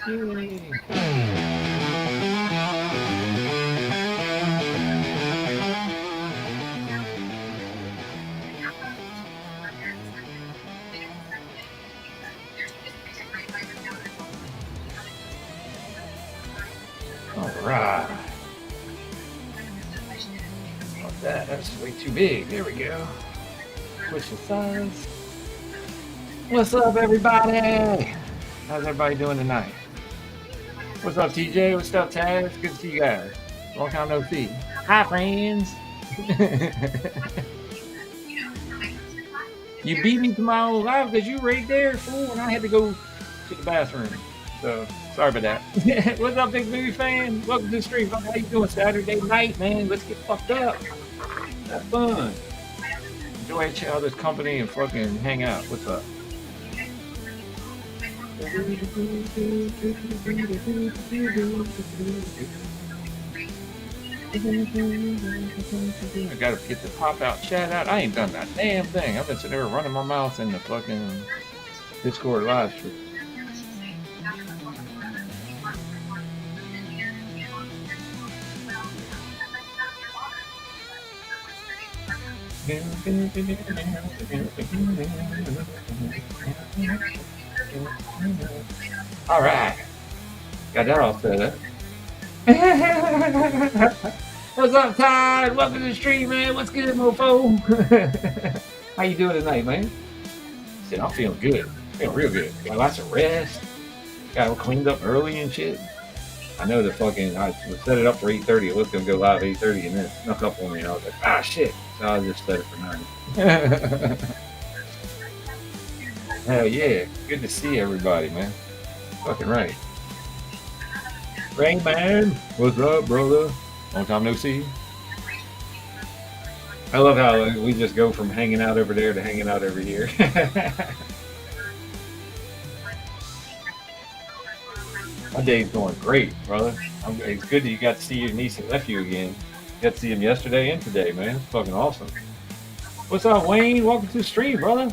Yay. All right. Like that. That's way too big. There we go. Switch the size. What's up, everybody? How's everybody doing tonight? What's up, TJ? What's up, Taz? Good to see you guys. Long time no see. Hi, friends. You beat me to my own life because you right there, fool, and I had to go to the bathroom. So sorry about that. What's up, big movie fan? Welcome to the stream. How you doing? Saturday night, man. Let's get fucked up. Have fun. Enjoy each other's company and fucking hang out. What's up? I gotta get the pop out chat out. I ain't done that damn thing. I've been sitting there running my mouth in the fucking Discord live stream. All right, got that all set up. What's up, Todd? Welcome to the stream, man. What's good, mofo? How you doing tonight, man? Shit, I'm feeling good. Feeling real good. Got lots of rest. Got all cleaned up early and shit. I know the fucking I set it up for 8:30. It was gonna go live 8:30, and then it snuck up on me. And I was like, ah, shit. So I just set it for 9. Hell yeah. Good to see everybody, man. Fucking right. Rain Man, what's up, brother? Long time no see. I love how we just go from hanging out over there to hanging out over here. My day's going great, brother. It's good that you got to see your niece and nephew again. Got to see them yesterday and today, man. It's fucking awesome. What's up, Wayne? Welcome to the stream, brother.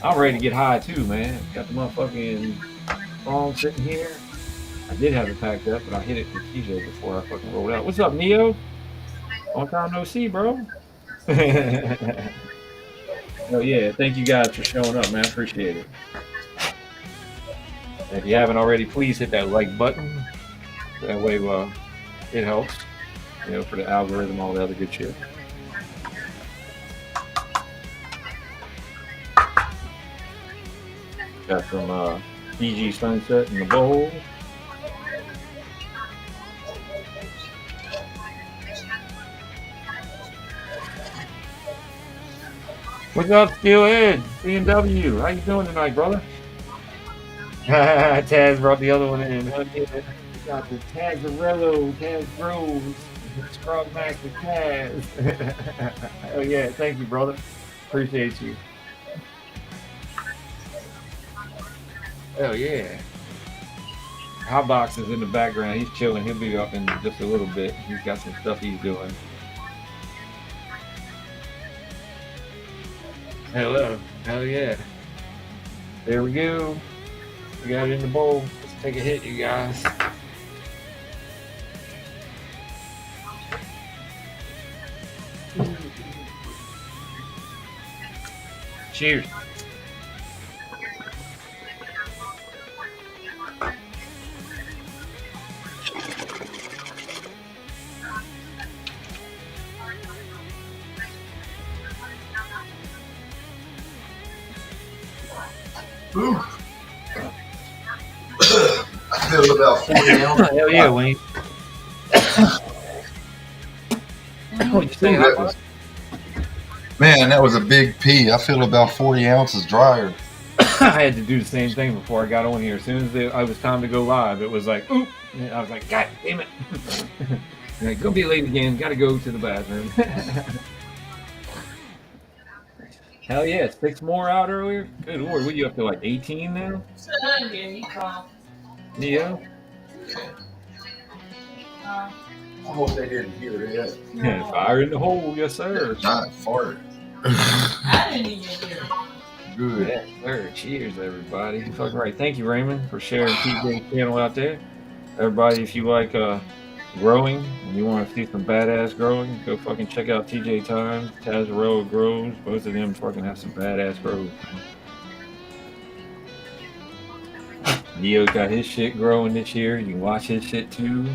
I'm ready to get high too, man. Got the motherfucking phone sitting here. I did have it packed up, but I hit it with TJ before I fucking rolled out. What's up, Neo? Long time no see, bro. Oh yeah, thank you guys for showing up, man. I appreciate it. And if you haven't already, please hit that like button. That way, it helps, for the algorithm, all the other good shit. Got some DG Sunset in the bowl. What's up, Steelhead? BMW. How you doing tonight, brother? Taz brought the other one in. We got the Tazarello, Taz Bros, Scrub Master Taz. Oh yeah, thank you, brother. Appreciate you. Oh yeah. Hotbox is in the background. He's chilling. He'll be up in just a little bit. He's got some stuff he's doing. Hello. Hell yeah. There we go. We got it in the bowl. Let's take a hit, you guys. Cheers. I feel about 40 ounces. Hell yeah, Wayne. What'd you say? Man, that was a big pee. I feel about 40 ounces drier. I had to do the same thing before I got on here. As soon as it was time to go live, it was like, oop. And I was like, God damn it. Like, gonna be late again. Gotta go to the bathroom. Hell yeah, 6 more out earlier. Good lord, what are you up to, like 18 now? Neo? I hope they didn't hear that. Yeah, fire in the hole, yes sir. Giant fart. I didn't even hear it. good. Yes, sir. Cheers, everybody. Fucking right. Thank you, Raymond, for sharing TJ's channel out there. Everybody, if you like growing and you want to see some badass growing, go fucking check out TJ Times, Tazarella Grows. Both of them fucking have some badass grows, man. Neo's got his shit growing this year. You can watch his shit too.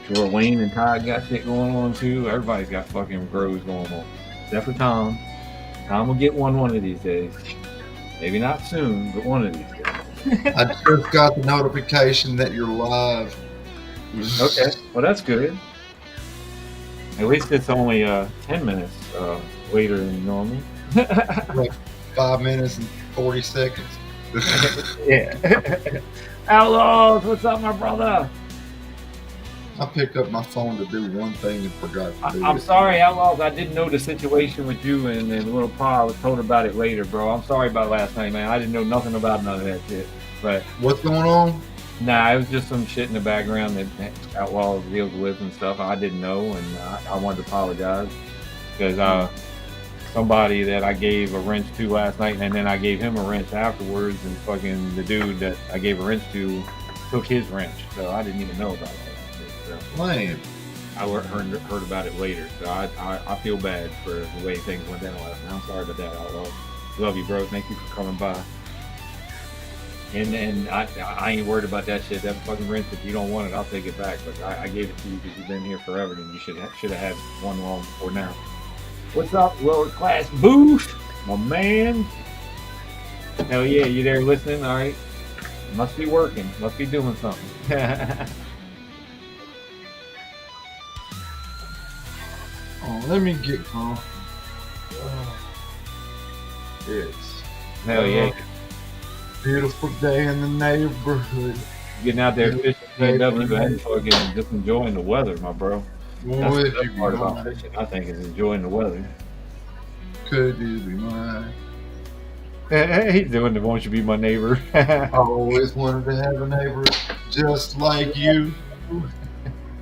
Sure, Wayne and Todd got shit going on too. Everybody's got fucking grows going on. Except for Tom. Tom will get one of these days. Maybe not soon, but one of these days. I just got the notification that you're live. Okay, well that's good. At least it's only 10 minutes later than normal. Like 5 minutes and 40 seconds. Yeah. Outlaws, what's up, my brother? I picked up my phone to do one thing and forgot to do I'm it. sorry, Outlaws. I didn't know the situation with you and Little Pa. I was told about it later, bro. I'm sorry about last night, man. I didn't know nothing about none of that shit. But What's going on? nah, it was just some shit in the background that Outlaws deals with and stuff. I didn't know, and I wanted to apologize because somebody that I gave a wrench to last night, and then I gave him a wrench afterwards, and fucking the dude that I gave a wrench to took his wrench, so I didn't even know about that. So Man, I heard about it later, so I feel bad for the way things went down last night. I'm sorry about that, Outlaw. Love you, bro. Thank you for coming by. And I ain't worried about that shit. That fucking wrench, if you don't want it, I'll take it back. But I gave it to you because you've been here forever, and you should have had one long before now. What's up, World Class Booth, my man? Hell yeah, you there listening? All right. Must be working. Must be doing something. oh, let me get comfortable. It's Hell yeah. beautiful day in the neighborhood. Getting out there fishing, PW, and fucking just enjoying the weather, my bro. That's the best part about fishing, I think, is enjoying the weather. Could you be mine? He's doing the "Won't You Be My Neighbor." I always wanted to have a neighbor just like you.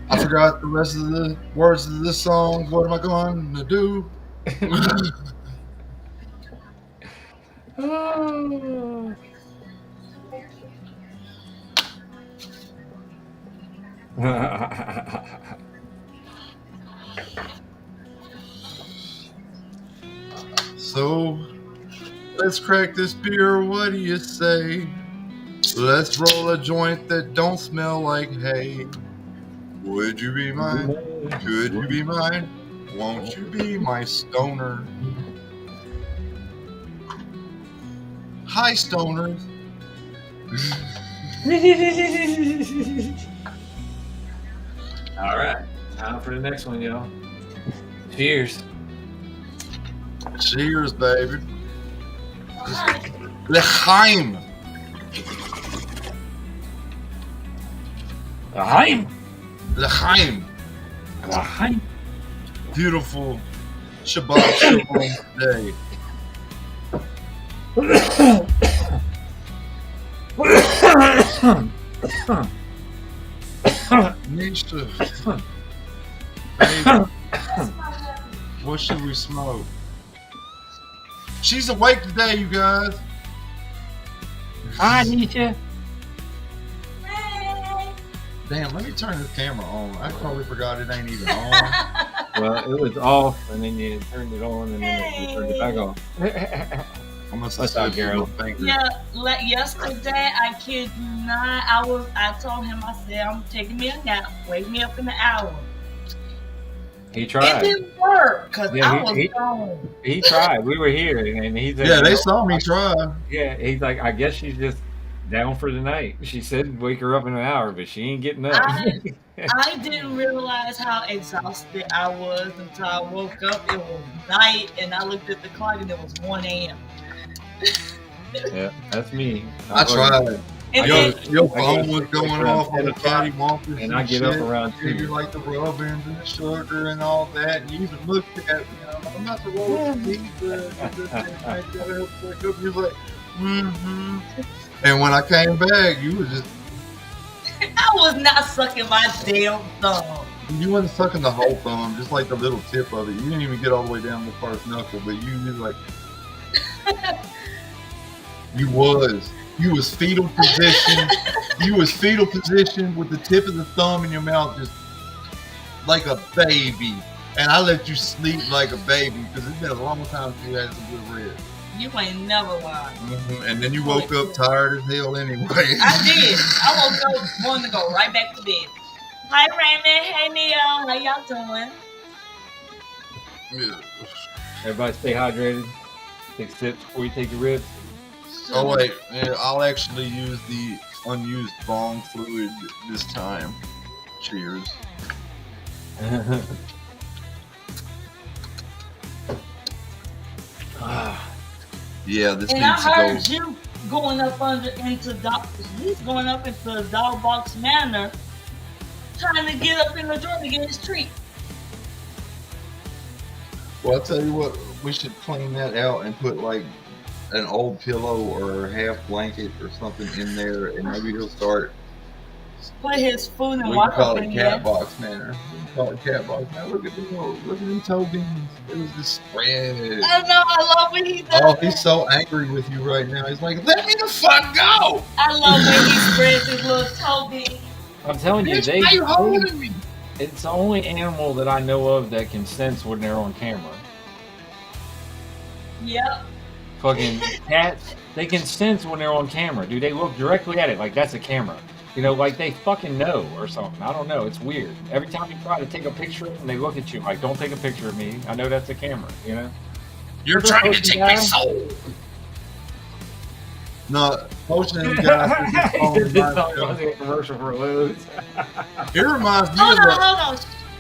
I forgot the rest of the words of this song. What am I going to do? So, let's crack this beer. What do you say? Let's roll a joint that don't smell like hay. Would you be mine? Could you be mine? Won't you be my stoner? Hi, stoners. All right, time for the next one, y'all. Cheers. Cheers, baby. L'chaim. L'chaim. L'chaim. L'chaim. Beautiful Shabbat Shalom day. Nisha. Baby, what should we smoke? She's awake today, you guys. Hi, Nisha. Damn, let me turn this camera on. I totally forgot it ain't even on. Well, it was off, and then you turned it on, and then you turned it back on. I'm gonna What's up, Gerald? Yeah, yesterday I kid you not. I told him, I said, I'm taking me a nap. Wake me up in an hour. He tried. It didn't work because Yeah, I was gone. He tried. We were here, and he said, Yeah, they saw me try. Yeah, he's like, I guess she's just down for the night. She said wake her up in an hour, but she ain't getting up. I didn't realize how exhausted I was until I woke up. It was night, and I looked at the clock, and it was 1 a.m. Yeah, that's me. I tried. And Your phone was going off on the cattywampus, and I get up around 2. You like the rubbings and the sugar and all that, and you even looked at me. I'm not the roll pizza. You're like, mm-hmm. And when I came back, you were just. I was not sucking my damn thumb. You wasn't sucking the whole thumb, just like the little tip of it. You didn't even get all the way down the first knuckle, but you like. You was fetal position. You was fetal position with the tip of the thumb in your mouth, just like a baby. And I let you sleep like a baby because it's been a long time since you had some good rest. You ain't never lied. And then you woke up tired as hell anyway. I did. I woke up wanting to go right back to bed. Hi Raymond. Hey Neil. How y'all doing? Yeah. Everybody stay hydrated. Take sips before you take your ribs. Oh wait, yeah, I'll actually use the unused bong fluid this time. Cheers. Yeah, this And I needs to heard go. you going up he's going up into Dog Box Manor, trying to get up in the door to get his treat. Well, I'll tell you what, we should clean that out and put like an old pillow or half blanket or something in there, and maybe he'll start. Put his food and We can water call up it in cat there. box manner. We can call it cat box manner. Look at them Toke'ns. It was just spread. I know, I love when he does Oh, that. he's so angry with you right now. He's like, let me the fuck go! I love when he spreads his little toe bean. I'm telling you, Bitch, why you holding me? it's the only animal that I know of that can sense when they're on camera. Yep. Fucking cats, they can sense when they're on camera, dude. They look directly at it like that's a camera. You know, like they fucking know or something. I don't know. It's weird. Every time you try to take a picture of them, they look at you like, don't take a picture of me. I know that's a camera, you know? You're What's up, trying to Potion take my guy? soul. No, Potion guy. He did this song was a commercial for Lowe's. It reminds me Hold of on.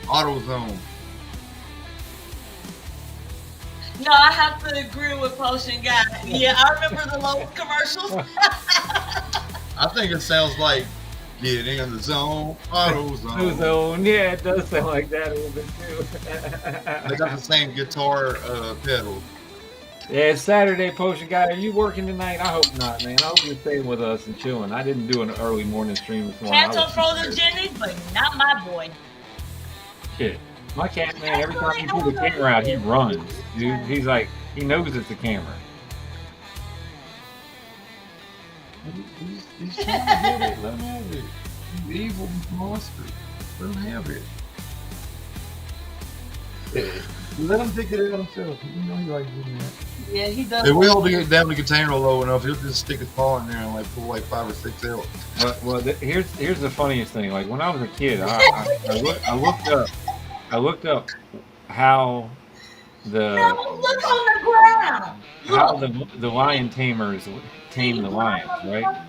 AutoZone. No, I have to agree with Potion Guy. Yeah, I remember the Lowe's commercials. I think it sounds like get in the zone, AutoZone. Zone. Yeah, it does sound like that a little bit too. They got the same guitar pedal. Yeah, it's Saturday, Potion Guy. Are you working tonight? I hope not, man. I hope you're staying with us and chilling. I didn't do an early morning stream this morning. Cats are photogenic, but not my boy. Shit. My cat, man, every time you pull the camera out, he runs. Dude, he's like, he knows it's a camera. He's trying to get it. Let him have it. You evil monster. Let him have it. Let him pick it out himself. You know he likes doing that. Yeah, he does. If we hold it down the container low enough, he'll just stick his paw in there and like pull like 5 or 6 out. Well, here's the funniest thing. Like when I was a kid, I looked up how No, look on the ground. how Look. the lion tamers tame the lions, right? I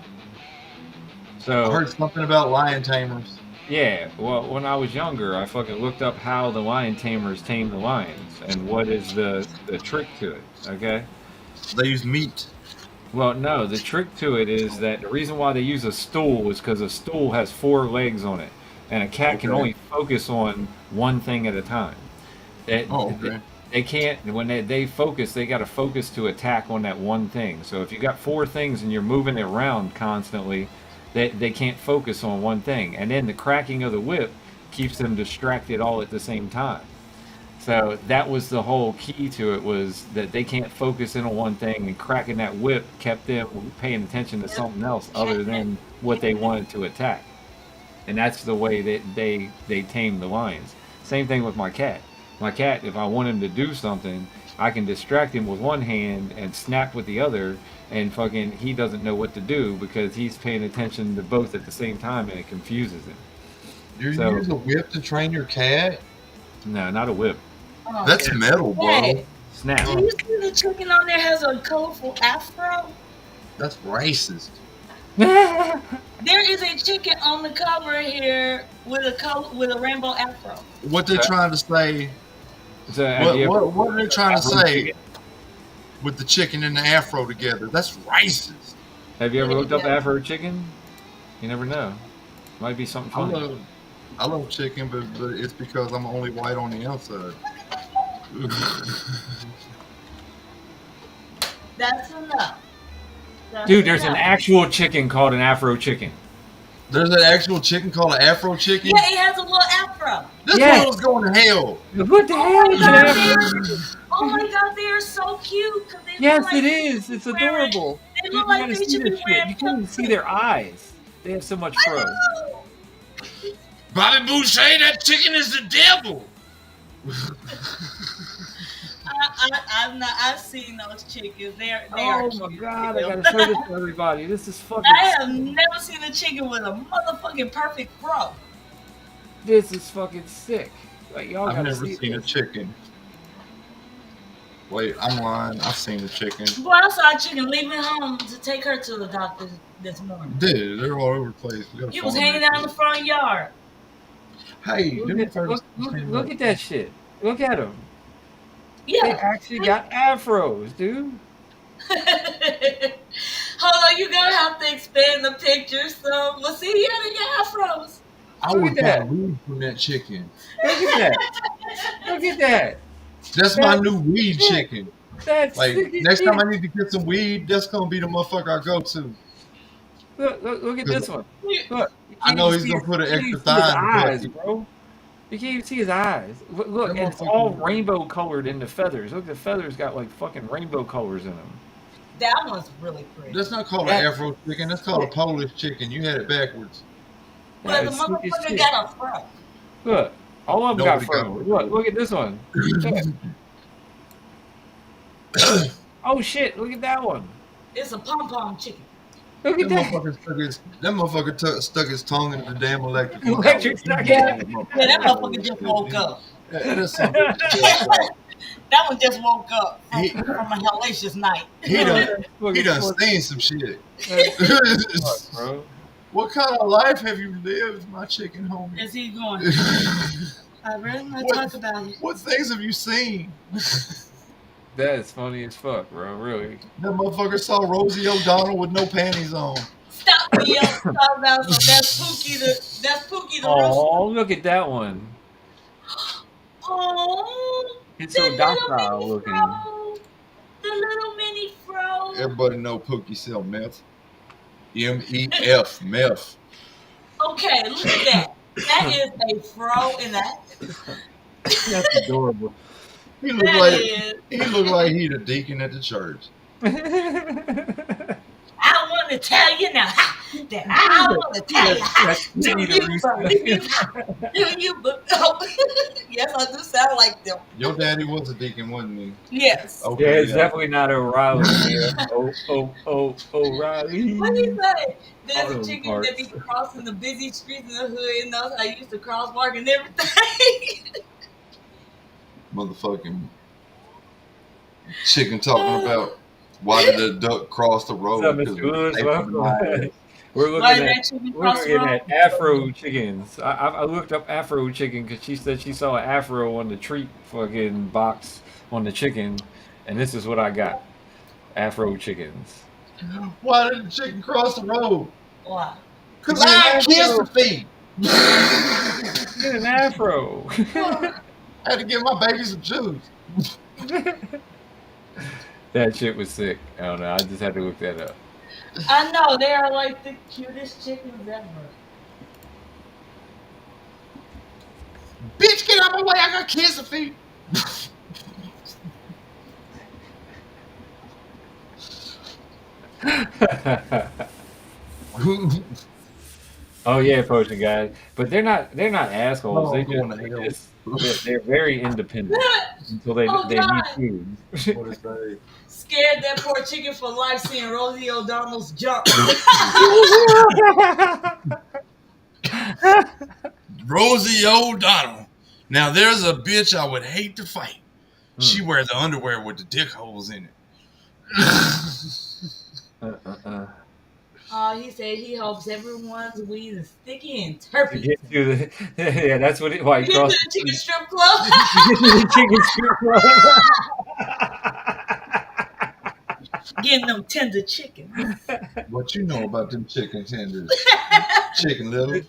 So heard something about lion tamers. yeah, well, when I was younger, I fucking looked up how the lion tamers tame the lions and what is the trick to it. Okay. They use meat. Well, no, the trick to it is that the reason why they use a stool is because a stool has 4 legs on it, and a cat can Okay. only focus on one thing at a time. They, Oh, okay. they can't, when they focus, they got to focus to attack on that one thing. So if you got 4 things and you're moving it around constantly, they can't focus on one thing. And then the cracking of the whip keeps them distracted all at the same time. So that was the whole key to it, was that they can't focus in on one thing, and cracking that whip kept them paying attention to something else other than what they wanted to attack. And that's the way that they tame the lions. Same thing with my cat. My cat, if I want him to do something, I can distract him with one hand and snap with the other, and fucking he doesn't know what to do because he's paying attention to both at the same time, and it confuses him. You So- use a whip to train your cat? No, not a whip. Oh, That's metal, bro. Hey, Snap. do you see the chicken on there has a colorful afro? That's racist. There is a chicken on the cover here with a rainbow afro. What they're trying to say? So, have you ever- What are they trying to Afro say chicken? with the chicken and the afro together? That's racist. Have you ever looked up Afro chicken? You never know. Might be something funny. I love chicken, but it's because I'm only white on the outside. That's enough. That's Dude, there's an enough. actual chicken called an Afro chicken. There's an actual chicken called an afro chicken. Yeah, it has a little afro. This Yes. world's going to hell. What the hell is an Afro? Oh my god, they are so cute. 'Cause they look Yes, like it is. It's wearing- adorable. They Dude, look you like gotta they see should be this shit. wearing You can't even see their eyes. They have so much fro. know. Bobby Boucher, that chicken is the devil. I've seen those chickens. They are Oh my cute. god, I Still. gotta show this to everybody. This is fucking I sick. have never seen a chicken with a motherfucking perfect fro. This is fucking sick. Like y'all I've gotta never see seen a this. chicken. Wait, I'm lying. I've seen a chicken. Boy, I saw a chicken leaving home to take her to the doctor this morning. Dude, they're all over the place. We gotta He was farm hanging that out in the shit. front yard. Hey, Look them at, first look at that shit. Look at them. They Yeah. actually got afros, dude. Hold on, you gonna have to expand the picture. So, well, see, yeah, they got afros. I Look would at buy that. weed from that chicken. Look at that. Look at that. That's my That's new weed sick. chicken. That's Like sick as next time shit. I need to get some weed, that's gonna be the motherfucker I go to. Look at 'Cause this one. Look, you I can't know even he's see gonna put an you can't extra even see his thigh in the eyes, bucket. bro. You can't even see his eyes. Look, That and it's all motherfucker. rainbow colored in the feathers. Look, the feathers got like fucking rainbow colors in them. That one's really pretty. That's not called an That's Afro chicken. That's called a sick. Polish chicken. You had it backwards. But That the is sick as motherfucker shit. got a fro. Look, all of them got Nobody got fro. one. Look at this one. Look. Oh shit! Look at that one. It's a pom pom chicken. Look That at that. motherfucker stuck his tongue into the damn electrical Electric outlet. socket. Yeah, that motherfucker just woke up. That's something. That one just woke up He from a hellacious night. he done Look he at done fuck- seen some shit. fuck, bro. What kind of life have you lived, my chicken homie? Is he going? I really want to What- talk about it. What things have you seen? That is funny as fuck, bro. Really. That motherfucker saw Rosie O'Donnell with no panties on. Stop me up talking about some that's Pookie the rooster. Oh, look at that one. Oh, It's the so little docile mini looking. fro. The little mini fro. Everybody know Pookie sell meth. MEF, meth. Okay, look at that. That is a fro in that. That's adorable. He looked That like is. he'd a deacon at the church. I want to tell you now that I want to tell you. Do you believe? Do you believe? Yes, I do sound like them. Your daddy was a deacon, wasn't he? Yes. Okay, Yeah, it's definitely not O'Reilly. Yeah. O'Reilly. What do you say? There's All a those chicken parts. that be crossing the busy streets in the hood, and those I used to crosswalk and everything. Motherfucking chicken talking about why did the duck cross the road? What's up, 'Cause Mr. Woods? they put my ass. We're Why looking did at that chicken we're cross the looking road? at Afro chickens. I looked up Afro chicken because she said she saw an Afro on the treat fucking box on the chicken, and this is what I got: Afro chickens. Why did the chicken cross the road? Why? Cause Yeah, I that's kissed so- the feet. Get an Afro. I had to give my baby some juice. That shit was sick. I don't know. I just had to look that up. I know they are like the cutest chickens ever. Bitch, get out my way! I got kids to feed. Oh yeah, potion guys, but they're not assholes. Oh, They I'm going to hell. they're very independent until they Oh, they God. need food. What is that? Scared that poor chicken for life seeing Rosie O'Donnell's jump. Rosie O'Donnell. Now there's a bitch I would hate to fight. She wears the underwear with the dick holes in it. He said he hopes everyone's weed is sticky and To turpy. get to the yeah, that's what why he You get to crossed the chicken strip club. the chicken strip club. Getting them tender chicken. What you know about them chicken tenders? Chicken little. Is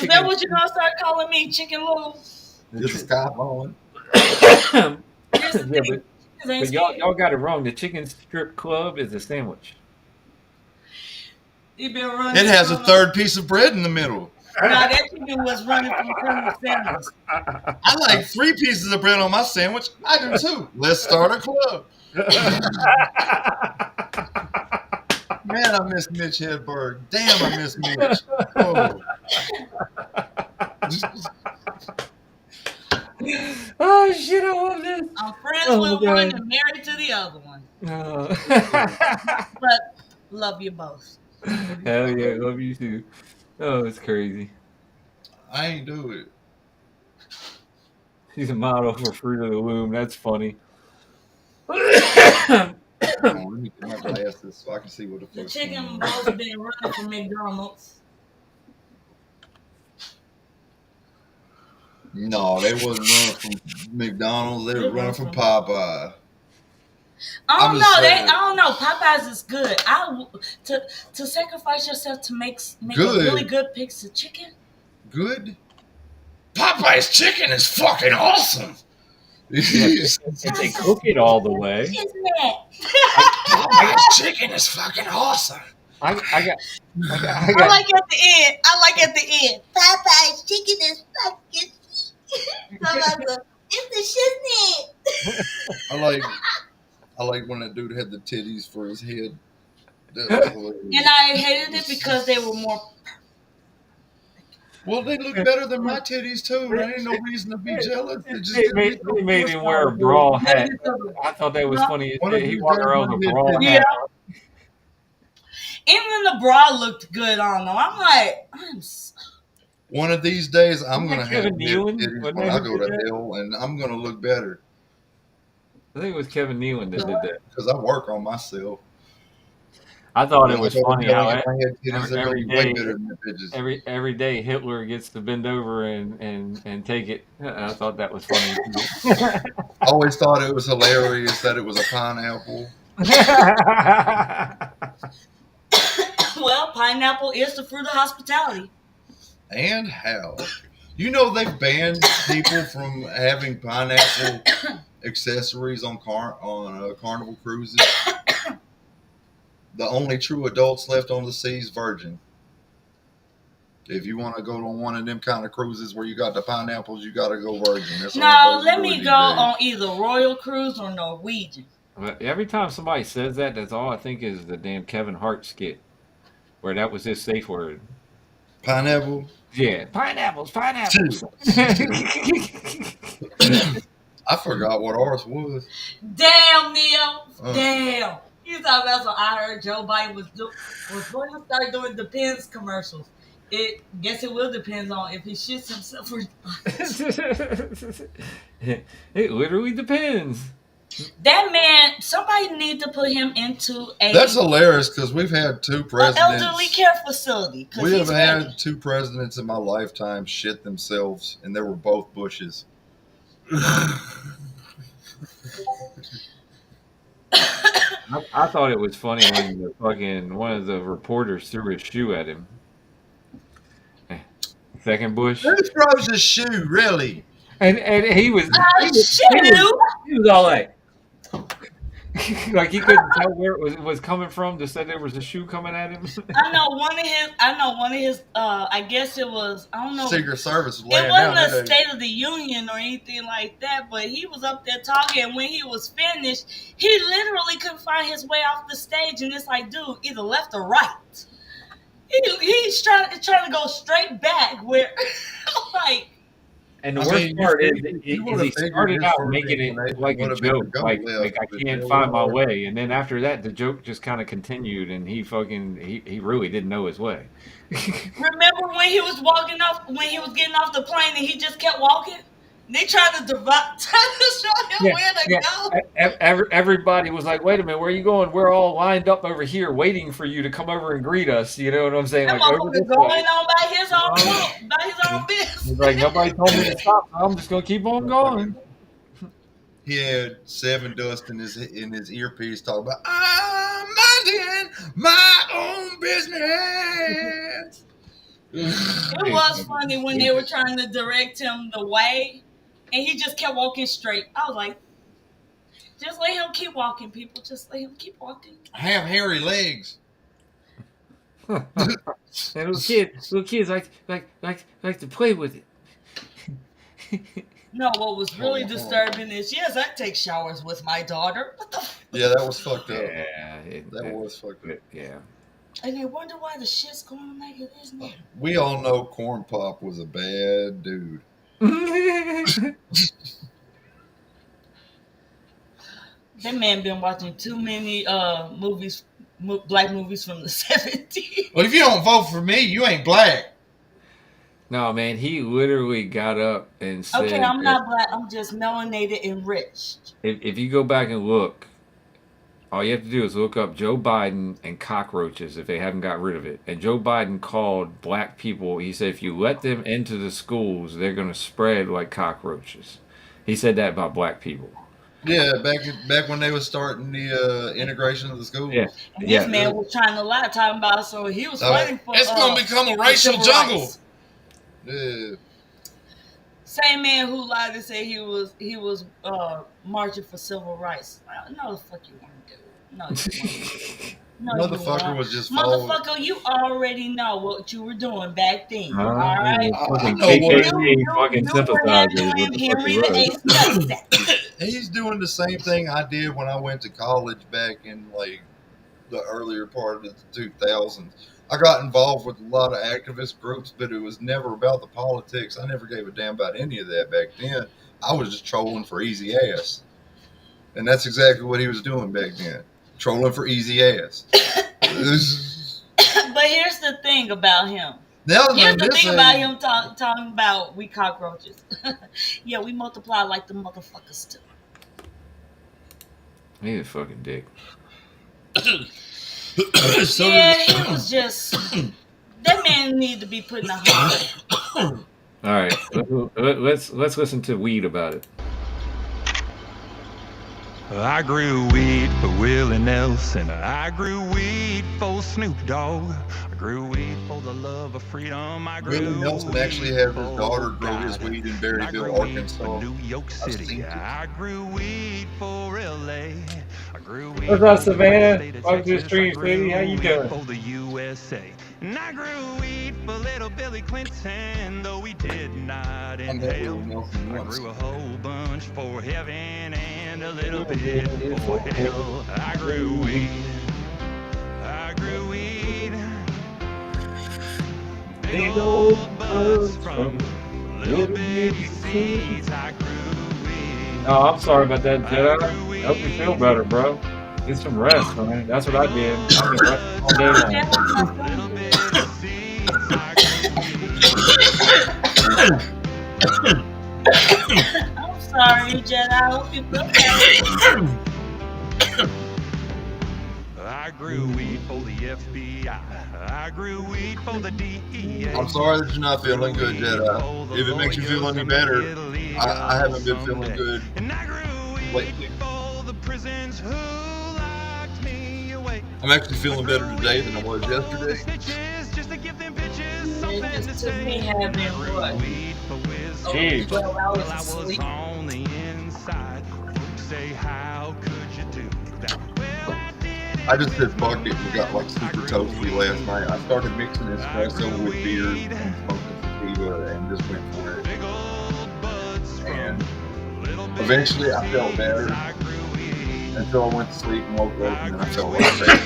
that what you're gonna start calling me, Chicken Little? It's a sky blowing. Here's the Yeah, thing. but y'all got it wrong. The chicken strip club is a sandwich. You've been running. It has a from- third piece of bread in the middle. Now that chicken was running from Colonel Sanders. I like 3 pieces of bread on my sandwich. I do too. Let's start a club. Man, I miss Mitch Hedberg. Damn, I miss Mitch. Oh. Oh shit! I love this. I'm friends Oh with my one god. and married to the other one. Oh. But love you both. Hell yeah, love you too. Oh, it's crazy. I ain't do it. She's a model for Fruit of the Loom. That's funny. Hold on, let me get my glasses so I can see what the The fuck's going chicken on. boss been running from McDonald's. No, they wasn't running from McDonald's. They They were run running from from. Popeye. I I'm don't just know. I saying, don't know. Popeyes is good. To sacrifice yourself to make a really good, good piece of chicken. good. Popeye's chicken is fucking awesome. Yeah, if they cook it all the way. Isn't it? I, I, Popeye's chicken is fucking awesome. I got, I I got. like at the end. I like at the end. Popeye's chicken is fucking sweet. It's the shiznit. I like, I like when that dude had the titties for his head. That was hilarious. And I hated it because they were more. Well, they look better than my titties too. There ain't no reason to be jealous. It just gives me They something made to him wear a aspire brawl to. hat. I thought that was funny as One of shit. He these walked days, around my with a head brawl titties. Yeah. hat. Even the bra looked good on them. I'm like, One of these days, I'm Wasn't gonna that have Kevin mid Nealon? titties Wasn't when that I who go did to that? hell, and I'm gonna look better I think it was Kevin Nealon that did that. because I work on myself. I thought When it I was go to funny hell how and get my head titties, they're gonna every be way day, better than the bitches. every day Hitler gets to bend over and take it. I thought that was funny. I always thought it was hilarious that it was a pineapple. well, pineapple is the fruit of hospitality. And how? You know they've banned people from having pineapple accessories on Carnival cruises. The only true adults left on the sea is virgin. If you want to go on one of them kind of cruises where you got the pineapples, you got to go virgin. That's the only No, place to let do it me these go days. on either Royal Cruise or Norwegian. But every time somebody says that, that's all I think is the damn Kevin Hart skit, where that was his safe word. Pineapple. Yeah, pineapples, pineapples. I forgot what ours was. Damn, Neil. Uh, Damn. You talking about some I heard Joe Biden was going to start doing Depends commercials. It guess it will depend on if he shits himself or It literally depends. that man. Somebody need to put him into That's hilarious because we've had two a elderly presidents. care facility. We have He's had ready. two presidents in my lifetime shit themselves, and they were both Bushes. I thought it was funny when the fucking one of the reporters threw his shoe at him. Second Bush, Who throws a shoe, really? and Shoot! he was all like, like he couldn't tell where it was coming from. Just said there was a shoe coming at him. I know one of his. I know one of his. I guess it was. I don't know. Secret Service was It laying wasn't down a there. State of the Union or anything like that, but he was up there talking. And when he was finished, he literally couldn't find his way off the stage. And it's like, dude, either left or right. He's trying to go straight back. Where, like, And the I worst mean, part is, you would have he figured started his out first making it inclination like would a have been to joke, go like left, I but can't there find my was. way. And then after that, the joke just kind of continued, and he fucking he really didn't know his way. remember when he was walking off, when he was getting off the plane, and he just kept walking. They tried to divide, trying to show him Yeah, where to yeah. go. Everybody was like, "Wait a minute, where are you going? We're all lined up over here, waiting for you to come over and greet us." You know what I'm saying? That Like over motherfucker this way. going on by his own Um, book, by his own He's business. like, nobody told me to stop. So I'm just gonna keep on going. He had Seven Dust in his earpiece talking about I'm minding my own business. It was funny when they were trying to direct him the way, and he just kept walking straight. I was like, just let him keep walking, people. Just let him keep walking. I have hairy legs. And little kids like to play with it. No, what was really Hold on. disturbing is, yes, I take showers with my daughter. What the? Yeah, that was fucked up. Yeah, That was fucked up. yeah. And you wonder why the shit's going like it is now. We all know Corn Pop was a bad dude. That man been watching too many movies, black movies from the 70s. Well, if you don't vote for me, you ain't black. No, man, he literally got up and Okay, said I'm that not black. I'm just melanated enriched. if you go back and look, all you have to do is look up Joe Biden and cockroaches if they haven't got rid of it. And Joe Biden called black people, he said, if you let them into the schools, they're going to spread like cockroaches. He said that about black people. Yeah, back when they was starting the integration of the schools. Yeah. And Yeah. this man was trying to lie, talking about so he was Uh, fighting for. it's gonna become a racial civil jungle. rights. Yeah. Same man who lied to say he was marching for civil rights. No, the fuck you weren't, dude. No, you weren't. No, Motherfucker was just following. Motherfucker, you already know what you were doing back then. All Huh? right. Fucking know what- KKK fucking You were sympathizers with handling the Henry fucking the road. Eighth nutsack. He's doing the same thing I did when I went to college back in like the earlier part of the 2000s. I got involved with a lot of activist groups, but it was never about the politics. I never gave a damn about any of that back then. I was just trolling for easy ass. And that's exactly what he was doing back then. Trolling for easy ass. But here's the thing about him. Now Here's the thing about him talking about we cockroaches. Yeah, we multiply like the motherfuckers too. He's a fucking dick. Yeah, he was just that man need to be put in a hospital. All right, let's listen to Weed about it. I grew weed for Willie Nelson. I grew weed for Snoop Dogg. I grew weed for the love of freedom. I grew Willie Nelson weed actually had his for daughter grow his God. weed in I Berryville, grew weed Arkansas. for New York I've seen City. it. I grew weed for LA. I grew weed What's up, for the Savannah? state of Welcome to the Texas. stream, I sweetie. grew How you weed doing? for the USA. And I grew weed for little Billy Clinton, though he did not I met inhale. Willie Nelson I once. grew a whole bunch for heaven and a little bit for hell. I grew weed. I grew weed. Big old buds from little baby seeds. I grew weed. Oh, I'm sorry about that, Jedi. I hope you feel better, bro. Get some rest, man. That's what I did. I've been resting all day long. Little baby seeds. I grew weed. I'm sorry, Jedi. I hope you feel better. I grew weed for the FBI. I grew weed for the DEA. I'm sorry that you're not feeling good, Jedi. If it makes you feel any better, I haven't been feeling good And I grew weed lately. for the prisons who locked me away. I'm actually feeling better today than I was yesterday. Snitches just to give them bitches something It to just took say. me having what? Weed for wisdom. Jeez. 12 hours Well, I of was sleep. on the inside. Folks say, how could you do that? Well, I did. I just hit bucket and got like super toasty last night. I started mixing espresso with beer and smoking sativa and just went for it. Big old buds from And little baby eventually I felt better seeds. I grew weed. until I went to sleep and woke up and then I felt like that.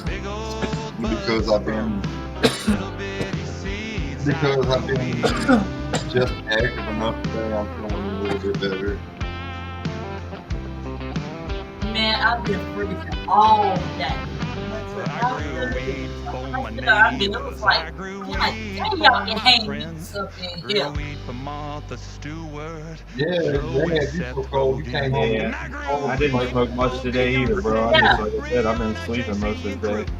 Big old Because I've been little bitty seeds. because I've been just active enough today, I'm feeling a little bit better. Man, I've been freezing all day. I grew weed for my I mean, it neighbors. was I like, grew God weed damn, for y'all can my hang me friends. up in Grew here. weed for Martha Stewart. Yeah, you so cold. You came home. Yeah. I didn't smoke much today either, bro. I just, like I said, I've been sleeping most of the day.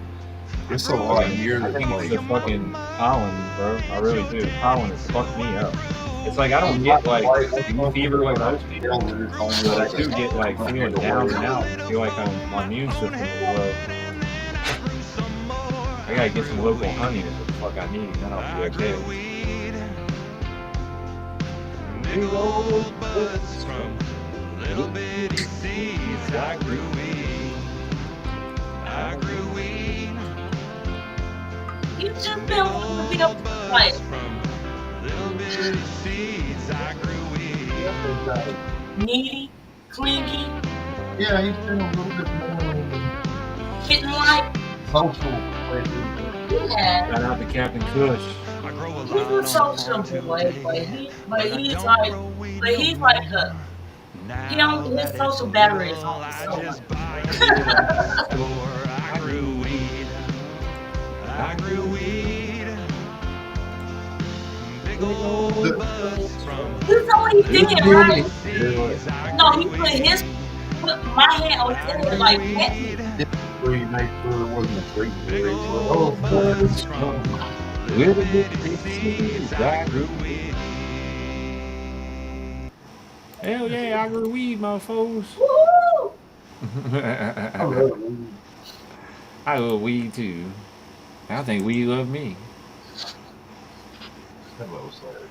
It's so hot in here. I think it's the fucking pollen, bro. I really do. Pollen has fucked me up. It's like I don't get like fever like most people, but I do get like feeling down and out. I feel like my immune system is low. I gotta get some local honey. That's what the fuck I need. Then I'll be okay. Big old buds from little bitty seeds. I grew weed. I grew weed. You just been wanting to be up like From little bitty seeds. I grew weed. needy, clingy. Yeah, he's been a little bit more Kitten like. Social. Yeah. Shout out to Captain Kush. I grow a He's lot a on a social farm boy, today, but but I he's don't like, grow weed but no he's like more. Now his that it's social battery is legal, only I so just much. buy it from the store. I grew weed. I grew weed. Big old buds from That's all he the did, right? galaxies. I No, grew he weed. put my hand on I his head grew like pet me. weed. Where you make sure it wasn't a straight Big story. old buds from little Little bitty bit seeds. seeds, I I grew grew weed. Hell yeah, I grew weed, motherfuckers. Woo! I love weed. I love weed too. I think weed love me. Hello, sorry.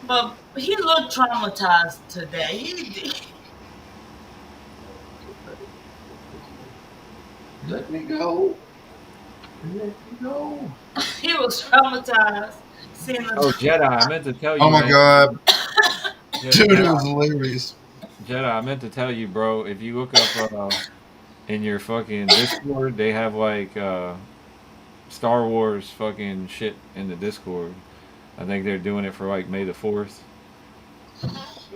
But he looked traumatized today. Let me go. Let me go. He was traumatized seeing Oh, the. Jedi, I meant to tell Oh you, my man. god, dude, it Jedi, was hilarious. Jedi, I meant to tell you, bro. If you look up in your fucking Discord, they have like Star Wars fucking shit in the Discord. I think they're doing it for like May the 4th.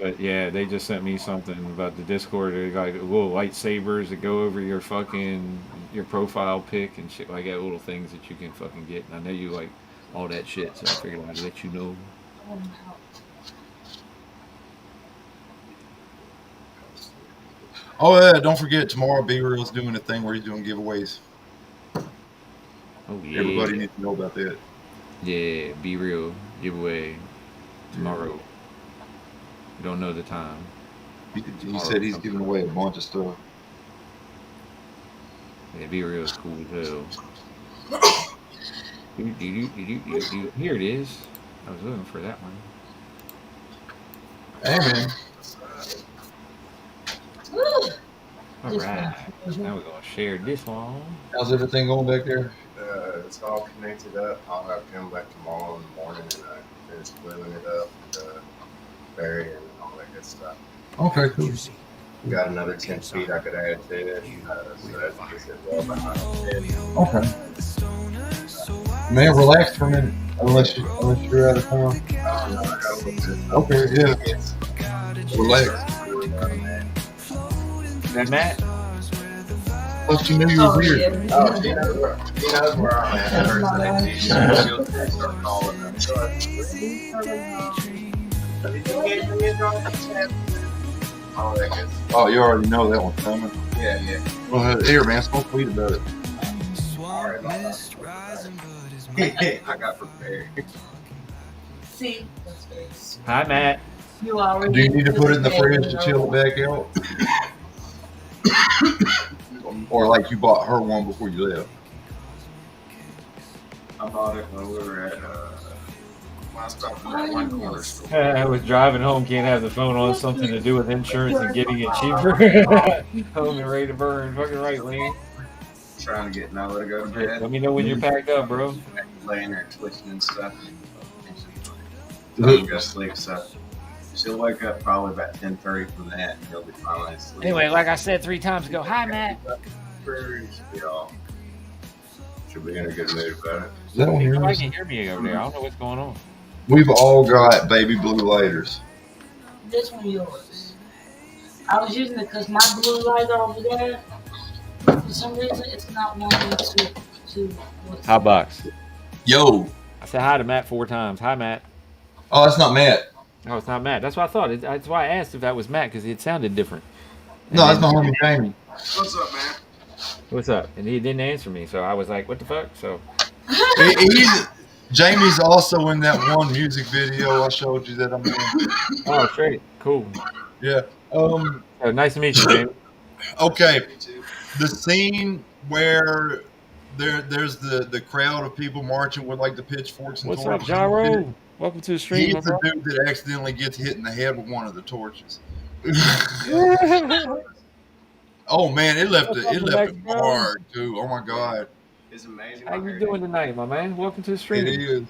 But yeah, they just sent me something about the Discord. They're like little lightsabers that go over your fucking your profile pic and shit like that. Little things that you can fucking get. And I know you like all that shit, so I figured I'd let you know. Oh, no. Oh yeah, don't forget tomorrow B Real's doing a thing where he's doing giveaways. Oh Everybody yeah, needs to know about that. yeah. Be real giveaway tomorrow. You don't know the time. He said he's giving away a bunch of stuff. Yeah, be real is cool as hell. Here it is. I was looking for that one. Hey man, Woo! All This right. one. Now we're gonna share this one. how's everything going back there? It's all connected up. I'll have to come back tomorrow in the morning and finish gluing it up and bury and all that good stuff. Okay, cool. Got another 10 feet I could add to it. So that gets it well behind it. Okay. Man, relax for a minute. Unless you're out of town. Oh, no, I gotta look at it. Okay, yeah. It's Relax. That Matt? Plus you knew you Oh, was here. yeah. Oh, she knows where I'm at. She'll start calling them. So all that good stuff. Oh, you already know that one's coming. Yeah, yeah. Well, here, man, smoke weed about it. All right, I got prepared. See, that's good. Hi, Matt. You already. Do you need to put it in the fridge to chill it back out? Or like you bought her one before you left? I bought it when we were at when I stopped at that one corner store. I was driving home, can't have the phone on, something to do with insurance and getting it cheaper. Home and ready to burn. Fucking right, Lane. Trying to get Noah to go to bed. Let me know when you're packed up, bro. Laying there twitching and stuff. Don't go to sleep, so she'll wake up probably about 10:30 from that, and he'll be finally asleep. Anyway, like I said 3 times ago, hi, Matt. She'll be all. She'll be in a good mood about it. Is that one Nobody yours? can hear me over there. I don't know what's going on. We've all got baby blue lighters. This one yours. I was using it because my blue lighter over there, for some reason, it's not wanting to. Hi, Box. Yo. I said hi to Matt 4 times. Hi, Matt. Oh, that's not Matt. No, it's not Matt. That's what I thought. That's why I asked if that was Matt because it sounded different. And No, that's then- my homie Jamie. What's up, man? What's up? And he didn't answer me, so I was like, what the fuck? So Jamie's also in that one music video I showed you that I'm in. oh, straight. Cool. Yeah. Oh, nice to meet you, Jamie. Okay. The scene where there's the crowd of people marching with like the pitchforks and What's up, torches. Gyro? Welcome to the stream, my He's the bro. dude that accidentally gets hit in the head with one of the torches. Oh man, it left What's up, him Alex, bro? hard too. Oh my god, It's amazing. How you doing tonight, my man? Welcome to the it stream. is.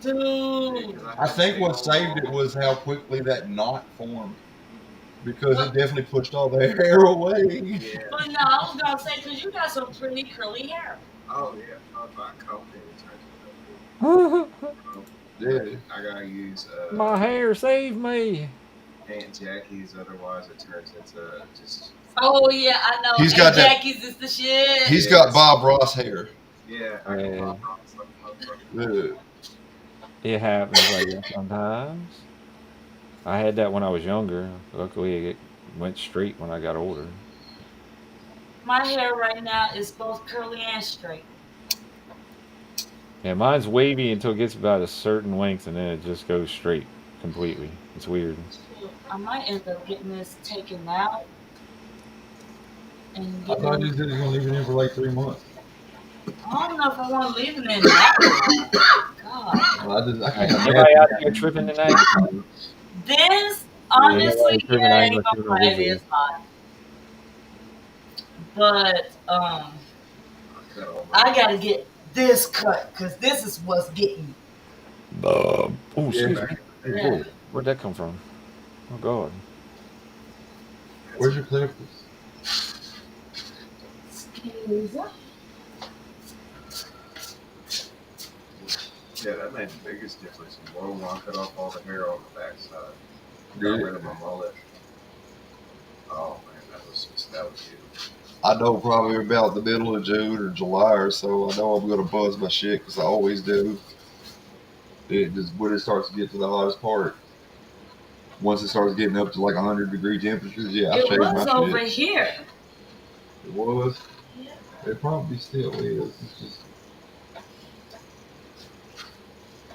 Dude. I think what saved it was how quickly that knot formed. because it definitely pushed all the hair away. Yeah. But no, I was gonna say because you got some pretty curly hair. Oh yeah. Oh, if I comb it, it turns into a Yeah. I gotta use My hair, save me. Aunt Jackie's, otherwise it turns into just Oh yeah, I know. He's And got that- Jackie's is the shit. He's got Bob Ross hair. yeah. I Yeah. can pop off like a motherfucker. Yeah. It happens like that sometimes. I had that when I was younger. Luckily, it went straight when I got older. My hair right now is both curly and straight. Yeah, mine's wavy until it gets about a certain length, and then it just goes straight completely. It's weird. So I might end up getting this taken out and I thought getting. you said he was gonna leave it in for like 3 months. I don't know if I want to leave it in that long. God. Well, I can't Anybody out imagine. there tripping tonight? This, Anybody honestly, tripping? yeah, I I ain't ain't gonna gonna do no lie, it visual. is hot. But I gotta get this cut because this is what's getting me. Oh, excuse back me. in the day. Yeah. Whoa, where'd that come from? Oh God. Where's your clippers? Excuse me. Yeah, that made the biggest difference. Well, when I cut off all the hair on the backside, Really? got rid of my mullet. Oh man, that was huge. I know probably about the middle of June or July or so. I know I'm gonna buzz my shit because I always do. It just when it starts to get to the hottest part. Once it starts getting up to like 100-degree temperatures, yeah, I It shave was my over shit. here. It was. Yeah. It probably still is. It's just.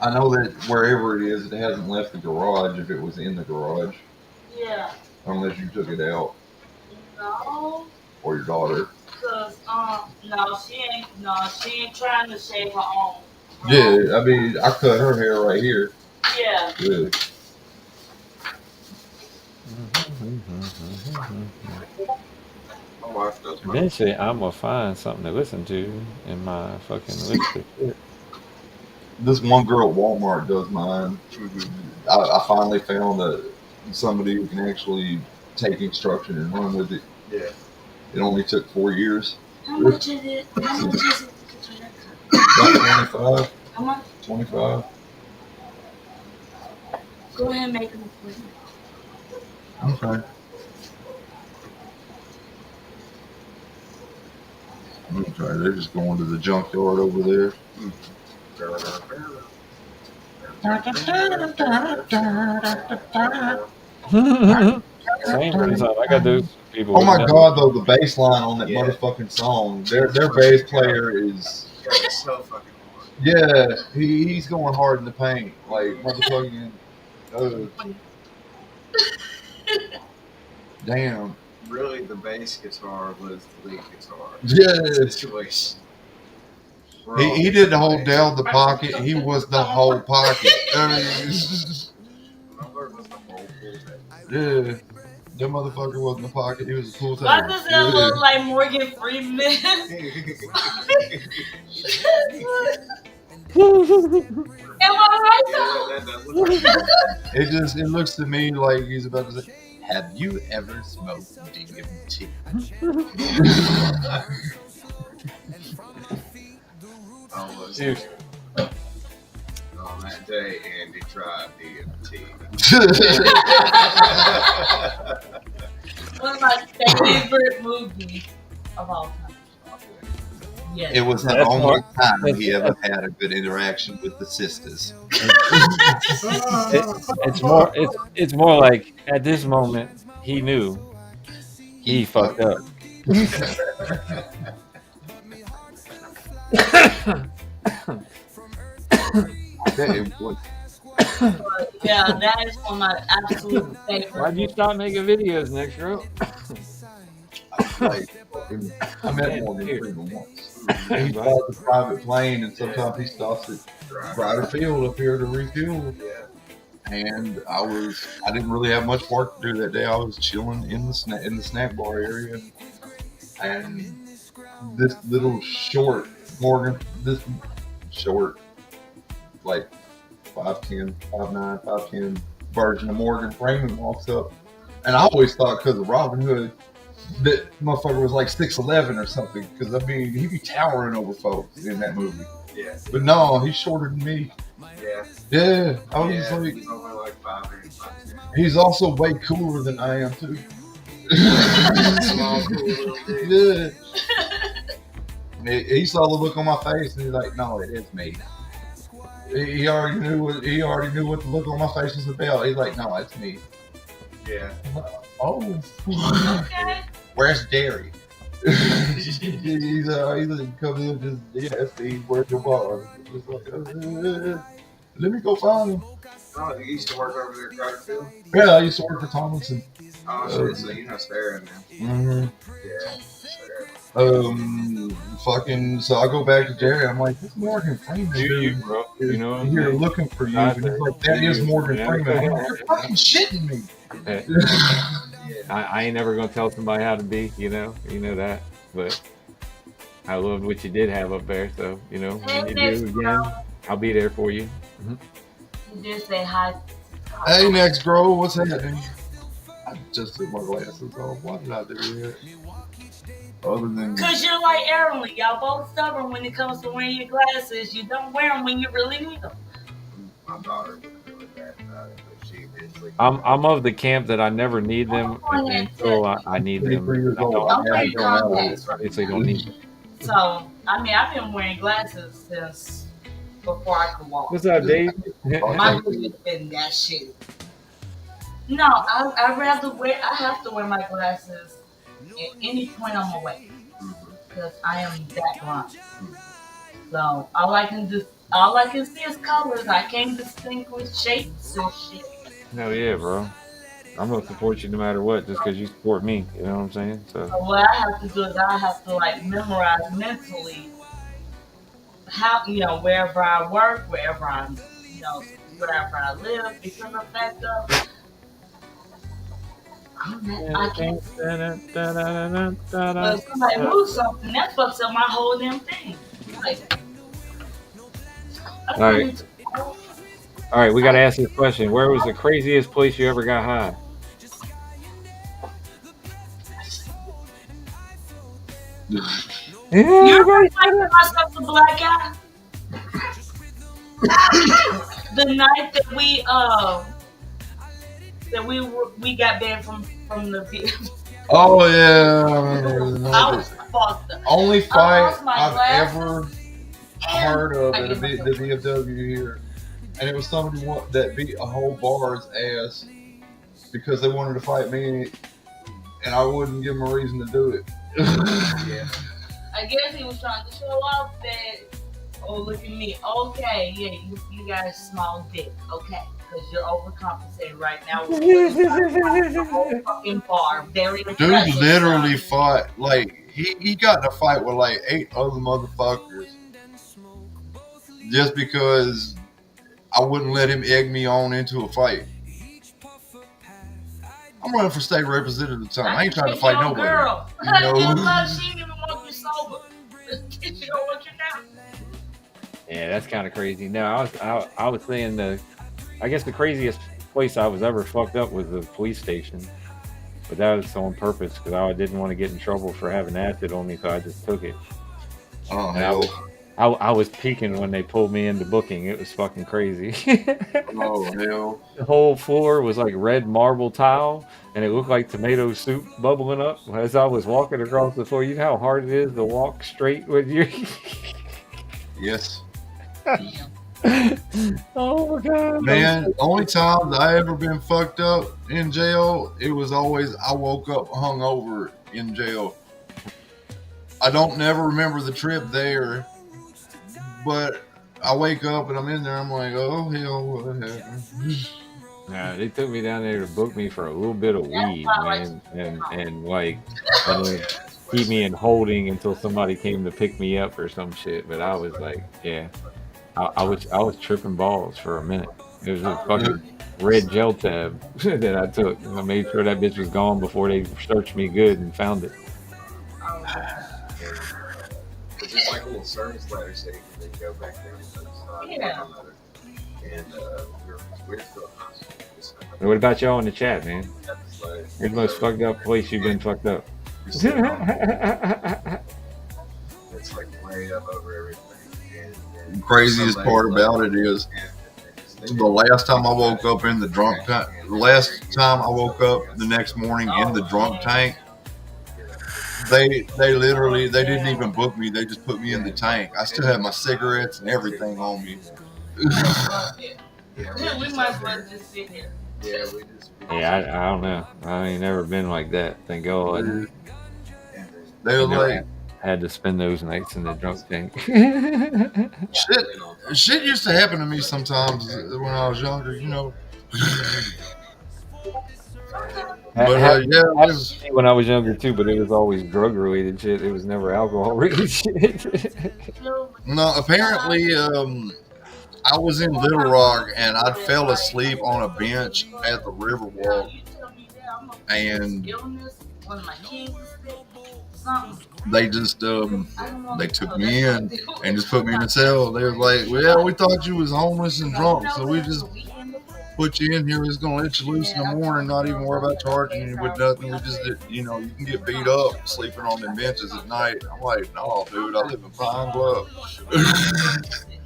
I know that wherever it is, it hasn't left the garage. If it was in the garage, Yeah. unless you took it out No. or your daughter. Cause no, she ain't trying to shave her own. Yeah, I mean, I cut her hair right here. Yeah. Yeah. My wife does my Eventually, I'm gonna find something to listen to in my fucking list of shit. This one girl at Walmart does mine. I finally found somebody who can actually take instruction and run with it. Yeah. It only took 4 years. How much is it? How much is it to get your hair cut? About 25. How much? 25. Go ahead and make an appointment. Okay. Okay, they're just going to the junkyard over there. Same reason I got those people. Oh my looking at god, though, the bass line on that Yeah. motherfucking song. Their bass player is. It's so fucking hard. Yeah, he's going hard in the paint. Like, motherfucking. Damn. Really, the bass guitar was the lead guitar. Yeah. Situation. He didn't hold down the pocket. He was the whole pocket. I mean, Miller was the whole pool table. yeah. That motherfucker wasn't the pocket. He was the pool Why table. does that look like Morgan Freeman? Am I right though? That does look like It looks to me like he's about to say, "Have you ever smoked DMT?" Dude. on that day, Andy tried DMT. One of my favorite movies of all time. Yes. It was the That's only more- time he ever had a good interaction with the sisters. It's more like at this moment he knew he fucked up. But yeah, that is one of my absolute favorite. Why'd you stop making videos, next girl? Like, I met Morgan Freeman once. He flies a private plane, and sometimes he stops at Ryder Field up here to refuel. And I didn't really have much work to do that day. I was chilling in the snack bar area, and this little short like 5'10", 5'9", 5'10" version of Morgan Freeman walks up, And I always thought because of Robin Hood, that motherfucker was like 6'11" or something. Because I mean, he be towering over folks in that movie. Yeah. But no, he's shorter than me. Yeah. Yeah, I was just like, he's only like 5'8", 5'10". he's also way cooler than I am too. Small, cool little thing. Yeah. He saw the look on my face and he's like, "No, it is me." He already knew what the look on my face was about. He's like, "No, it's me." Yeah. Oh, Okay. where's Jerry? he's coming in just Steve, where's your bar? Just like, let me go find him. Oh, you used to work over there at Carterfield? Yeah, I used to work for Tomlinson. Oh, shit, so you know staring now. Mm-hmm. Yeah. Fucking. So I go back to Jerry. I'm like, this Morgan Freeman Do you, dude bro? is You know what I'm here saying? looking for you. God, And he's like, that do is you? Morgan Yeah. Freeman. I'm like, you're fucking shitting me. Hey, I ain't never gonna tell somebody how to be. You know that. But I loved what you did have up there. So when you do again, I'll be there for you. You did say hi. Hey, next girl, what's happening? I just took my glasses off. Why did I do that? Other than Because you're like Aaron, y'all both stubborn when it comes to wearing your glasses. You don't wear them when you really need them. My daughter was really bad about it, but she eventually. I'm of the camp that I never need them until I need them. 23 years I old. don't, I'm I wearing contacts. obviously don't need them. So, I mean, I've been wearing glasses since before I could walk. What's up, Dave? My vision's been that shit. No, I rather wear. I have to wear my glasses at any point I'm awake because I am that blind. So all I can see is colors. I can't distinguish shapes and shit. Hell yeah, bro. I'm gonna support you no matter what, just because you support me. You know what I'm saying? So So what I have to do is I have to like memorize mentally how wherever I work, wherever I'm wherever I live because of the fact of I can't. But if somebody moves something, that fucks up my whole damn thing. Like, All right. All right, we gotta ask this question. Where was the craziest place you ever got high? You ever find myself a black guy? The night that we got banned from the oh yeah, I was fucked up. only I fight lost my I've glasses ever and heard of I at get the VFW here, and it was somebody that beat a whole bar's ass because they wanted to fight me, and I wouldn't give them a reason to do it. Yeah. I guess he was trying to show off that. Oh, look at me. Okay, yeah, you got a small dick. Okay, because you're overcompensating right now. The whole fucking bar, very Dude aggressive, literally son. fought like he got in a fight with like 8 other motherfuckers just because I wouldn't let him egg me on into a fight. I'm running for state representative at the time. I ain't trying to fight nobody. Girl, You know? she didn't even want you sober. She don't want you now. Yeah, that's kind of crazy. No, I was saying I guess the craziest place I was ever fucked up was the police station, but that was on purpose because I didn't want to get in trouble for having acid on me, so I just took it. Oh And hell. I was peeking when they pulled me into booking. It was fucking crazy. Oh hell. The whole floor was like red marble tile, and it looked like tomato soup bubbling up as I was walking across the floor. You know how hard it is to walk straight with your. Yes. Oh my god, Man, only time I ever been fucked up in jail, it was always I woke up hungover in jail. I don't never remember the trip there, but I wake up and I'm in there. I'm like, oh hell, what happened? Nah, they took me down there to book me for a little bit of weed, man, and like, and then keep me in holding until somebody came to pick me up or some shit. But I was like, yeah, I was tripping balls for a minute. It was a fucking red gel tab that I took. And I made sure that bitch was gone before they searched me good and found it. It's just like a the service ladder so you can then go back there and start Yeah. another. And we're still in high school. Just And what about y'all in the chat, man? that's like, Where's the most fucked up place you've been fucked up? you're sitting on it's like way up over everything. And Craziest somebody part like, about it is and the last time I woke up in the drunk tank. The last time I woke up the next morning in the drunk tank. They literally they didn't even book me. They just put me in the tank. I still had my cigarettes and everything on me. We might as well just sit here. Yeah, we just. Yeah, I don't know. I ain't never been like that. Thank God. They I were never like, had to spend those nights in the drunk tank. shit used to happen to me sometimes when I was younger, you know. But Happened yeah, to me when I was younger too, but it was always drug related shit. It was never alcohol related shit. no. Apparently, I was in Little Rock and I fell asleep on a bench at the Riverwalk, and they just they took me in and just put me in a cell. They was like, "Well, we thought you was homeless and drunk, so we just put you in here. We're just gonna let you loose in the morning, not even worry about charging you with nothing. We just, you know, you can get beat up sleeping on them benches at night." I'm like, "No, dude, I live in Pine Bluff."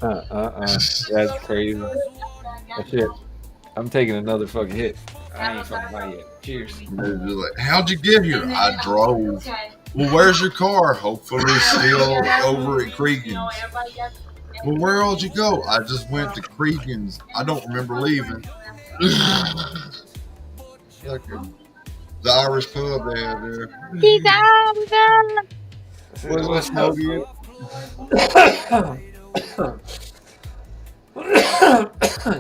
That's crazy. That shit. I'm taking another fucking hit. I ain't fucking high yet. Cheers. They're just like, "How'd you get here?" "I drove." "Well, where's your car?" "Hopefully still over at Cregan's." "Well, where else you go?" "I just went to Cregan's. I don't remember leaving." Fucking the Irish pub they had there. What's Smokey?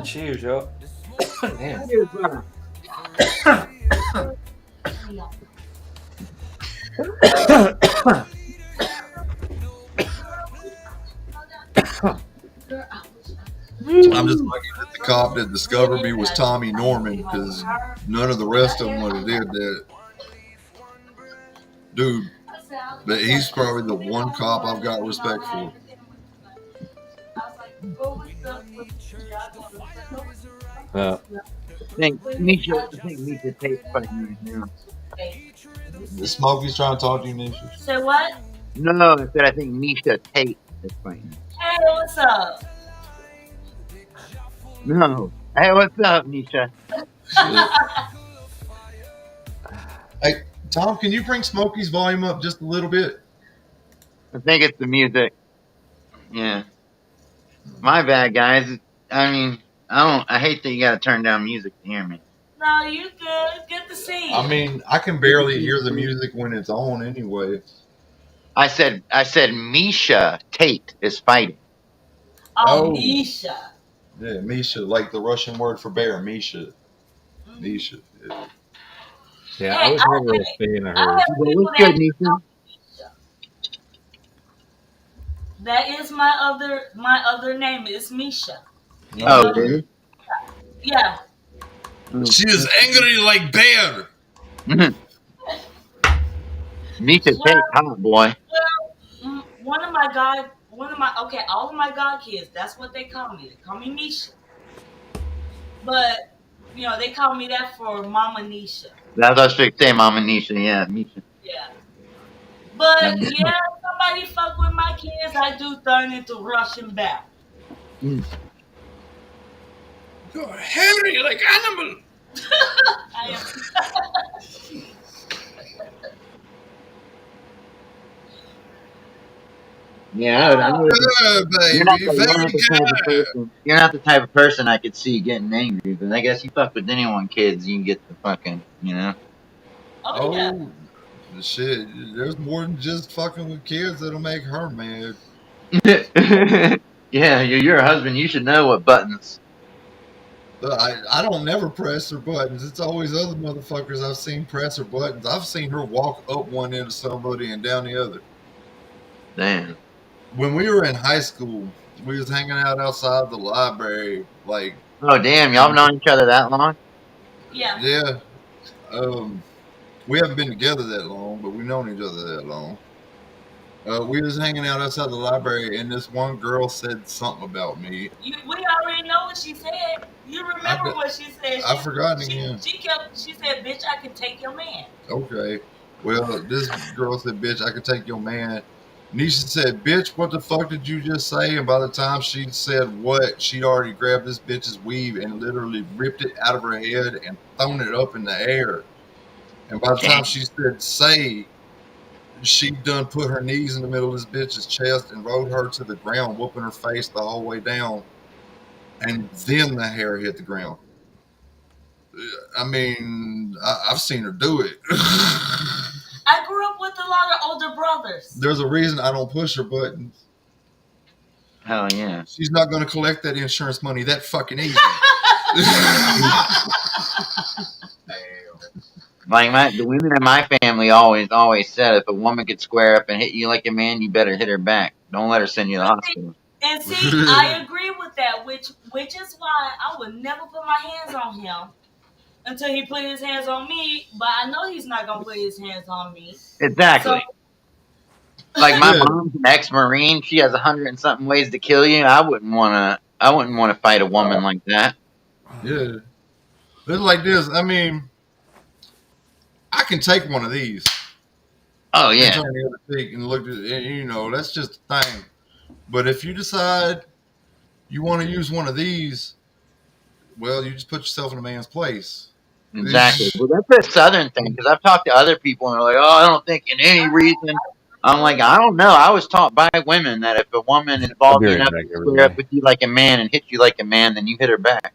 Cheers, y'all. Damn. I'm just lucky that the cop that discovered me was Tommy Norman, because none of the rest of them would have did that. Dude, but he's probably the one cop I've got respect for. Uh, I think Misha Tate's fighting right now. Smokey's trying to talk to you, Nisha. Say what? No, I said I think Misha Tate is fighting. Hey, what's up? No. Hey, what's up, Misha? Hey, Tom, can you bring Smokey's volume up just a little bit? I think it's the music. Yeah. My bad, guys. I mean, I hate that you gotta turn down music to hear me. No, you good. Good to see you. I mean, I can barely hear the music when it's on anyway. I said Misha Tate is fighting. Oh, Oh. Misha. Yeah, Misha, like the Russian word for bear, Misha. Misha. Yeah. yeah, Hey, I was never a fan of I hers. have Well, people what's that good, Misha? that is my other name is Misha. Oh, it is? Yeah. She is angry like bear. Misha Tate, hot boy. All of my god kids, that's what they call me. They call me Misha. But they call me that for Mama Nisha. That's what I was going to say, Mama Nisha. Yeah, Misha. Yeah. But yeah, somebody fuck with my kids, I do turn into Russian bear. You're hairy like animal. I am. Yeah, I would. Yeah, You're not baby, the very type of good. person. You're not the type of person I could see getting angry. But I guess you fuck with anyone, kids. You can get the fucking, Oh yeah. Oh, shit. There's more than just fucking with kids that'll make her mad. Yeah, you're a husband. You should know what buttons. But I don't never press her buttons. It's always other motherfuckers I've seen press her buttons. I've seen her walk up one end of somebody and down the other. Damn. When we were in high school, we was hanging out outside the library. Like, Oh, damn. Y'all have known each other that long? Yeah. yeah, we haven't been together that long, but we've known each other that long. We was hanging out outside the library, and this one girl said something about me. We already know what she said. You I, remember what she said? I've forgotten She again. she kept. She said, "Bitch, I can take your man." Okay. Well, this girl said, "Bitch, I could take your man." Nisha said, "Bitch, what the fuck did you just say?" And by the time she said what, she'd already grabbed this bitch's weave and literally ripped it out of her head and thrown it up in the air. And by the time Damn. she said "say," she done put her knees in the middle of this bitch's chest and rode her to the ground, whooping her face the whole way down. And then the hair hit the ground. I mean, I've seen her do it. I grew up with a lot of older brothers. There's a reason I don't push her buttons. Hell yeah. She's not going to collect that insurance money that fucking easy. Like the women in my family always said, if a woman could square up and hit you like a man, you better hit her back. Don't let her send you to the hospital. And see, I agree with that, which is why I would never put my hands on him until he put his hands on me. But I know he's not gonna put his hands on me. Exactly. So Like my Yeah, mom's an ex-marine. She has 100 and something ways to kill you. I wouldn't want to. I wouldn't want to fight a woman like that. yeah. It's like this. I mean, I can take one of these Oh and yeah. turn the other cheek and look at it. And, that's just the thing. But if you decide you want to use one of these, well, you just put yourself in a man's place. Exactly. Well, that's a Southern thing because I've talked to other people and they're like, "Oh, I don't think in any reason." I'm like, I don't know. I was taught by women that if a woman is I'll be ballsy right enough back, to square up everybody. with you like a man and hit you like a man, then you hit her back.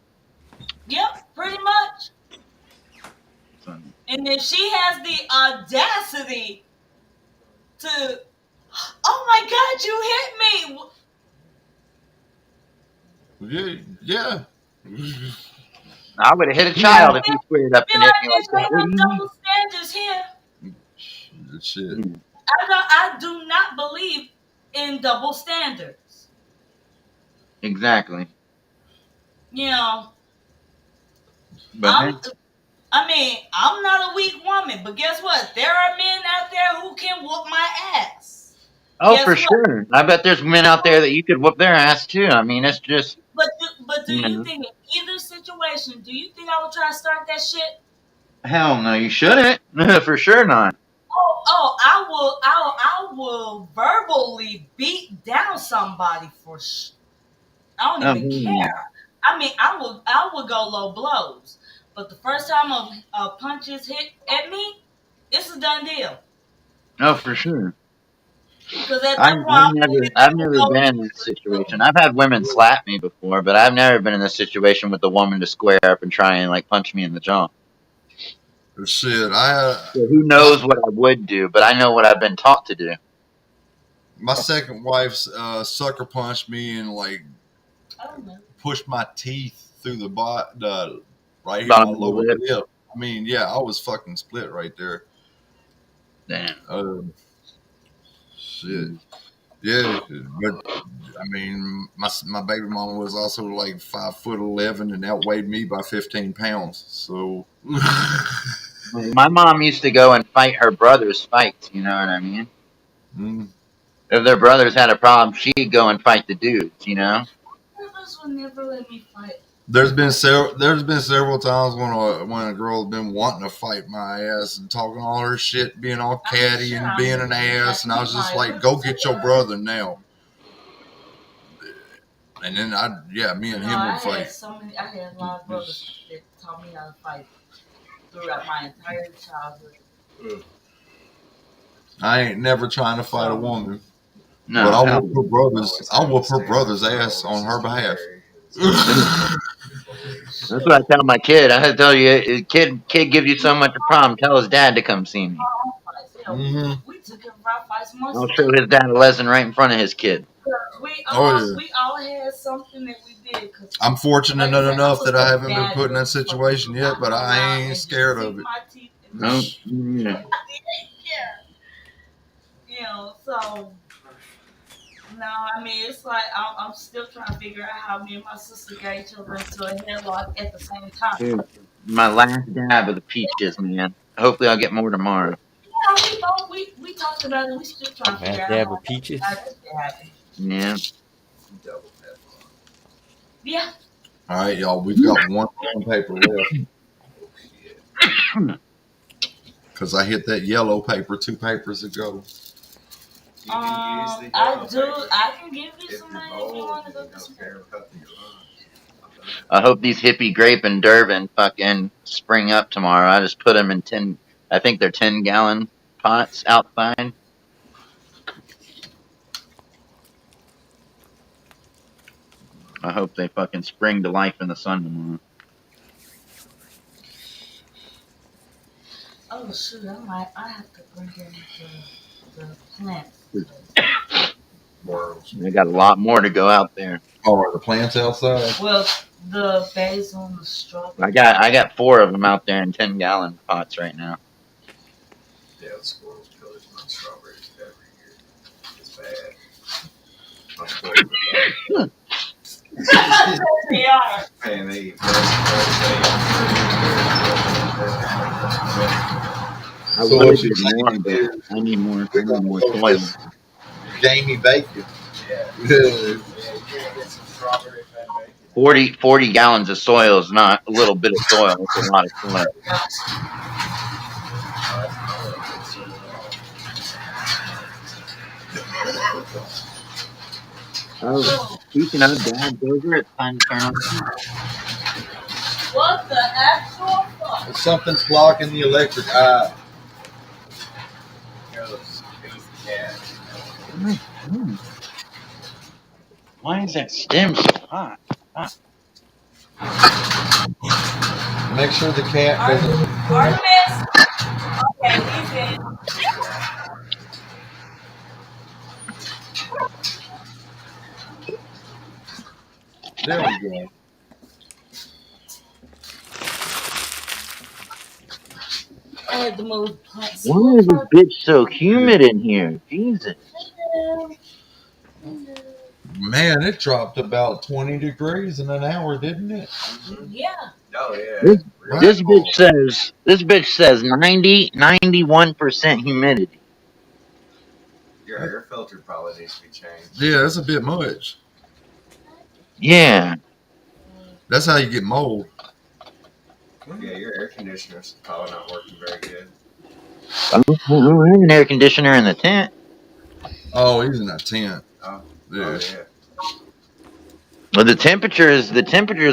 yep, pretty much. And if she has the audacity to, oh my God, you hit me. Yeah. I would have hit a Feel child if he squared up and hit like me like there's that. ain't What no do you mean? double standards here. Shit. I do not believe in double standards. Exactly. You know, But hey, I'm I mean, I'm not a weak woman, but guess what? There are men out there who can whoop my ass. oh, Guess for what? sure. I bet there's men out there that you could whoop their ass too. I mean, it's just, But do you you know, think in either situation, do you think I would try to start that shit? hell no, you shouldn't. For sure not. I will verbally beat down somebody for I don't Oh, even yeah. care. I mean, I will go low blows. But the first time a punch is hit at me, it's a done deal. Oh, for sure. Because at I've that point, I'm never, either I've gonna never been in this situation. I've had women slap me before, but I've never been in this situation with a woman to square up and try and like punch me in the jaw. Shit. So who My knows what I would do, but I know what I've been taught to do. my second wife's sucker punched me and like I don't know. pushed my teeth through the right here, my Bottom of the lower lip. lip. I mean, yeah, I was fucking split right there. Damn. Shit. Yeah, but I mean, my baby mama was also like 5'11" and outweighed me by 15 pounds. So, My mom used to go and fight her brother's fights, you know what I mean? mm. If their brothers had a problem, she'd go and fight the dudes, you know? Brothers will never let me fight. There's been several times when a girl has been wanting to fight my ass and talking all her shit, being all catty and being an ass, and I was just like, "Go get your brother now." And then me and him would fight. I had a lot of brothers that taught me how to fight throughout my entire childhood. I ain't never trying to fight a woman, but No, hell I'll whoop her brother's ass on her behalf. no. That's what I tell my kid. I tell you, kid gives you so much a problem. Tell his dad to come see me. hmm We took care of our fights months I'll ago. show his dad a lesson right in front of his kid. Oh yeah. We all had something that we did. Cause I'm fortunate like I said, I enough was that I so haven't been bad put in at that situation yet, but I ain't and just scared sink of it. my teeth in No, yeah. You know, so no, I mean it's like I'm still trying to figure out how me and my sister got each other into a headlock at the same time. Dude, my last dab of the peaches, man. Hopefully, I'll get more tomorrow. Yeah, we both we talked about it. We still trying to Math figure dab out with peaches. how that shit happened. Yeah. Double pepper. Yeah. All right, y'all. We've got one paper left Oh shit. because I hit that yellow paper 2 papers ago. You can use the I yellow do. paper I can give you if some you're money if you bold want to and go you get don't some. care about your lungs. I hope these hippie grape and Durban fucking spring up tomorrow. I just put them in 10. I think they're 10-gallon pots outside. I hope they fucking spring to life in the sun tomorrow. Oh shoot! I have to bring in the plants. Morals. They got a lot more to go out there. Oh, are the plants outside? Well, the basil and the strawberry. I got 4 of them out there in 10-gallon pots right now. Yeah, the squirrels pillage my strawberries every year. It's bad. My squirrels are bad. They are. Man, they eat best. I So want to what you're get more, saying but is I need more. we're I gonna need more go get soil. some gamey bacon. Yeah. Yeah. Yeah, you're gonna get some strawberry fat bacon. 40 gallons of soil is not a little bit of soil. It's a lot of soil. Oh, speaking of Dad's over, it's time to turn on the heat. What the actual fuck? Something's blocking the electric eye. It was the cat. Why is that stem so hot? Make sure the cat doesn't. Artemis. Okay, he's in. There we go. I had to move plants. Why is this bitch so humid in here? Jesus. Man, it dropped about 20 degrees in an hour, didn't it? Yeah. Oh yeah. This, Real this cold. bitch says 91% humidity. Your air filter probably needs to be changed. Yeah, that's a bit much. Yeah. That's how you get mold. Yeah, your air conditioner's probably not working very good. I don't have an air conditioner in the tent. Oh, he's in a tent. Oh, Yeah. oh yeah. Well, the temperature is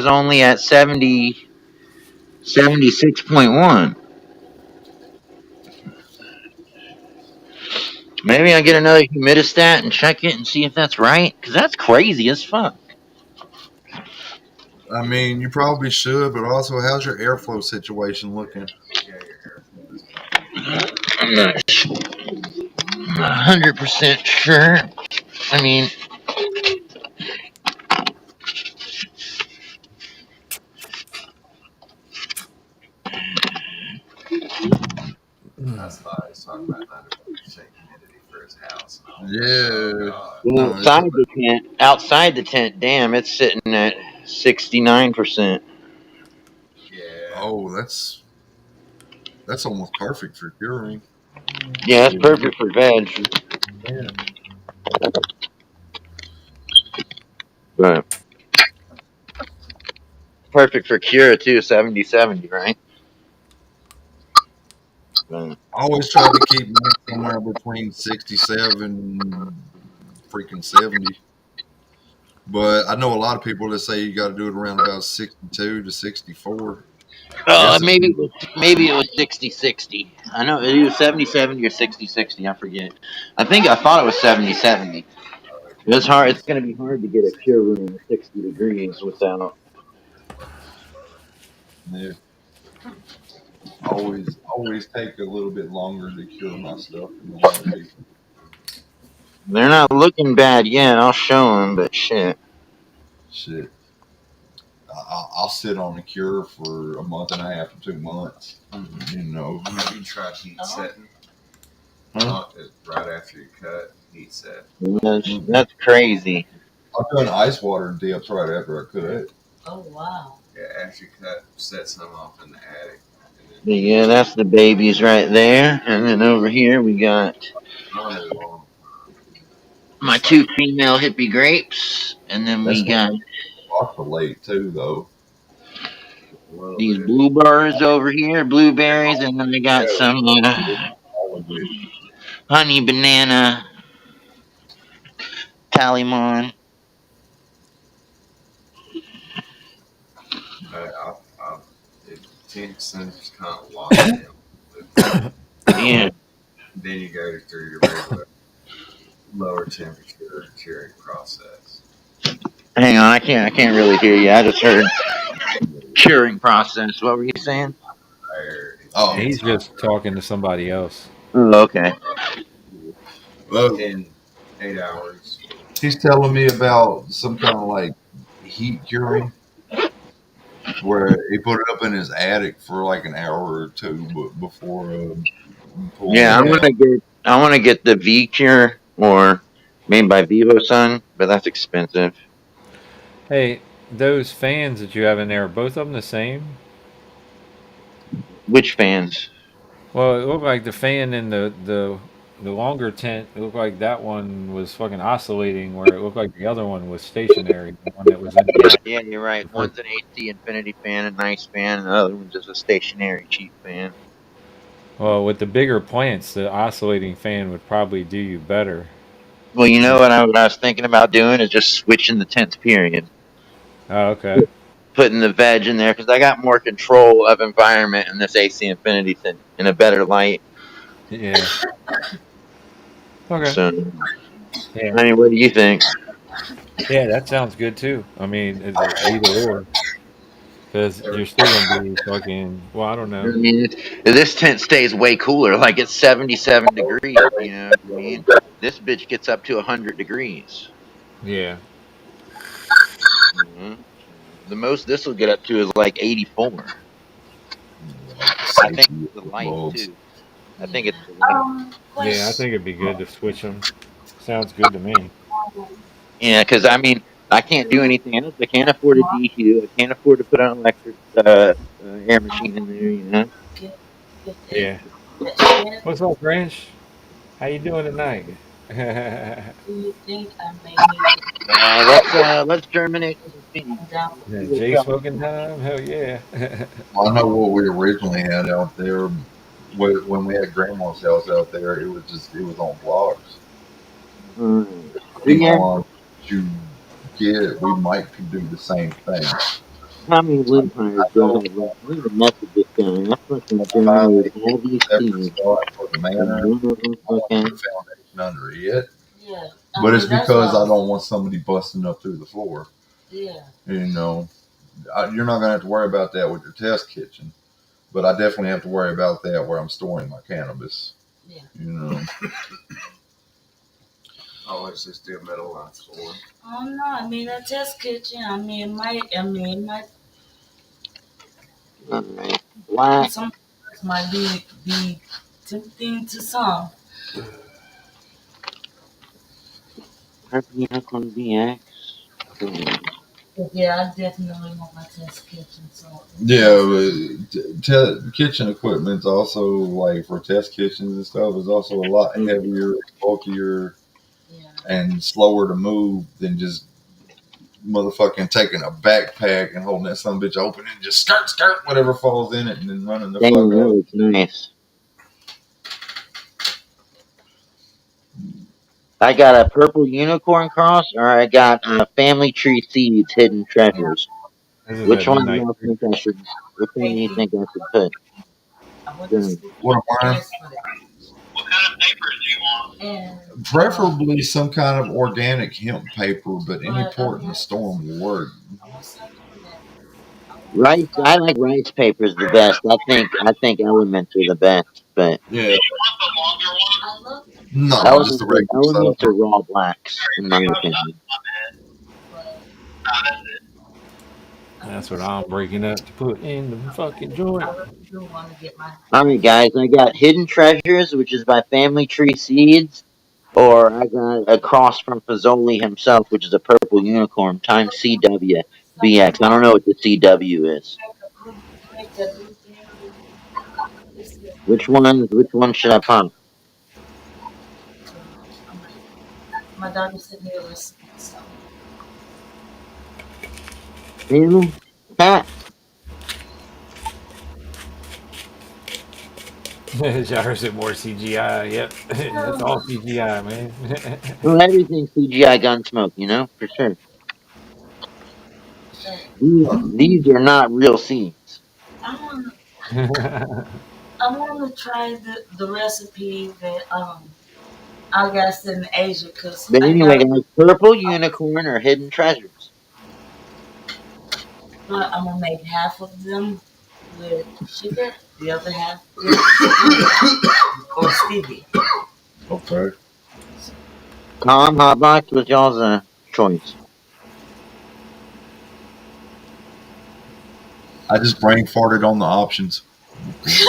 only at 76.1. Maybe I get another humidistat and check it and see if that's right. Because that's crazy as fuck. I mean, you probably should, but also, how's your airflow situation looking? Yeah, your air filter's probably. I'm not 100% sure. I mean, I thought I was talking about 91% humidity for his house. And I was Yeah. like, oh god. No, it's outside the tent, damn, it's sitting at 69%. Yeah. oh, that's almost perfect for curing. Yeah, that's perfect for veg. Yeah. But perfect for cure too, 70/70, right? But I always try to keep mine somewhere between 67 freaking 70. But I know a lot of people that say you got to do it around about 62 to 64. I guess it, maybe it was 60/60. I know it was 70/70 or 60/60. I forget. I thought it was 70/70. It's hard. It's going to be hard to get a cure room at 60 degrees without. yeah, always take a little bit longer to cure my stuff than the other people. They're not looking bad yet. I'll show them, but shit. Shit. I'll sit on a cure for a month and a half to 2 months. You know. Have you tried heat setting? Huh? Right after you cut, heat set. That's crazy. I've done ice water dips right after I cut it. Oh wow. Yeah, after you cut, set some off in the attic, and But yeah, that's the babies right there. And then over here we got I don't know. my It's two like female hippie grapes. And then That's we gonna got make you oscillate too, though. a little these bit. bluebirds over here, blueberries. And then we got Yeah, some all of it. honey banana Talimon. I it takes and just kind of locked in. Yeah. Then you go through your regular lower temperature curing process. Hang on, I can't really hear you. I just heard curing process. What were you saying? There, it Oh, He's tends just talking to somebody else. Oh, okay. to well, 8 hours. he's telling me about some kind of like heat curing where he put it up in his attic for like an hour or two before pulling Yeah, it out. I want to get the V Cure or made by Vivo Sun, but that's expensive. Hey, those fans that you have in there, are both of them the same? Which fans? Well, it looked like the fan in the longer tent. It looked like that one was fucking oscillating, where it looked like the other one was stationary. The one that was in Yeah, you're right. the first. One's an AC Infinity fan, a nice fan, and the other one's just a stationary cheap fan. Well, with the bigger plants, the oscillating fan would probably do you better. Well, you know Just what I was thinking about doing is just switching the tenth period, oh, okay, putting the veg in there because I got more control of environment in this AC Infinity thing in a better light. yeah, okay, So, yeah, I mean, what do you think? yeah. That sounds good too. I mean, either or, because you're still gonna be fucking. Well, I don't I know. mean, this tent stays way cooler. Like it's 77 degrees. You know what I mean? This bitch gets up to 100 degrees. Yeah, Mhm. So the most this will get up to is like 84. Like the I think safety it's the of the light bulbs. too. I think Yeah. it's the light. yeah. I Question. think it'd be good to switch them. Sounds good to me. Yeah, because I mean, I can't do anything else. I can't afford a DQ. I can't afford to put an electric air machine in there. You know. Get that Yeah. that shit. What's up, Grinch? How you doing tonight? Yeah, Do you think I may need to Let's germinate some seeds. come down? Let's see what's Jay going smoking time? Hell yeah. Well, I know what we originally had out there when we had grandma's house out there. It was on blocks. on. Depending Yeah. on what you get, we might could do the same thing. How many I, wood I fires do I know have left? I need to message this guy. I fucking when I germinated finally all get the these separate seeds, spot for the and manor, none of them I don't put a fucking. foundation under it yet. Yeah. I But it's mean that's what because I I was. don't want somebody busting up through the floor. Yeah. You know, you're not going to have to worry about that with your test kitchen. But I definitely have to worry about that where I'm storing my cannabis. Yeah. You know, Oh, it's just the metal on the floor. Oh no, I mean that test kitchen. I mean it might Alright. Black, some might be tempting to some. purple unicorn BX. But yeah, I definitely want my test kitchen. So yeah, kitchen equipment's also like for test kitchens and stuff is also a lot heavier, bulkier, yeah. and slower to move than just motherfucking taking a backpack and holding that some bitch open and just skirt whatever falls in it and then running the Damn, fuck that up. looks nice. I got a purple unicorn cross, or I got family tree seeds, hidden treasures. This is Which that one do midnight y'all creep. think I should? Which one do you AP, think I should put? I went to Done. school What am I? twice for that. And Preferably some kind of organic hemp paper, but any but I port in mean the storm will work. I want to start doing that. I want to Rice. start. I like rice papers the best. I think elements are the best, but Yeah, I love no, just elements the are regular elements size. are raw blacks, in my opinion. but I That's what really, I'm breaking up to put in the fucking joint. I really do want to get my. All right, guys. I got hidden treasures, which is by Family Tree Seeds. Or I got a cross from Fazoli himself, which is a purple unicorn times CW So BX. I don't know what the CW is. make a blue, make that blue thing. Which one should I pop? My daughter sent me a recipe, so Him? Cat? Y'all said more CGI. Yep, it's all CGI, man. Well, everything's CGI Gunsmoke, for sure. but These are not real scenes. I want I want to try the recipe that I got in Asia because But I anyway, got. guys, purple unicorn or hidden treasures. But I'm gonna make half of them with sugar, the other half with stevia or stevia. Okay. Calm Hotbox was y'all's choice. I just brain farted on the options.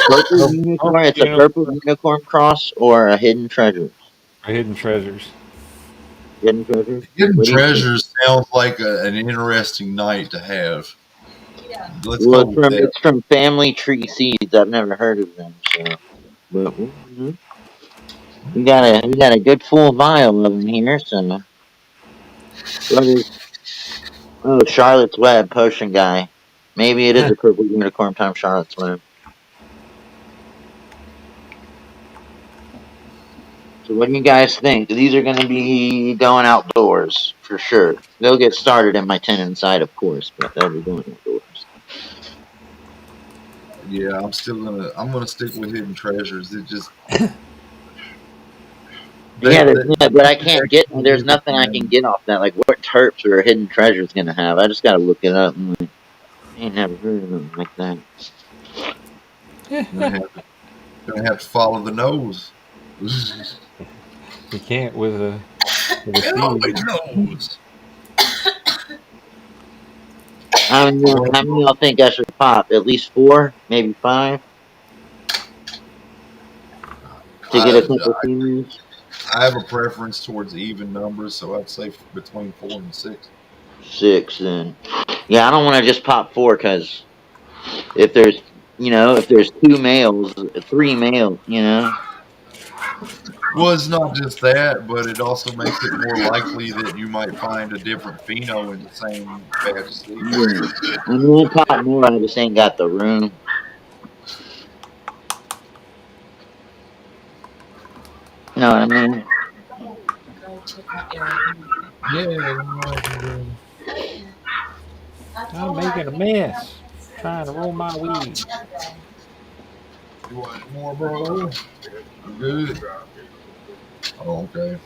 Purple Purple unicorn. It's a purple unicorn unicorn cross or a hidden treasures. or hidden treasures. Hidden treasures. Hidden What do you think? treasures sounds like an interesting night to have. Yeah. Let's Well, go it's with from that. it's from Family Tree Seeds. I've never heard of them, so. But we got a good full vial of them here. So what is? Oh, Charlotte's Web potion guy. Maybe it is a purple unicorn times Charlotte's Web. So what do you guys think? These are going to be going outdoors for sure. They'll get started in my 10 inside, of course, but they'll be going outdoors. Yeah, I'm gonna stick with hidden treasures. It just Yeah, that that but I can't get. There's music, nothing I can man. get off that. Like, what terps are hidden treasures going to have? I just got to look it up. And like, I ain't never heard of them like that. Gonna have to follow the nose. You can't with a It seed. always knows. Well, How many y'all think I should pop? At least four, maybe five, to get a I couple females. I have a preference towards even numbers, so I'd say between 4 and 6. Six, then. Yeah, I don't want to just pop four because if there's two males, three males, Well, it's not just that, but it also makes it more likely that you might find a different pheno in the same batch of seeds. Yeah. I mean, I pop more. I just ain't got the room. You know what I mean? Go check my area. Yeah, like, I I'm told her I making a can't mess trying to roll my weed. you want any more, bro? You good? Oh, okay.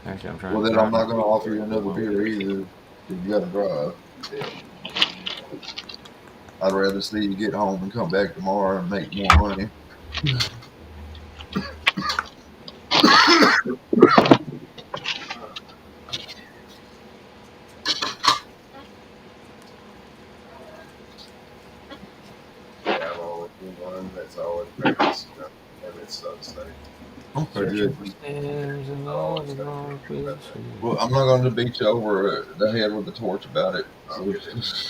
Actually, I'm Well, trying to then I'm drive not my going to offer you another beer either. 'Cause you got to drive. I'd rather see you get home and come back tomorrow and make more money. Yeah, I've always been one that's always practiced, and it sucks. Like, Okay, searching good. for stems in all always the got to wrong think about places. Well, I'm not going to beat you over the head with a torch about it. I'll So, get it.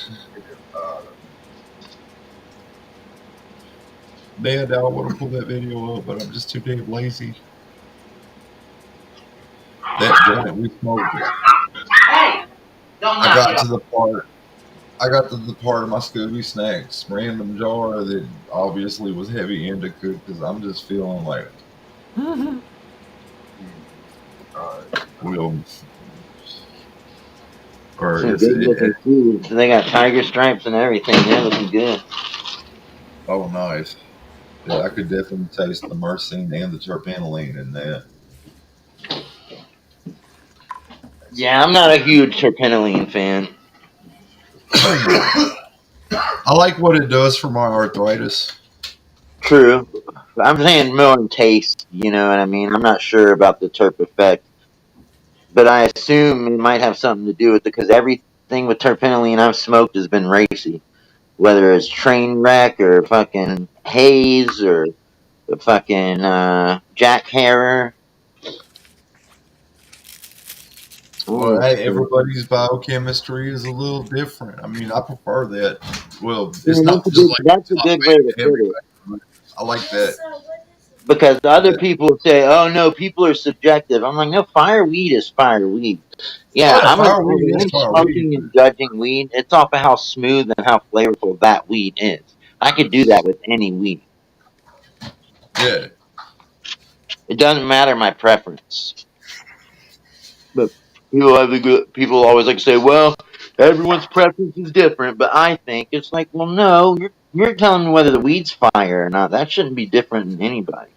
Dad, I want to pull that video up, but I'm just too damn lazy. That joint we smoked. Hey, don't I knock it got off. to the part. I got to the part of my Scooby Snacks random jar that obviously was heavy indica because I'm just feeling like, Alright. well, or Some good looking food. They got tiger stripes and everything. They're looking good. oh nice. Yeah, I could definitely taste the myrcene and the terpenoline in that. Yeah, I'm not a huge terpenoline fan. I like what it does for my arthritis. True. I'm saying more in taste, you know what I mean? I'm not sure about the terp effect, but I assume it might have something to do with it because everything with terpenoline I've smoked has been racy. Whether it's train wreck or fucking haze or the fucking Jack Harrer. Well, Oh, hey, yeah, everybody's biochemistry is a little different. I mean, I prefer that. Well, it's not just like that's a top good way man to to put it. everybody. I like that. Because other That people say, "Oh no, people are subjective." I'm like, no, fire weed is fire weed. Yeah, oh, fireweed when is I'm fireweed. smoking and judging weed, it's off of how smooth and how flavorful that weed is. I could do that with any weed. Yeah. It doesn't matter my preference. But people always like to say, "Well, everyone's preference is different." But I think it's like, well, no, you're telling me whether the weed's fire or not. That shouldn't be different in anybody.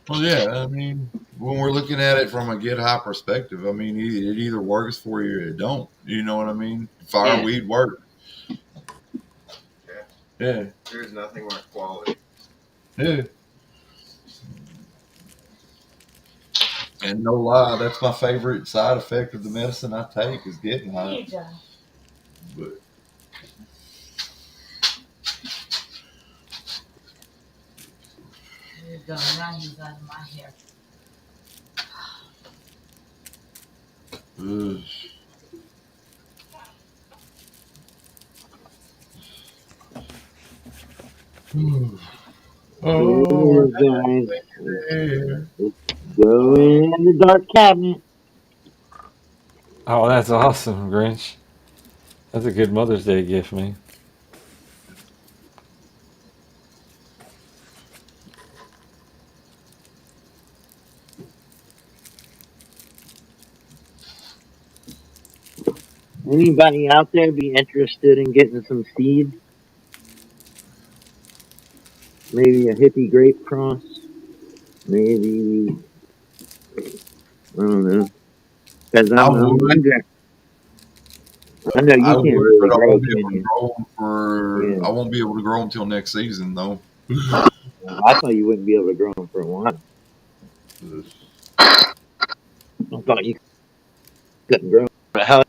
Well, yeah. I mean, when we're looking at it from a get high perspective, I mean, it either works for you or it don't. You know what I mean? Yeah. Fireweed works. Yeah. Yeah. There's nothing like quality. Yeah. And no lie, that's my favorite side effect of the medicine I take is getting high. But There you go. Now he's out of my hair. ugh. Oh, Hey, guys, yeah. let's go in the dark cabinet. Oh, that's awesome, Grinch. That's a good Mother's Day gift, man. Anybody out there be interested in getting some seeds? Maybe a hippie grape cross? Maybe, I don't know. Because I would. I know I you can't would, really but I grow, won't be can able to you? grow them for. Yeah. I won't be able to grow them till next season, though. I thought you wouldn't be able to grow them for a while. I thought you couldn't grow 'em. But how?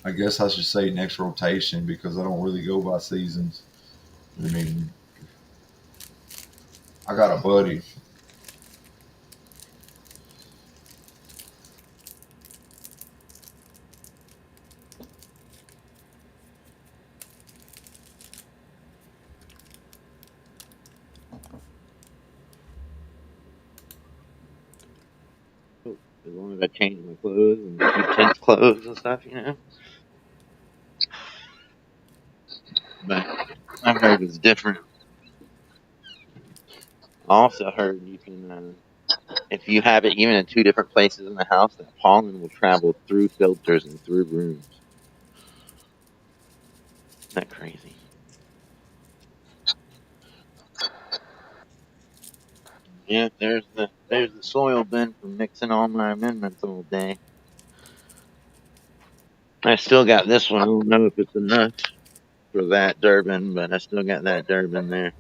I guess I should say next rotation because I don't really go by seasons. I mean, I got a buddy. As long as I change my clothes and keep tense clothes and stuff, you know. But I've heard it's different. I also heard you can, if you have it even in two different places in the house, that pollen will travel through filters and through rooms. Isn't that crazy? Yeah, there's the soil bin from mixing all my amendments all day. I still got this one. I don't know if it's enough for that Durbin, but I still got that Durbin there.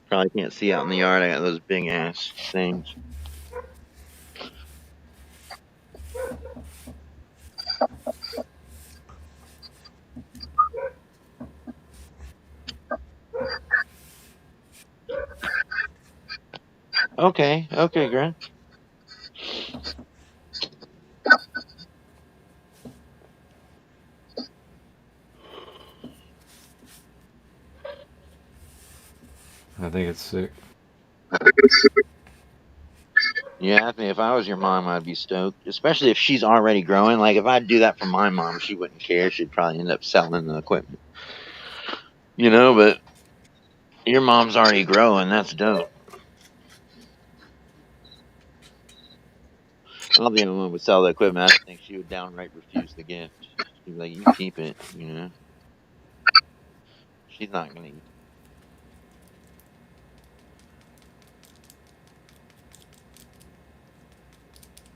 Probably can't see out in the yard. I got those big ass things. Okay, okay, Grant. I think it's sick. Yeah, I think if I was your mom, I'd be stoked. Especially if she's already growing. Like if I'd do that for my mom, she wouldn't care. She'd probably end up selling the equipment. You know, but your mom's already growing. That's dope. I don't think anyone would sell the equipment. I think she would downright refuse the gift. She'd be like, "You keep it." You know, she's not gonna.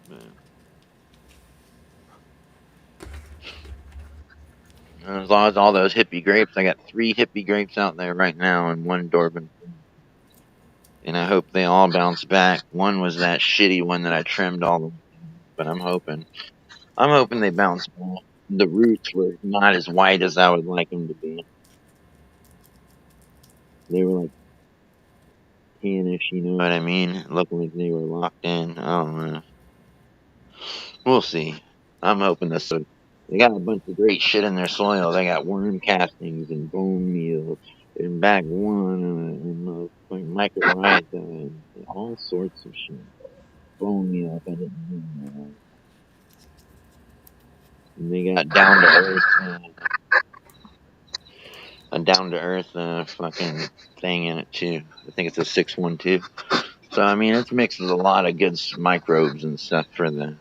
But as long as all those hippie grapes, I got 3 hippie grapes out there right now and 1 Dorban. And I hope they all bounce back. One was that shitty one that I trimmed all the, but I'm hoping they bounce back. The roots were not as white as I would like them to be. They were like tannish, you know what I mean? Looking like they were locked in. I don't know. We'll see. I'm hoping this. They got a bunch of great shit in their soil. They got worm castings and bone meal and bag one and mycorrhiza and all sorts of shit. Bone meal, if I didn't know that. And they got down to earth fucking thing in it too. I think it's a 612. So I mean, it's mixed with a lot of good microbes and stuff for the.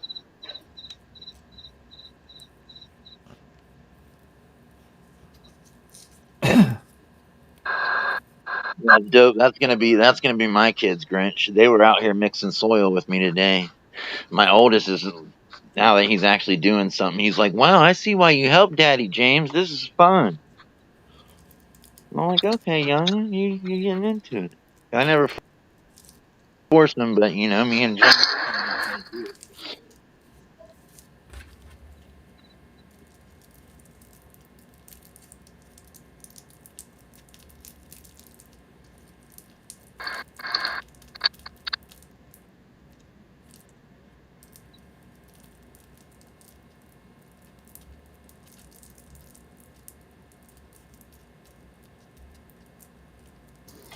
That's dope. That's gonna be my kids, Grinch. They were out here mixing soil with me today. My oldest is now that he's actually doing something. He's like, "Wow, I see why you helped Daddy James. This is fun." I'm like, "Okay, young, you getting into it." I never forced him, but me and James.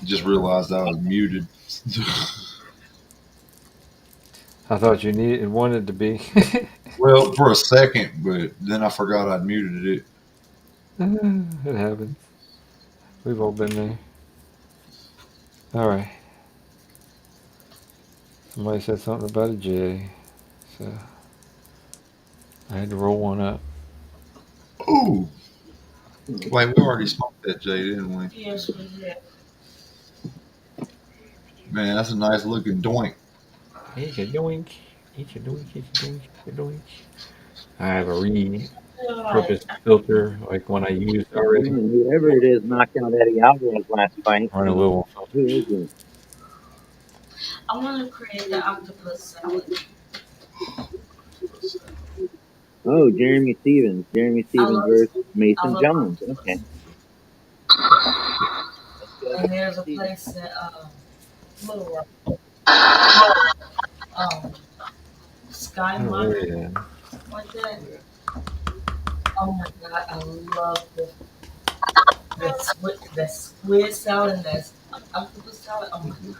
Just realized I was muted. I thought you needed and wanted to be. Well, for a second, but then I forgot I'd muted it. It happens. We've all been there. All right. Somebody said something about a J, so I had to roll one up. Ooh, wait, we already smoked that J, didn't we? Yes, we did. Man, that's a nice looking doink. Each a doink. Each a doink. Each a doink. Each a doink. I have a Like, repurposed filter, like one I used already. Man, whoever it is knocked out Eddie Alvarez last fight. Run a little filter. Who is it? I want to create the octopus salad. Oh, Jeremy Stevens. Jeremy I Stevens love, versus I Mason love Jones. Okay. octopus. Let's go And against there's a Stevens. place in Little Rock, um, Sky Oh, Mart, where you at? like that. Oh my god, I love that squid salad and that octopus salad. Oh my god.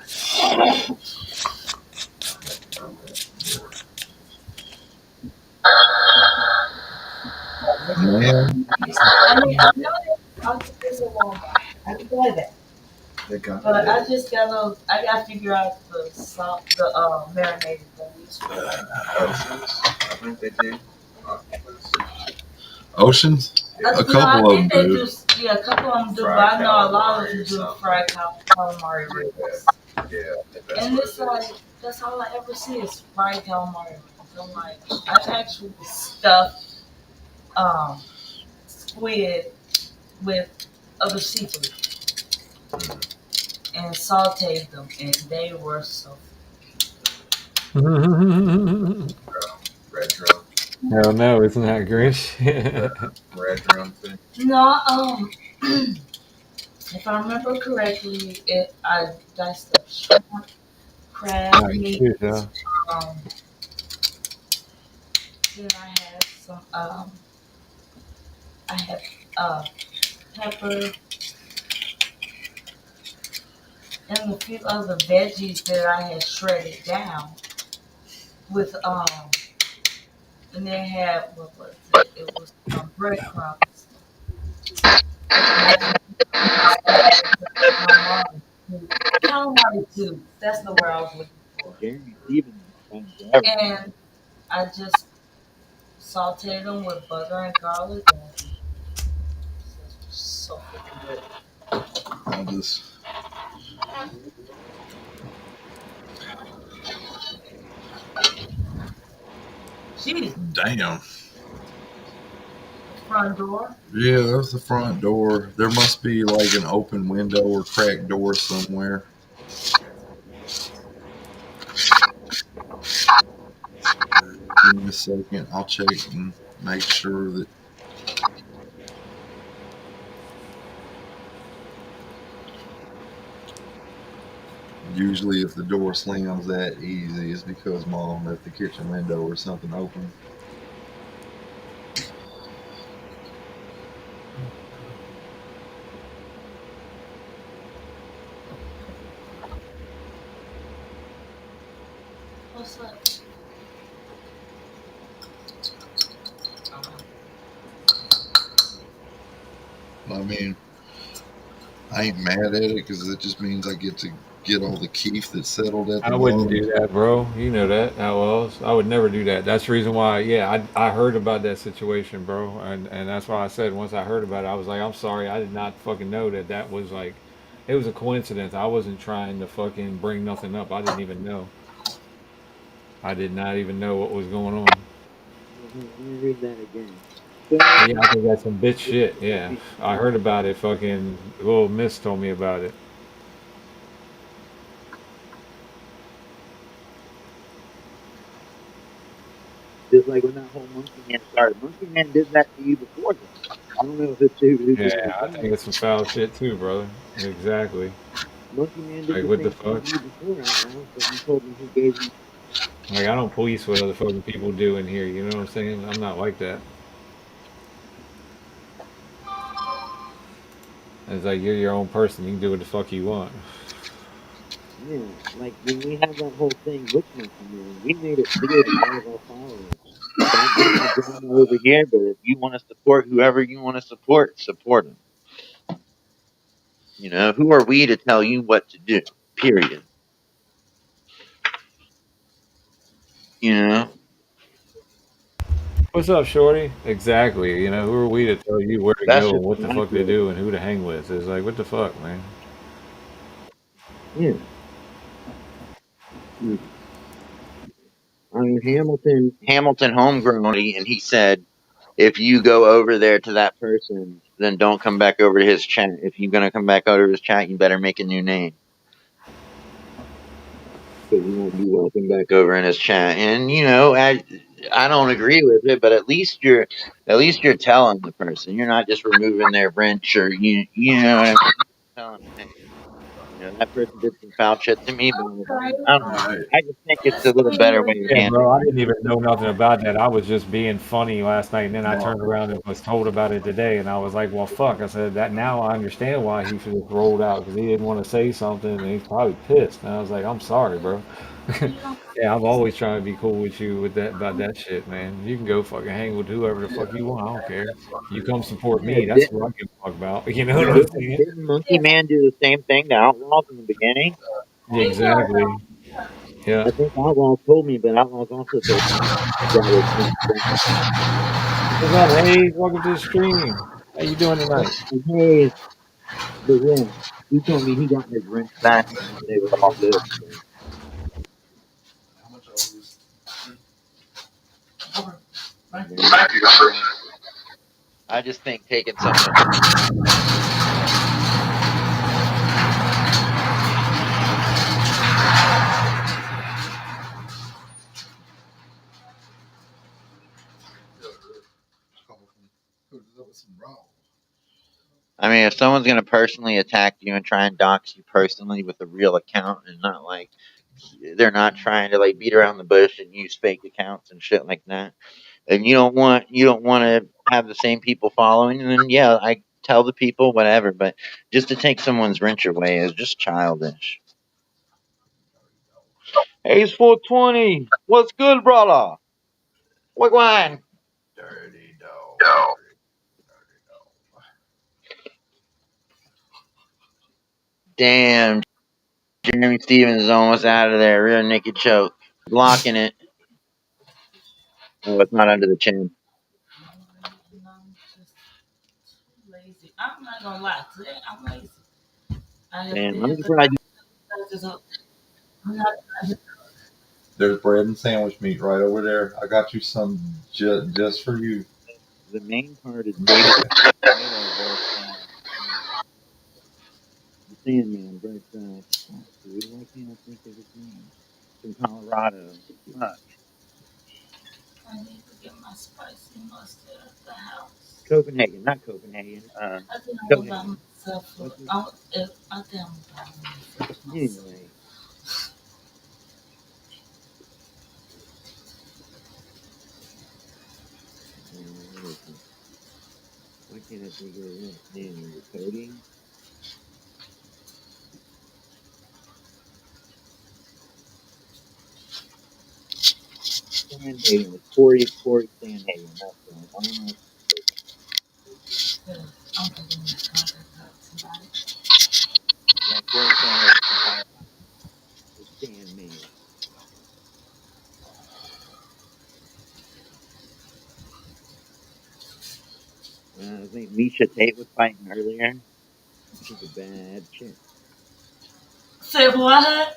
Man, I mean, I know there's octopus in Walmart. I can buy that. But I gotta figure out the salt, the marinated things. Oceans? A No, I couple of them think they do. do. Yeah, a couple of them do, but I know a lot of them do fried calamari rings. And it's like that's all I ever see is fried calamari rings. I'm like, I've actually stuffed squid with other seafood and sauteed them, and they were so. Hell no, isn't that Grinch? No, if I remember correctly, I diced up shrimp, crab Alright, meat. cheers, y'all. Um, then I had uh, pepper and a few other veggies that I had shredded down with and they had what was it? It was breadcrumbs, and I just stuffed it with calamari too. That's the word I was looking for. Jeremy Stevens is fun forever. And I just sauteed them with butter and garlic, and it's so freaking good. I'll just. Jeez, Damn. front door. Yeah, that's the front door. There must be like an open window or cracked door somewhere. Give me a second. I'll check and make sure that. Usually, if the door slams that easy, it's because mom left the kitchen window or something open. I mean, I ain't mad at it because it just means I get to get all the keef that's settled at the I wouldn't bottom. do that, bro. You know that how else? I would never do that. That's the reason why. Yeah, I heard about that situation, bro, and that's why I said once I heard about it, I was like, I'm sorry, I did not fucking know that that was like, it was a coincidence. I wasn't trying to fucking bring nothing up. I didn't even know. I did not even know what was going on. Let me read that again. Yeah, I Failing think that's some bitch to shit. support Yeah, the I heard about it. Fucking little Miss told me about it. just like when that whole Monkey Man started. Monkey Man did that to you before then. I don't know if it's who Yeah, did it I again. think it's some foul shit too, brother. Exactly. Monkey Man did Like the what the same thing fuck? to you before, Outlaw, but you told me he gave you. Like I don't police what other fucking people do in here. You know what I'm saying? I'm not like that. It's like you're your own person. You can do what the fuck you want. Yeah, like when we had that whole thing with Monkey Man, we made it clear to all of our followers, don't bring the drama over here, but if you want to support whoever you want to support them. You know, who are we to tell you what to do? Period. You know, What's up, Shorty? Exactly. You know, who are we to tell you where to that's go and just what the how I fuck to feel do about and who to hang with? It's like, what the fuck, man? it. Yeah. I mean, Hamilton homegrown, and he said, if you go over there to that person, then don't come back over to his chat. If you're gonna come back over to his chat, you better make a new name because you won't be welcome back over in his chat. And you know, I don't agree with it, but at least you're telling the person. You're not just removing their wrench or you know what I mean? Telling them, hey, you know that person did some foul shit to me, blah blah blah. I don't All know. right. I just think it's a little better way of Yeah, bro, handling I it. didn't even know nothing about that. I was just being funny last night, and then I Mark. turned around and was told about it today, and I was like, "Well, fuck!" I said that now I understand why he should have rolled out because he didn't want to say something, and he's probably pissed. And I was like, "I'm sorry, bro." Yeah, I'm always trying to be cool with you with that about that shit, man. You can go fucking hang with whoever the Yeah. fuck you want. I don't care. You come support Yeah, me. That's what I give a fuck about. You know what I'm saying? didn't Monkey Man do the same thing to Outlaws in the beginning? Exactly. Yeah. I think Outlaws told me, but Outlaws also told me he got his wrench back. What's up, Hayes? Welcome to the stream. How you doing tonight? And hey, but yeah, he told me he got his wrench back and they were all good. So, How much all this? Okay. Thank you you. know, I just think taking someone. That was some raw. I mean, if someone's gonna personally attack you and try and dox you personally with a real account and not like they're not trying to like beat around the bush and use fake accounts and shit like that, and you don't want to have the same people following, and then yeah, I tell the people whatever, but just to take someone's wrench away is just childish. Ace 420, what's good, brother? What wine? Dirty dog. Damn, Jeremy Stevens is almost out of there. Rear naked choke, blocking it. Oh, it's not under the chin. I'm just too lazy. I'm not gonna lie. Today I'm lazy. I have Damn, I'm been, but surprised. I just, I'm not. There's bread and sandwich meat right over there. I got you some just for you. The main card is David Moreno versus the Sandman versus dude. Why can't I think of his name? From Colorado. Fuck. I need to get my spicy mustard at the house. Copenhagen, not Copenhagen. I think I'm gonna buy Copenhagen. myself. What's it? I think I'm gonna buy myself. Anyway, what is it? Why can't I think of his name? Is it Cody? Sandhagen. It's Corey Sandhagen. That's right. Why am I? I'm picking this content up tonight. Yeah, Corey's saying that it's compatible with Dan Man. I think Misha Tate was fighting earlier. She's a bad chick. Say what?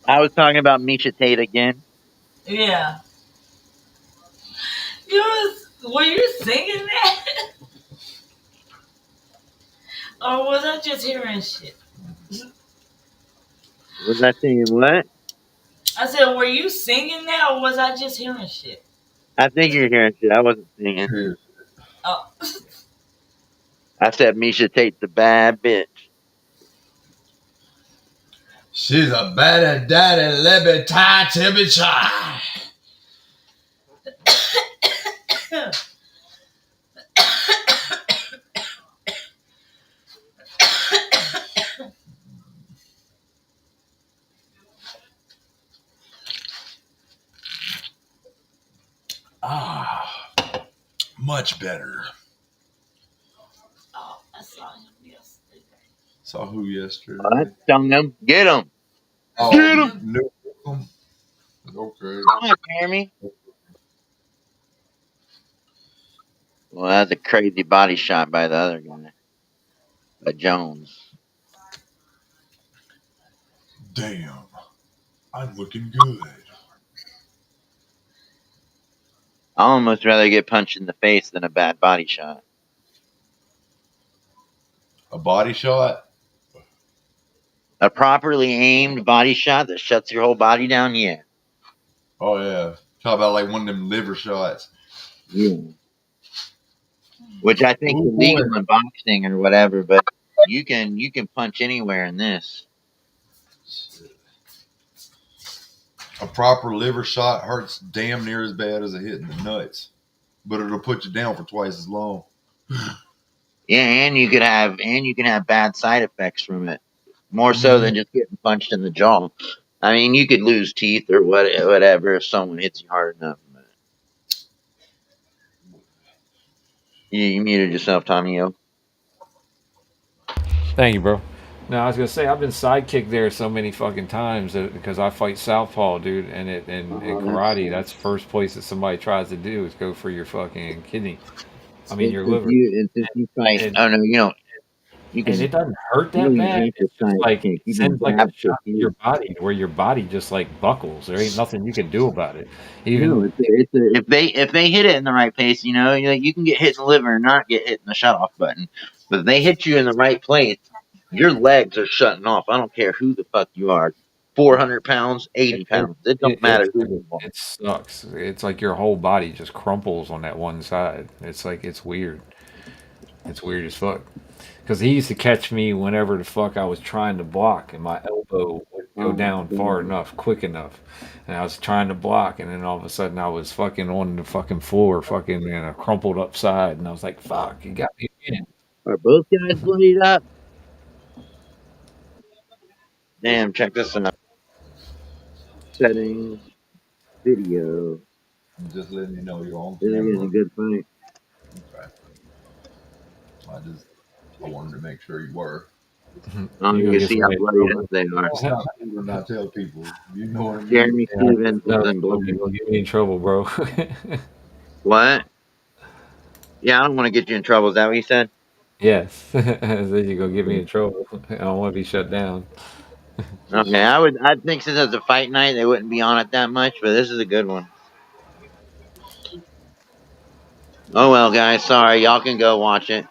I was talking about Misha Tate again. Yeah. Were you singing that? Or was I just hearing shit? Was I saying what? I said, were you singing that or was I just hearing shit? I think you're hearing shit. I wasn't singing. Here. Oh. I said Misha Tate's a bad bitch. She's a bad daddy, let me tie to me try. Ah, much better. Oh, I saw him yesterday. Saw who Oh, that's yesterday? stung him. Get him. Oh, Get him. no. Okay. Come on, Jeremy. Well, that's a crazy body shot by the other guy, by Jones. Damn, I'm looking good. I almost rather get punched in the face than a bad body shot. A body shot? A properly aimed body shot that shuts your whole body down, yeah. Oh yeah. Talk about like one of them liver shots. Yeah. Which I think Oh is boy. illegal in boxing or whatever, but you can punch anywhere in this. A proper liver shot hurts damn near as bad as a hit in the nuts, but it'll put you down for twice as long. Yeah, and you can have bad side effects from it. More so Mhm. than just getting punched in the jaw. I mean, you could lose teeth or whatever if someone hits you hard enough. But you muted yourself, Tommy. Thank you, bro. No, I was gonna say I've been sidekicked there so many fucking times because I fight southpaw, dude, and in Oh, that's karate, that's first place that somebody tries to do is go for your fucking kidney. I mean and your since liver, you fight. and Oh no, you and can it doesn't hurt you that don't bad. even have to It's just side like kick. it You can sends like a jab shot kick to your you. body where your body just like buckles. There ain't nothing you can do about it. No, Even if they hit it in the right place, you can get hit in the liver and not get hit in the shut off button. But if they hit you in the right place, your legs are shutting off. I don't care who the fuck you are, 400 pounds, it, 80 pounds. It don't matter who you are. it sucks. It's like your whole body just crumples on that one side. It's like it's weird. It's weird as fuck. Because he used to catch me whenever the fuck I was trying to block, and my elbow would go Oh down far god. enough, quick enough, and I was trying to block, and then all of a sudden I was fucking on the fucking floor, fucking in a crumpled up side, and I was like, "Fuck, you got me again." Are both guys bloodied up? Damn, check this out. Settings, video. I'm just letting you know you're on This is a camera. good fight. Okay. I wanted to make sure you were. Oh, You you gonna can get see how somebody in bloodied trouble. up they are. It's not cool to not tell people. You know what I mean? Jeremy Yeah, Stevens is no, in you're blood. gonna get me in trouble, bro. What? Yeah, I don't want to get you in trouble. Is that what you said? Yes, then you're gonna get me in trouble. I don't want to be shut down. Okay, I think since it's a fight night, they wouldn't be on it that much, but this is a good one. Oh well, guys, sorry, y'all can go watch it.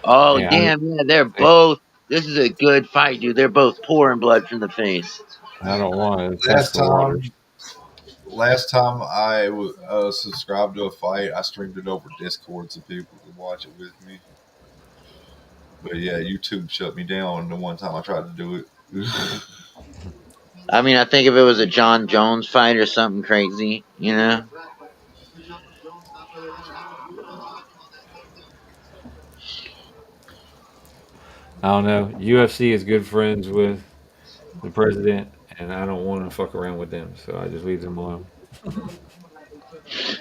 Oh Yeah, damn, yeah, they're both. This is a good fight, dude. They're both pouring blood from the face. I don't want to test Last the waters. time, last time I was subscribed to a fight, I streamed it over Discord so people could watch it with me. But yeah, YouTube shut me down the one time I tried to do it. I mean, I think if it was a John Jones fight or something crazy. I don't know. UFC is good friends with the president, and I don't want to fuck around with them, so I just leave them alone.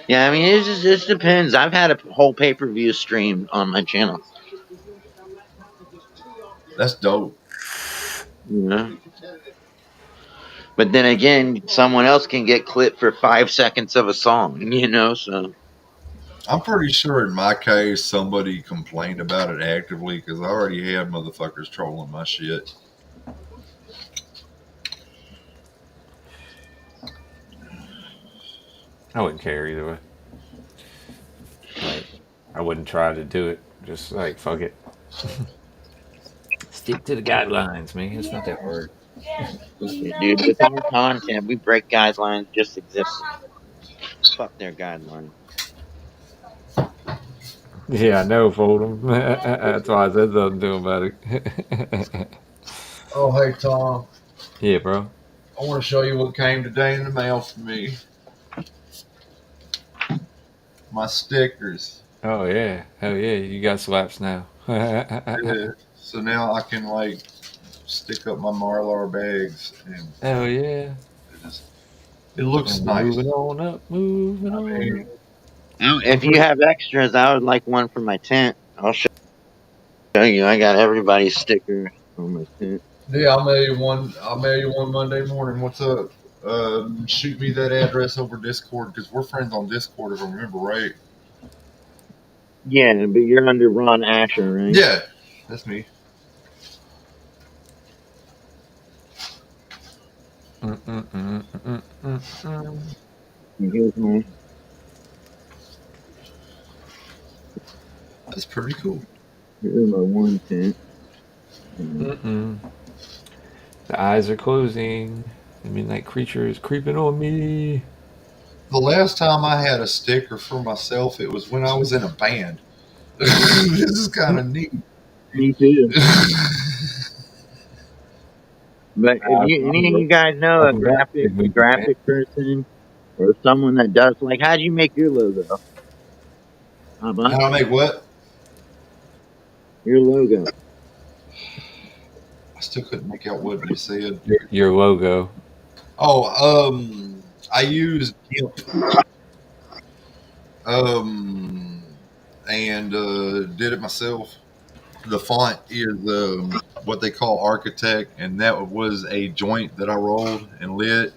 Yeah, I mean, it just depends. I've had a whole pay-per-view stream on my channel. That's dope. You know? But then again, someone else can get clipped for 5 seconds of a song, you know? So, I'm pretty sure in my case somebody complained about it actively because I already had motherfuckers trolling my shit. I wouldn't care either way. Like, I wouldn't try to do it. Just like fuck it. Stick to the guidelines, man. It's not that hard. yeah, dude, with our content, we break guidelines just existing. Fuck their guidelines. Yeah, I know, fold 'em. That's why I said something to him about it. Oh, hey, Tom. Yeah, bro. I want to show you what came today in the mail for me. My stickers. Oh yeah, hell yeah, you got slaps now. Yeah. So now I can like stick up my Marlar bags and Hell yeah. it just it looks And nice. moving on up, moving I on mean, up. I'm If you pretty. have extras, I would like one for my tent. I'll show you. I got everybody's sticker on my tent. Yeah, I'll mail you one. I'll mail you one Monday morning. What's up? Shoot me that address over Discord because we're friends on Discord if I remember right. Yeah, but you're under Ron Asher, right? Yeah, that's me. Mm-mm-mm-mm-mm-mm. And here's my That's pretty cool. here's my one tent. And Mm-mm. The eyes are closing. The midnight creature is creeping on me. The last time I had a sticker for myself, it was when I was in a band. This is kind of neat. me too. But if you any of you guys know a Welcome back, big movie fan. graphic person or someone that does like, how'd you make your logo? How about How I make what? your logo? I still couldn't make out what you said. Your logo. Oh, I used GIMP, and did it myself. The font is what they call Architect, and that was a joint that I rolled and lit.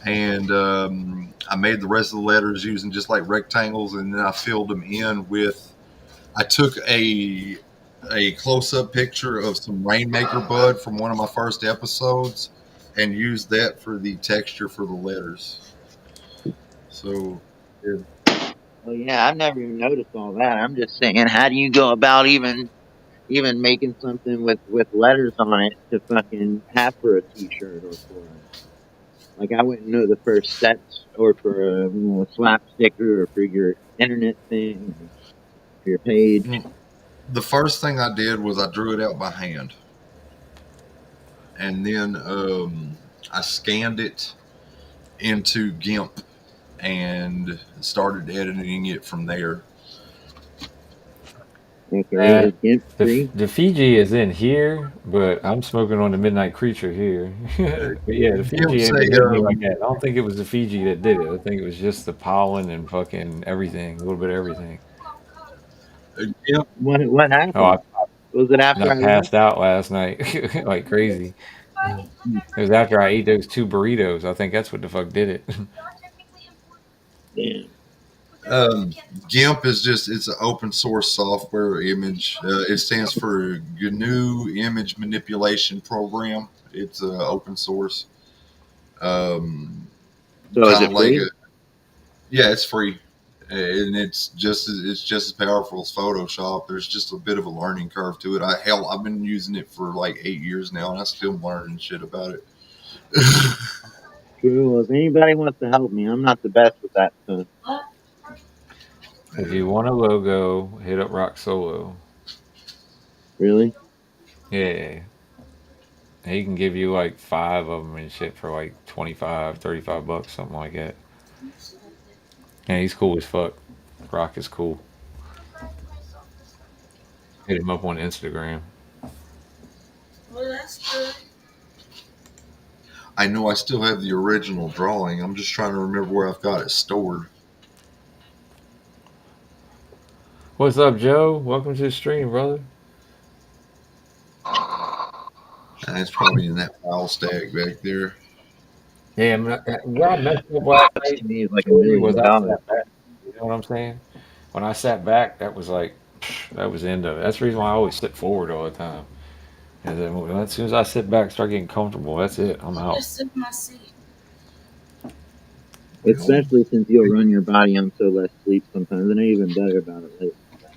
And I made the rest of the letters using just like rectangles, and then I filled them in with. I took a close up picture of some Rainmaker bud from one of my first episodes, and used that for the texture for the letters. So, yeah. Well, yeah, I've never even noticed all that. I'm just saying, how do you go about even making something with letters on it to fucking have for a T-shirt or for like I wouldn't know the first steps or for a slap sticker or for your internet thing or for your page. The first thing I did was I drew it out by hand, and then I scanned it into GIMP and started editing it from there. Okay, is GIMP The free? the Fiji is in here, but I'm smoking on the midnight creature here. But yeah, the Fiji GIMP's ain't a been hitting me like that. I don't think it was the Fiji that did it. I think it was just the pollen and fucking everything, a little bit of everything. GIMP. What Oh, happened? Was it after I I left? passed out last night like crazy. It was after I ate those two burritos. I think that's what the fuck did it. Damn. Um, GIMP is just it's an open source software image. It stands for GNU Image Manipulation Program. It's open source. Um, So is kind of it like free? a yeah, it's free, and it's just as powerful as Photoshop. There's just a bit of a learning curve to it. I've been using it for like 8 years now, and I still learning shit about it. True. Well, if anybody wants to help me, I'm not the best with that stuff. If Yeah. you want a logo, hit up Rock Solo. Really? Yeah. He can give you like five of them and shit for like 25, $35, something like that. And he's cool as fuck. Rock is cool. Hit him up on Instagram. Well, that's good. I know I still have the original drawing. I'm just trying to remember where I've got it stored. What's up, Joe? Welcome to the stream, brother. And it's probably in that file stack back there. Yeah, what I messed up last To night, me is like a Shorty, was million I dollars. sat back. You know what I'm saying? When I sat back, that was like, that was the end of it. That's the reason why I always sit forward all the time. And then as soon as I sit back, start getting comfortable, that's it. I'm out. Just sit in my seat. Well, Especially since you'll run your body on so less sleep sometimes. And even better about it, like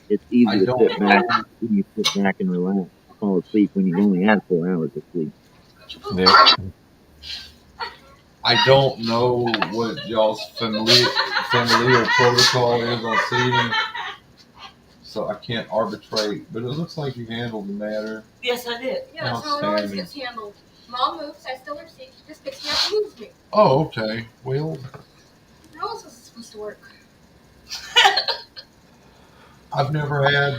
it's easy I to don't sit back know. when you sit back and relax, fall asleep when you only have 4 hours of sleep. Yeah. I don't know what y'all's familial protocol is on seating, so I can't arbitrate. But it looks like you handled the matter. Yes, I did. Yeah, that's how it always gets handled. Mom moves, I still her seat. She just picks me up and moves me. Oh, okay. Well, how else is it supposed to work? I've never had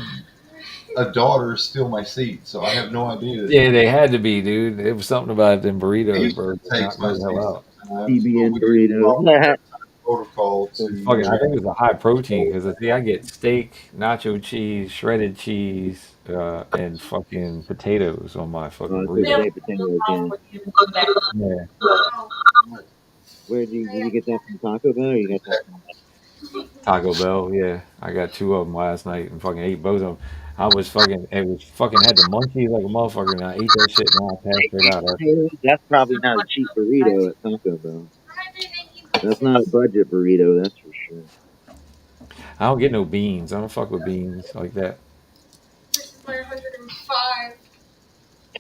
a daughter steal my seat, so I have no idea. Yeah, they had to be, dude. It was something about them burritos, He bro. Did takes not go my the hell seat out. sometimes, but TBN we have to burritos. follow that protocol Fucking, I to. think it was a high protein because see, I get steak, nacho cheese, shredded cheese, and fucking potatoes on my fucking So They burrito. will baked potatoes, yeah. for you to come back. Yeah. Where did you get that from Taco Bell or you got that from Taco Bell, yeah. I got two of them last night and fucking ate both of them. I was fucking, it was fucking had the munchies like a motherfucker and I ate that shit and I passed it out. potatoes? That's probably not a cheap burrito at Taco Bell. That's not a budget burrito, that's for sure. I don't get no beans. I don't fuck with beans like that. This is my 105.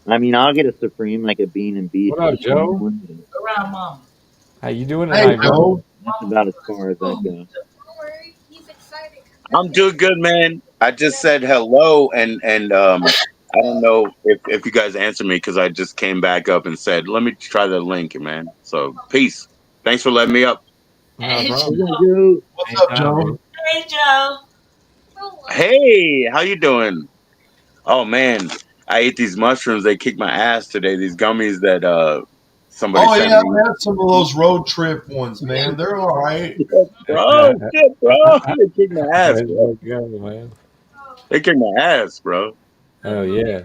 I mean, I'll get a supreme, like a bean and beef What up, supreme Joe? one. But Around mom. How you doing Hey, tonight, brother? Joe. that's about as far as I go. Don't worry, he's excited. I'm doing good, man. I just said hello, and I don't know if you guys answered me because I just came back up and said, let me try the link, man. So peace. Thanks for letting me up. No Hey, problem. What's up, dude? What's up, Anytime, Joe? bro. hey, Joe. Hey, how you doing? Oh man, I ate these mushrooms. They kicked my ass today. These gummies that somebody Oh sent yeah, me. I've had some of those road trip ones, man. They're all right. Bro, shit, bro. They kicked my ass, Let's bro. go, man. They kicked my ass, bro. Oh yeah.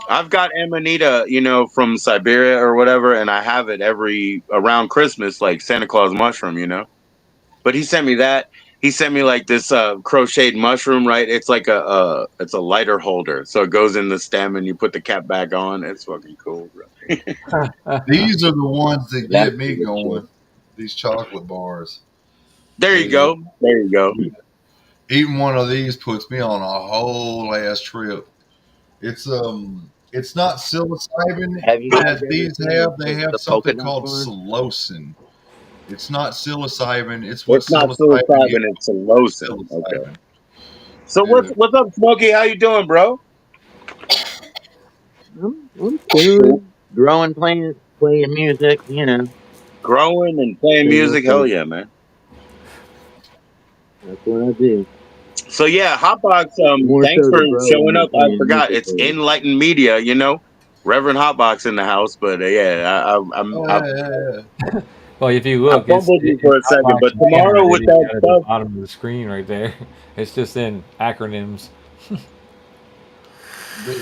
I've got amanita, from Siberia or whatever, and I have it every around Christmas, like Santa Claus mushroom, But he sent me that. He sent me like this crocheted mushroom, right? It's like it's a lighter holder, so it goes in the stem, and you put the cap back on. It's fucking cool, bro. These are the ones that That's get me the shit. going. These chocolate bars. There you Yeah. go. There you go. Eating one of these puts me on a whole ass trip. It's not psilocybin Have you guys that ever these seen have. They have the something polka dot called bar? psilocin. It's not psilocybin. It's what It's not psilocybin psilocybin. is It's psilocin. Okay. psilocybin. So Yeah. what's up, Smokey? How you doing, bro? I'm chilling, growing, playing music, Growing and playing same old music. Hell stuff. yeah, man. That's what I do. So yeah, Hotbox. More Thanks so for to grow showing than to up. I playing forgot music it's lately. Enlightened Media. Reverend Hotbox in the house. But yeah, Oh I yeah. Well, if you I look, fumbled you it's for a second. Outbox But name tomorrow right there. with You that got at the stuff, bottom of the screen right there. It's just in acronyms. Yeah.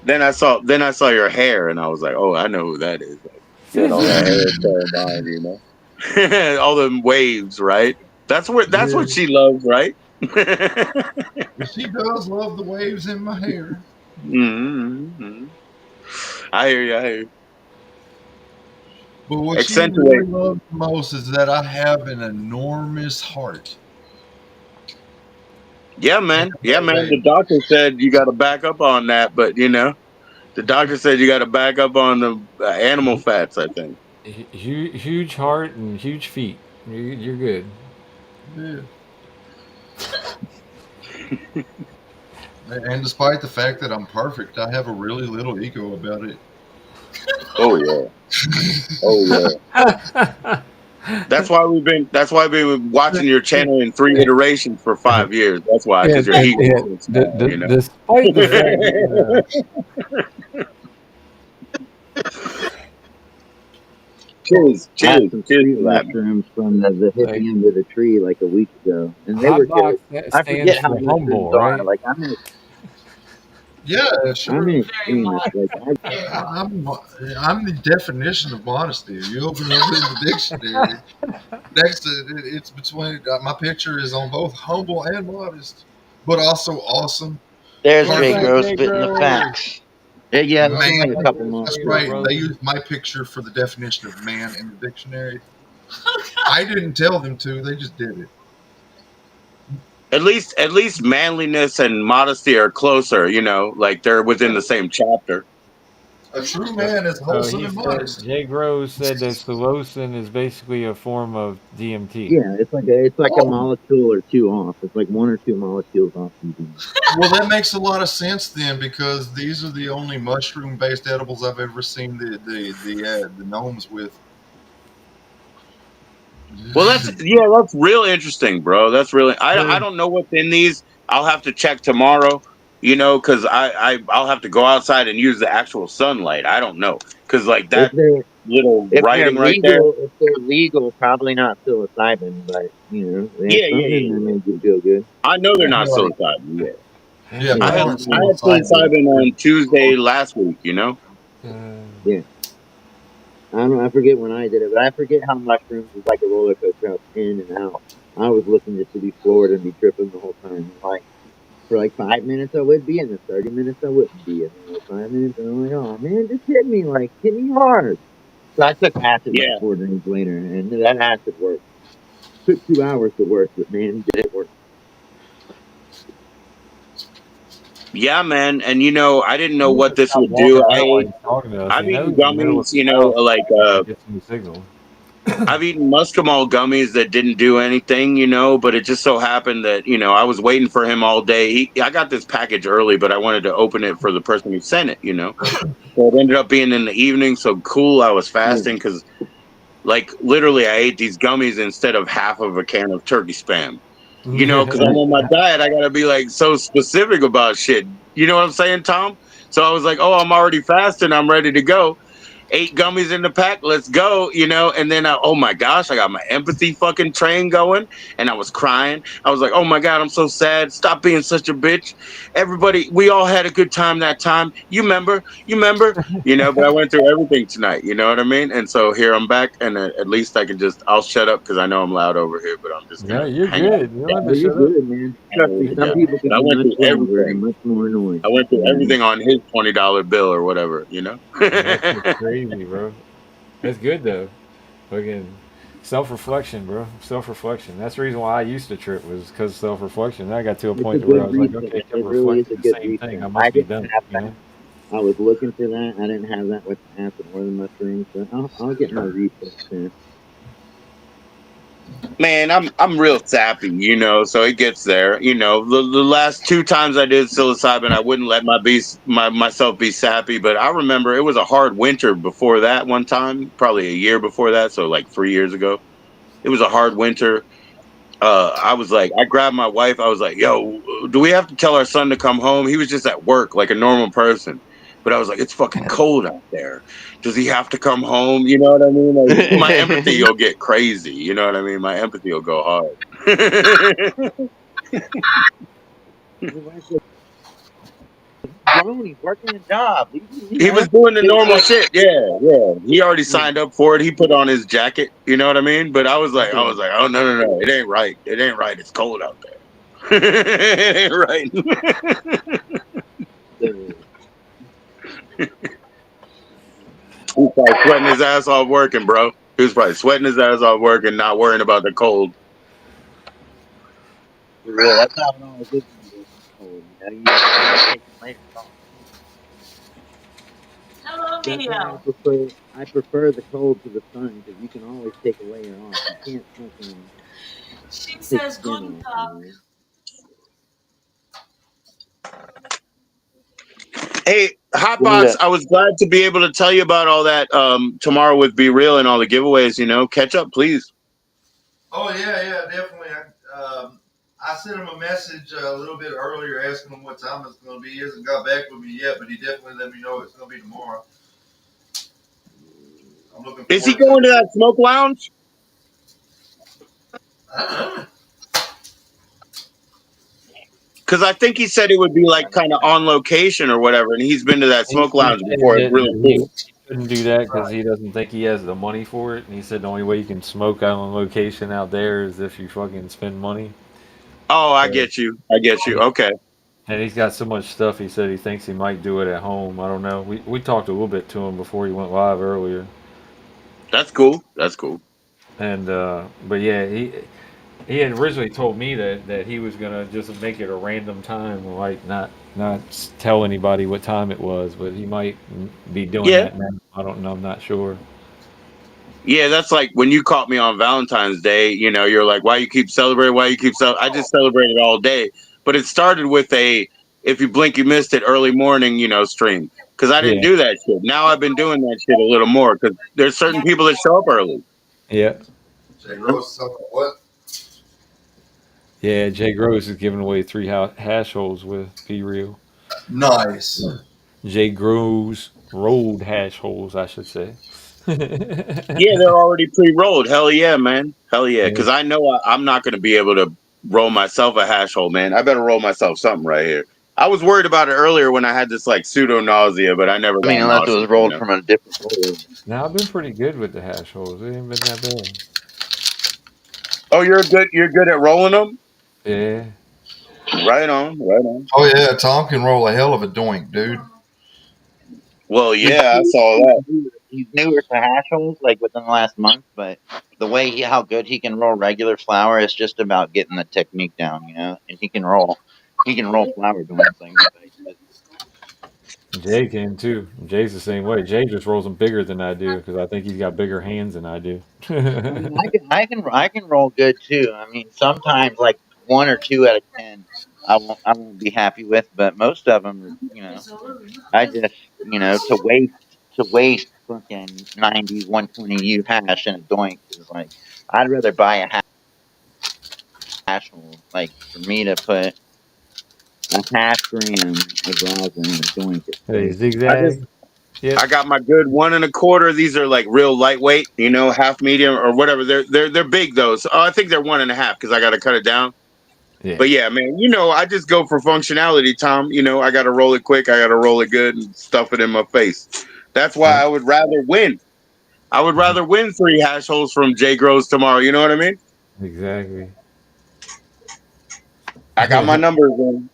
then I saw your hair, and I was like, oh, I know who that is. Like, you got all that hair going on, all them waves, right? That's what Yeah. she loves, right? She does love the waves in my hair. hmm I hear you. I hear you. But what she Accentuate. really loves the most is that I have an enormous heart. Yeah, And man. Yeah, have man. a The doctor said you got to back up on that, but the doctor said you got to back up on the animal fats. I think. Huge heart and huge feet. You're good. yeah. And despite the fact that I'm perfect, I have a really little ego about it. Oh yeah. Oh yeah. That's why we've been watching your channel in 3 iterations for 5 years. That's why, because your ego is so small. Despite the fact that I had some cheers street to that, man. mushrooms from the Like hippie end of the tree like a week ago, and they were hot good. box that I stands forget how for mushrooms humble, are. right? Like Yeah, I'm sure. an Very extremist. Like modest. Very modest. I'm the definition of modesty. If you open it up in the dictionary, next to it, it's between my picture is on both humble and modest, but also awesome. there's What's J Cartoon up, Grow Jay spitting the Grows? facts. Yeah, yeah, it's been man. like a Thanks couple for the months That's stream, or my right. so. They brother. used my picture for the definition of man in the dictionary. Oh, I didn't tell them to. They just did it. At least manliness and modesty are closer, you know, like they're within the same chapter. A true So, man is so wholesome he and said modest. Jay Groves said that psilocin is basically a form of DMT. Yeah, it's like a Oh, molecule or two off. It's like one or two molecules off each. well, that makes a lot of sense then, because these are the only mushroom-based edibles I've ever seen the gnomes with. Well, that's real interesting, bro. That's really I Well, don't know what's in these. I'll have to check tomorrow, you know, because I'll have to go outside and use the actual sunlight. I don't know because like If that they're little if they're writing right there. legal, if they're legal, probably not psilocybin, but they have Yeah, yeah, something in yeah, there yeah. make you feel good. I know they're not Right. psilocybin. Yeah, Yeah, Yeah, mine interesting. aren't I had psilocybin. psilocybin on Tuesday last week. You know. Uh, yeah. I don't know. I forget when I did it, but I forget how mushrooms is like a roller coaster. I was in and out. I was looking just to be floored and be tripping the whole time. Like for like 5 minutes I would be, and then 30 minutes I wouldn't be, and then like 5 minutes, and I'm like, oh man, just hit me hard. So I took acid like Yeah, 4 days later, and that acid worked. Took 2 hours to work, but man, did it work. yeah, man. And you know, I didn't know I'm what gonna this stop would do. walking around while he's talking to us. I've He knows eaten in the middle of gummies, you his know, house like to get some signal. I've eaten Muscimol gummies that didn't do anything, you know, but it just so happened that, you know, I was waiting for him all day. I got this package early, but I wanted to open it for the person who sent it, you know. So it ended up being in the evening. So cool. I was Yeah. fasting because, like, literally, I ate these gummies instead of half of a can of turkey spam, you know, because I'm on my diet. I got to be like so specific about shit. You know what I'm saying, Tom? So I was like, oh, I'm already fasting. I'm ready to go. 8 gummies in the pack. Let's go, you know. And then, oh my gosh, I got my empathy fucking train going, and I was crying. I was like, oh my god, I'm so sad. Stop being such a bitch. Everybody, we all had a good time that time. You remember, you know. But I went through everything tonight. You know what I mean? And so here I'm back, and at least I can I'll shut up because I know I'm loud over here, but I'm just No, gonna you're hang out. good. You don't have Oh, to you're shut up. good, man. Trust me, some Yeah, people but can I be went much through longer and everything. much more annoying. I went through Yeah. everything on his $20 bill or whatever, you know. That's just crazy, bro. That's good though. Fucking self reflection, bro. Self reflection. That's the reason why I used to trip was because of self reflection. I got to a It's a point to where I good was like, reset. okay, I'm It really is a reflecting the good same thing. reset. I I must be didn't done. have You that. know. I was looking for that. I didn't have that with the acid or the mushrooms, but I'll get my reset soon. Man, I'm real sappy, you know, so it gets there. You know, the last two times I did psilocybin, I wouldn't let myself be sappy, but I remember it was a hard winter before that one time, probably a year before that, so like 3 years ago. It was a hard winter. I was like, I grabbed my wife. I was like, "Yo, do we have to tell our son to come home?" He was just at work like a normal person, but I was like, "It's fucking cold out there. Does he have to come home?" You know what I mean? Like my empathy will get crazy. You know what I mean? My empathy will go hard. Your wife said, grown, he's working a job. He was Have doing the it's normal like, shit. Yeah, yeah. He already yeah, signed up for it. He put on his jacket. You know what I mean? But I yeah, was like, oh no, no, no, it ain't right. It ain't right. It's cold out there. It ain't right. the, He was probably sweating his ass off working, bro. He was probably sweating his ass off working, not worrying about the cold. for real. That's how it always is when you work in the cold. You end up taking layers off. hello, That's why Neo. I prefer the cold to the sun because you can always take a layer off. You can't fucking She take says skin Guten off. Tag. Hey, Hotbox, What? I was glad to be able to tell you about all that tomorrow with Be Real and all the giveaways. You know, catch up, please. Oh yeah, definitely. I sent him a message a little bit earlier asking him what time it's going to be. He hasn't got back with me yet, but he definitely let me know it's going to be tomorrow. I'm looking Is he forward to going to that smoke lounge? it. Because I think he said it would be like kind of on location or whatever, and he's been to that He smoke lounge said before. It's really that he cool. couldn't do that because he doesn't think he has the money for it. And he said the only way you can smoke out on location out there is if you fucking spend money. Oh, I So, get you. I get you. Okay, and he's got so much stuff. He said he thinks he might do it at home. I don't know. We talked a little bit to him before he went live earlier, that's cool. That's cool. and but yeah, he had originally told me that he was gonna just make it a random time, like not tell anybody what time it was, but he might be doing Yeah, that now. I don't know. I'm not sure. yeah. That's like when you caught me on Valentine's Day. You know, you're like, "Why you keep celebrating? Why you keep I just celebrated all day, but it started with a if you blink, you missed it early morning. You know, stream because I didn't Yeah, do that shit. Now I've been doing that shit a little more because there's certain people that show up early. yeah, Jay You know? Rose, something what? yeah. Jay Gross is giving away three hash holes with Be Real. Nice. Jay Gross rolled hash holes, I should say. Yeah, they're already pre-rolled. Hell yeah, man. Hell yeah. Yeah. Because I know I'm not going to be able to roll myself a hash hole, man. I better roll myself something right here. I was worried about it earlier when I had this like pseudo nausea, but I never I mean, got unless it was nauseous. You rolled know. from a different roller. Now I've been pretty good with the hash holes. They ain't been that bad. Oh, You're good at rolling them. Yeah. Right on. Right on. Oh yeah, Tom can roll a hell of a doink, dude. Well, He's yeah, I newer, saw that. he's newer to hash holes, like within the last month, but the way how good he can roll regular flour is just about getting the technique down, and he can roll flour joints like nobody does. Jay can too. Jay's the same way. Jay just rolls them bigger than I do because I think he's got bigger hands than I do. I mean, I can roll good too. I mean, sometimes like one or two out of 10, I won't be happy with, but most of them, I just to waste fucking 90 120 U hash in a doink is like I'd rather buy a hash hole. Like for me to put a half gram of rosin in a doink is Hey, crazy. I just zigzag. I Yep. got my good 1 1/4. These are like real lightweight, you know, half medium or whatever. They're big though. So I think they're 1 1/2 because I got to cut it down. Yeah. But yeah, man, you know, I just go for functionality, Tom. You know, I got to roll it quick. I got to roll it good and stuff it in my face. That's why Yep. I would rather win. I would rather win 3 hash holes from Jay Groves tomorrow. You know what I mean? Exactly. I got my numbers in.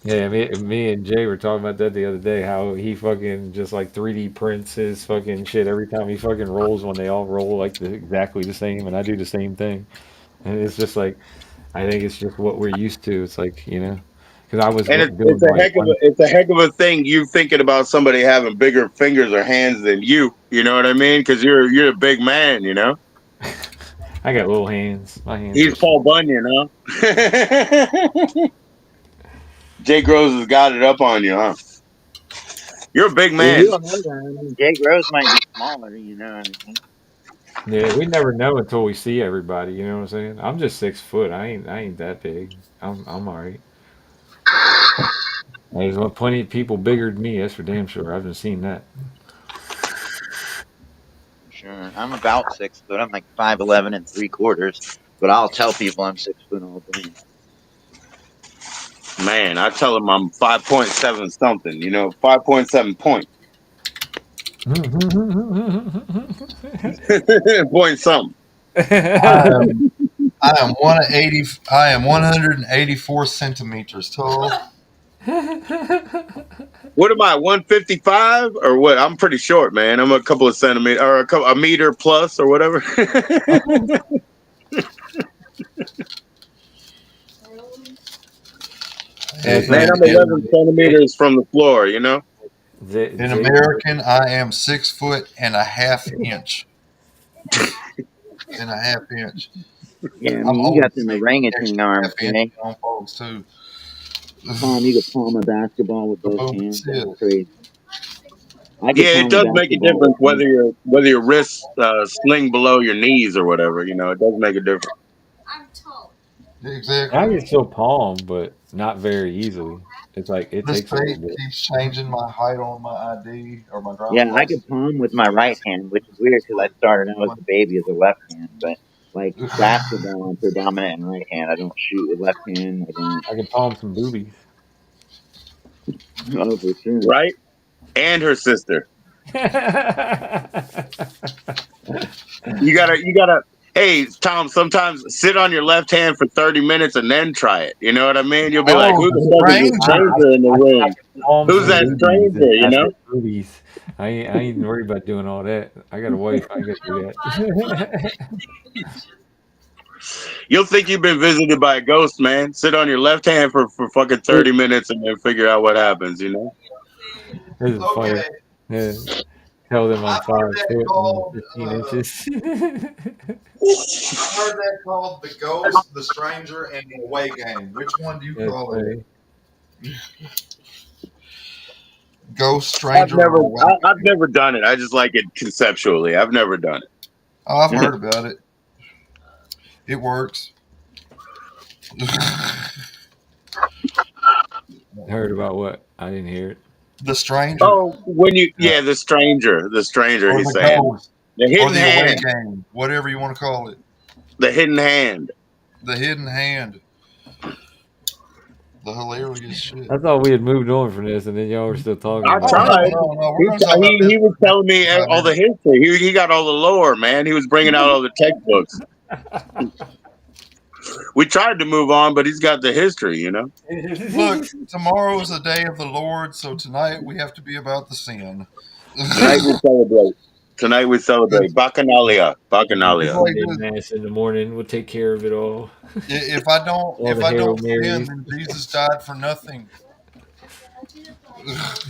Yeah, me and Jay were talking about that the other day. How he fucking just like 3D prints his fucking shit every time he fucking rolls one. They all roll like exactly the same, and I do the same thing. And it's just like I think it's just what we're used to. It's like because I was And it's doing a like heck of one. a thing. You thinking about somebody having bigger fingers or hands than you. You know what I mean? Because you're a big man. You know. I got little hands. My hands He's are Paul small. Bunyan, huh? Jay Groves has got it up on you, huh? You're a big Well, man. you don't know that. I mean, Jay Rose might be smaller. You know what I mean? Yeah, we never know until we see everybody. You know what I'm saying? I'm just 6 foot. I ain't that big. I'm all right. There's plenty of people bigger than me. That's for damn sure. I've just seen that. Sure. I'm about 6 foot. I'm like 5'11 3/4, but I'll tell people I'm 6 foot all day. Man, I tell him I'm 5.7 something, you know, 5.7 point. Point something. I am I am 180. I am 184 centimeters tall. What am I, 155 or what? I'm pretty short, man. I'm a couple of centimeters or a meter plus or whatever. That's Man, I'm 11 centimeters from the floor, you know? In Jay. American, I am 6 foot and a half inch. And a half inch. Yeah, I I'm mean, you holding got them six orangutan extra half arms, inches Jay. on folks too. You could palm a basketball with both Boom, hands. that's That's it. crazy. I could Yeah, it palm a does make a basketball difference with one. whether your wrists sling below your knees or whatever, you know, it does make a difference. Exactly. I can still palm, but not very easily. It's like it The takes a little state bit. keeps changing my height on my ID or my Yeah, driver's I could license. palm with my right hand, which is weird because I started out as a baby as a left hand. But like basketball, I'm predominant in right hand. I don't shoot with left hand. I don't. I can palm some boobies. Oh, for sure. Right? And her sister. You gotta. Hey, Tom. Sometimes sit on your left hand for 30 minutes and then try it. You know what I mean? You'll be like, Oh, "Who the the fuck is this stranger. stranger in the I room? can palm Who's some that boobies and stranger?" You pass know? it boobies. I ain't even worried about doing all that. I got a wife. I ain't got to do that. You'll think you've been visited by a ghost, man. Sit on your left hand for fucking 30 minutes and then figure out what happens. You know? There's a fire. Okay, Yeah. Tell them I'm I've heard 5 that foot and called. 15 inches. I've heard that called the ghost, the stranger, and the away game. Which one do you That's call it? funny. Ghost, I've stranger, never, or away I've game? never done it. I just like it conceptually. I've never done Oh, I've it. heard about it. It works. Heard about what? I didn't hear it. The stranger, Oh, when you, Uh, yeah, the stranger. or He's the saying ghost, the or hidden the away hand, game, whatever you want to call it. the hidden hand. The hidden hand. The hilarious shit. I thought we had moved on from this, and then y'all were still talking I Oh about no, it. tried. no, no. We're He, going to talk about he this he for was the next telling me 5 all the minutes. history. He got all the lore, man. He was bringing out all the textbooks. We tried to move on, but he's got the history. You know. Look, tomorrow is the day of the Lord, so tonight we have to be about the sin. Tonight we celebrate. Tonight we celebrate Bacchanalia. Bacchanalia. Like Sunday this. mass in the morning. We'll take care of it all. All If the I Hail don't sin, Marys. then Jesus died for nothing.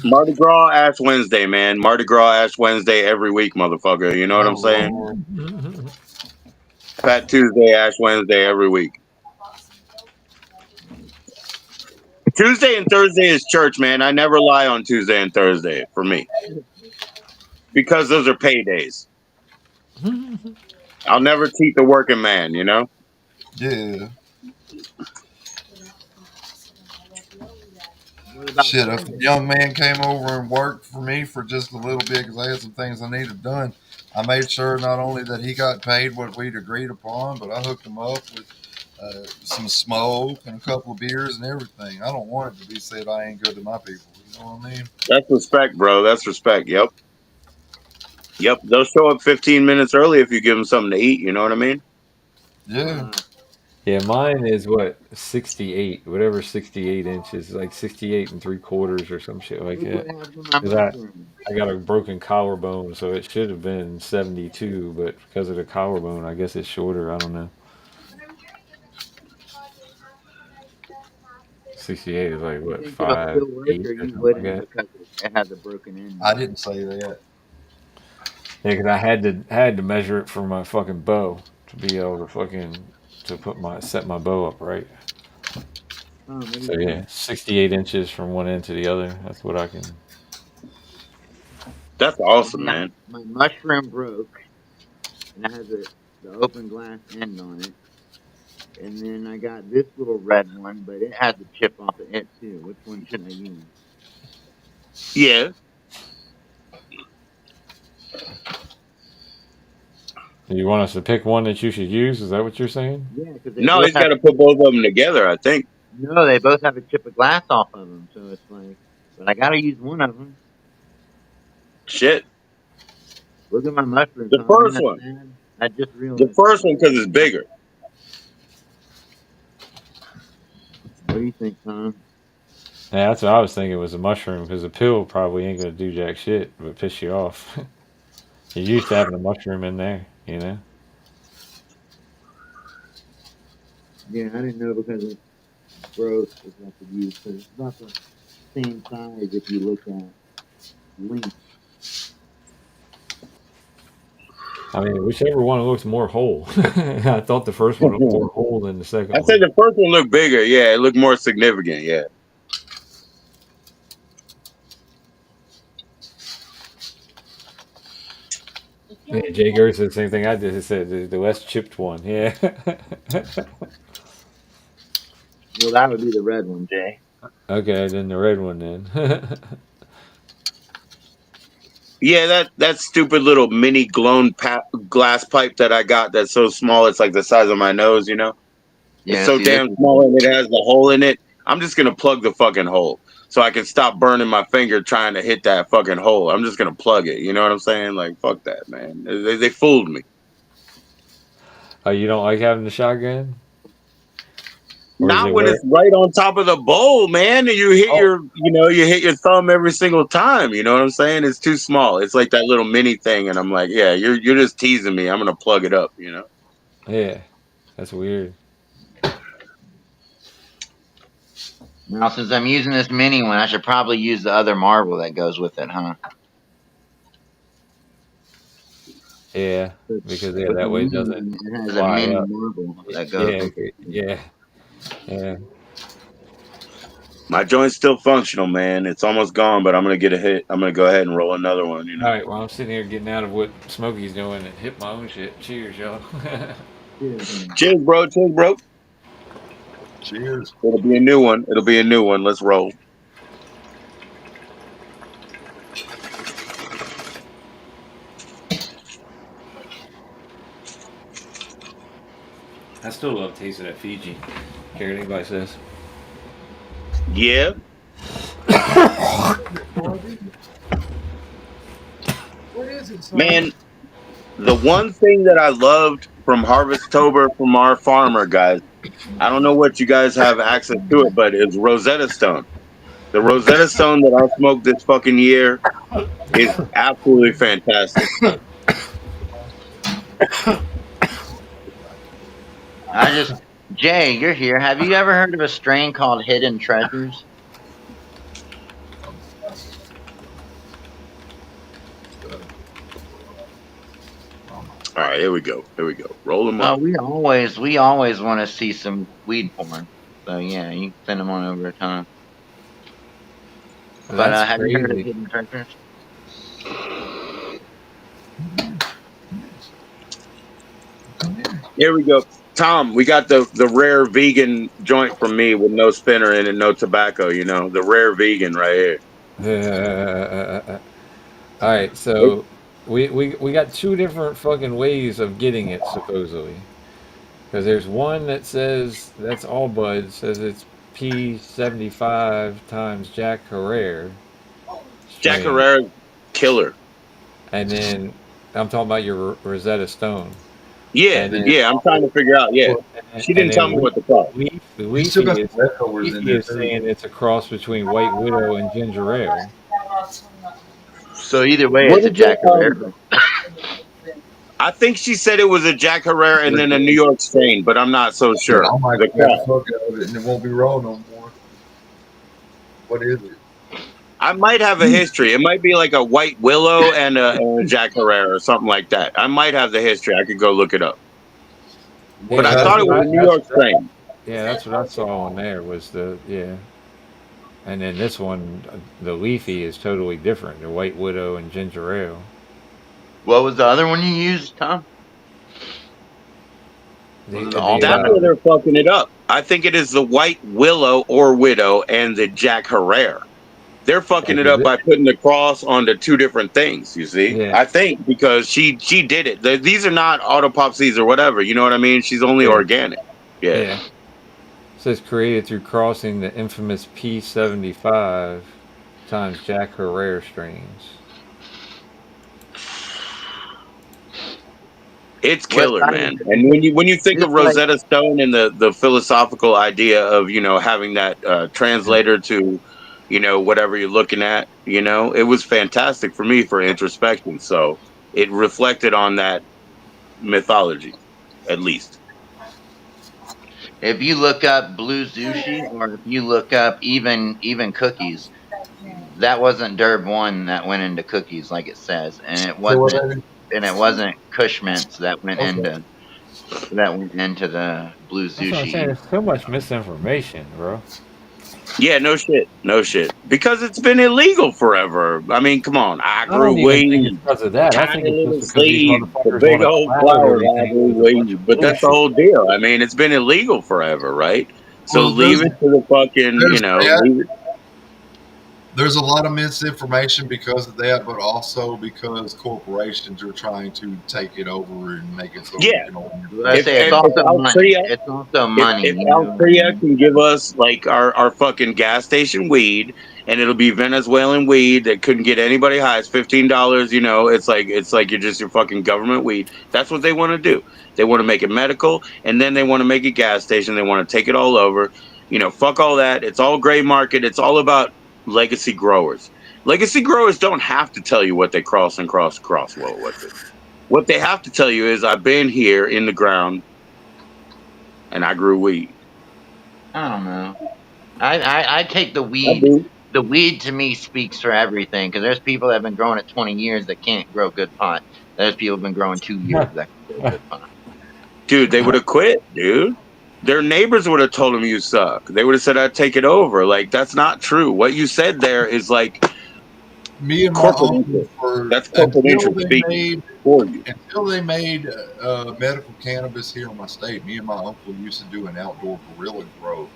Mardi Gras Ash Wednesday, man. Mardi Gras Ash Wednesday every week, motherfucker. You know what Oh I'm saying? Lord. Fat Tuesday, Ash Wednesday every week. Tuesday and Thursday is church, man. I never lie on Tuesday and Thursday for me because those are paydays. I'll never cheat the working man, you know? Yeah. What about Shit, if a Sunday? young man came over and worked for me for just a little bit because I had some things I needed done, I made sure not only that he got paid what we'd agreed upon, but I hooked him up with some smoke and a couple of beers and everything. I don't want it to be said I ain't good to my people. You know what I mean? That's respect, bro. That's respect. Yep. Yep. They'll show up 15 minutes early if you give them something to eat. You know what I mean? Yeah. Yeah, mine is what 68, whatever 68 inches, like 68 and 3/4 or some shit like Look what that. happened to my 'Cause mushroom. I got a broken collarbone, so it should have been 72, but because of the collarbone, I guess it's shorter. I don't know. 68 is like You what think it'll 5, still work, 8 or or you something like wouldn't that. because it has a broken end I in it? didn't say that. Yeah, because I had to measure it for my fucking bow to be able to fucking to put my set my bow up right. What do you So think? yeah, 68 inches from one end to the other. That's what I can. That's I awesome, got man. my mushroom broke, and it has the open glass end on it. And then I got this little red one, but it has a chip off of it too. Which one should I use? Yeah. Do you want us to pick one that you should use? Is that what you're saying? Yeah, because they No, both he's got have to put both of them together, I think. no, they both have a chip of glass off of them. So it's like, but I gotta use one of them. Shit. Look at my mushroom, The Tom. Ain't first that one. sad? I just The realized first that. one because it's bigger. What do you think, Tom? Yeah, that's what I was thinking was a mushroom because a pill probably ain't gonna do jack shit but piss you off. You're used to having a mushroom in there, you know. Yeah, I didn't know because it broke if I could use because it's about the same size if you look at length. I mean, whichever one looks more whole. I thought the first one looked more whole than the second I say one. the first one looked bigger. Yeah, it looked more significant. Yeah. Yeah, Jay Gertz said the same thing I did. He said the less chipped one. Yeah. Well, that would be the red one, Jay. Okay, then the red one then. Yeah, that stupid little mini glass pipe that I got that's so small it's like the size of my nose, you know? It's Yeah, so see, this damn is small and it has the hole in it. I'm just gonna plug the fucking hole so I can stop burning my finger trying to hit that fucking hole. I'm just gonna plug it. You know what I'm saying? Like fuck that, man. They fooled me. Oh, you don't like having the shotgun, or is Not it when where? it's right on top of the bowl, man. And you hit Oh, you hit your thumb every single time. You know what I'm saying? It's too small. It's like that little mini thing, and I'm like, yeah, you're just teasing me. I'm gonna plug it up. You know? yeah, that's weird. now since I'm using this mini one, I should probably use the other marble that goes with it, huh? Yeah, because yeah, With the that way it mini doesn't one, it has a fly mini up. marble that goes Yeah, with it. yeah, yeah. My joint's still functional, man. It's almost gone, but I'm gonna get a hit. I'm gonna go ahead and roll another one. You All know? right, well, I'm sitting here getting out of what Smokey's doing and hit my own shit. Cheers, y'all. Cheers, man. Cheers, bro. Cheers, bro. Cheers. It'll be a new one. It'll be a new one. Let's roll. I still love tasting that Fiji. Care what anybody says. Yeah, What is it, son? man. The one thing that I loved from Harvestober from our farmer guys, I don't know what you guys have access to it, but it's Rosetta Stone. The Rosetta Stone that I smoked this fucking year is absolutely fantastic. I just, Jay, you're here. Have you ever heard of a strain called Hidden Treasures? All right, here we go. Here we go. Roll them up. Oh, we always want to see some weed porn. So yeah, you can send them on over time. But That's have you heard of crazy. Hidden Treasures? Here we go. Tom, we got the rare vegan joint from me with no spinner in it, no tobacco, you know, the rare vegan right here. All right, It- so we got two different fucking ways of getting it supposedly. Because there's one that says that's all bud says it's P75 times Jack Herrera Jack strain, Herrera killer. and then I'm talking about your Rosetta Stone, Yeah, and then yeah, I'm trying to figure out. Yeah. She and didn't tell then me what to call. You still got some leftovers in Leafy there is too. saying it's a cross between White Widow and Ginger Ale. So either way, What it's a is Jack it? Herrera. I think she said it was a Jack Herrera and then a New York strain, but I'm not so Yeah, sure. I might The grab the cross. fuck out of it and it won't be raw no more. What is it? I might have a history. It might be like a White Willow and a Jack Herrera or something like that. I might have the history. I could go look it up. What But Yeah, I kind that's thought it what of was I a New York strain. yeah, that's what I saw on there was the yeah. And then this one, the Leafy is totally different. The White Widow and Ginger Ale. What was the other one you used, Tom? Was it the all That's bud? where they're fucking it up. I think it is the White Willow or Widow and the Jack Herrera. They're fucking it Because up by putting the cross onto two different things. You see, yeah, I think because she did it. These are not autopsies or whatever. You know what I mean? She's only yeah, organic. Yeah. yeah. It says created through crossing the infamous P75 times Jack Herrera strains. It's What killer, side of man. And when you think this of like? Rosetta Stone and the philosophical idea of having that translator to whatever you're looking at, it was fantastic for me for introspection. So it reflected on that mythology, at least. If you look up blue sushi, or if you look up even cookies, that wasn't Derb one that went into cookies like it says, so what that is? and it wasn't Kush mints Okay. that went into the blue That's what I'm sushi saying. either. There's so much misinformation, bro. Yeah, no shit, no shit. Because it's been illegal forever. I mean, come on. I I grew don't even think it's weed, because of that. I think tiny it's just little because these seeds, the motherfuckers big want to old cloud flowers. I everything grew with a bunch weed, of but that's the bullshit. whole deal. I mean, it's been illegal forever, right? So Well, leave it to the fucking, there's that. leave it. There's a lot of misinformation because of that, but also because corporations are trying to take it over and make it so Yeah. you can only What I think say, it's If also money. Altria It's also if money. if You know what I Altria mean? can give us like our fucking gas station weed, and it'll be Venezuelan weed that couldn't get anybody high, it's $15. It's like you're just your fucking government weed. That's what they want to do. They want to make it medical, and then they want to make a gas station. They want to take it all over. Fuck all that. It's all gray market. It's all about legacy growers. Legacy growers don't have to tell you what they crosswell with it. What they have to tell you is, I've been here in the ground and I grew weed. I don't know. I take the I weed. do. The weed to me speaks for everything because there's people that have been growing it 20 years that can't grow good pot. There's people who've been growing 2 years that can grow good pot. Dude, they would have quit, dude. Their neighbors would have told them you suck. They would have said, I'd take it over. Like, that's not true. What you said there is like me and my corporate uncle interest. for That's corporate interest speaking for you. until they made medical cannabis here in my state. Me and my uncle used to do an outdoor gorilla grow.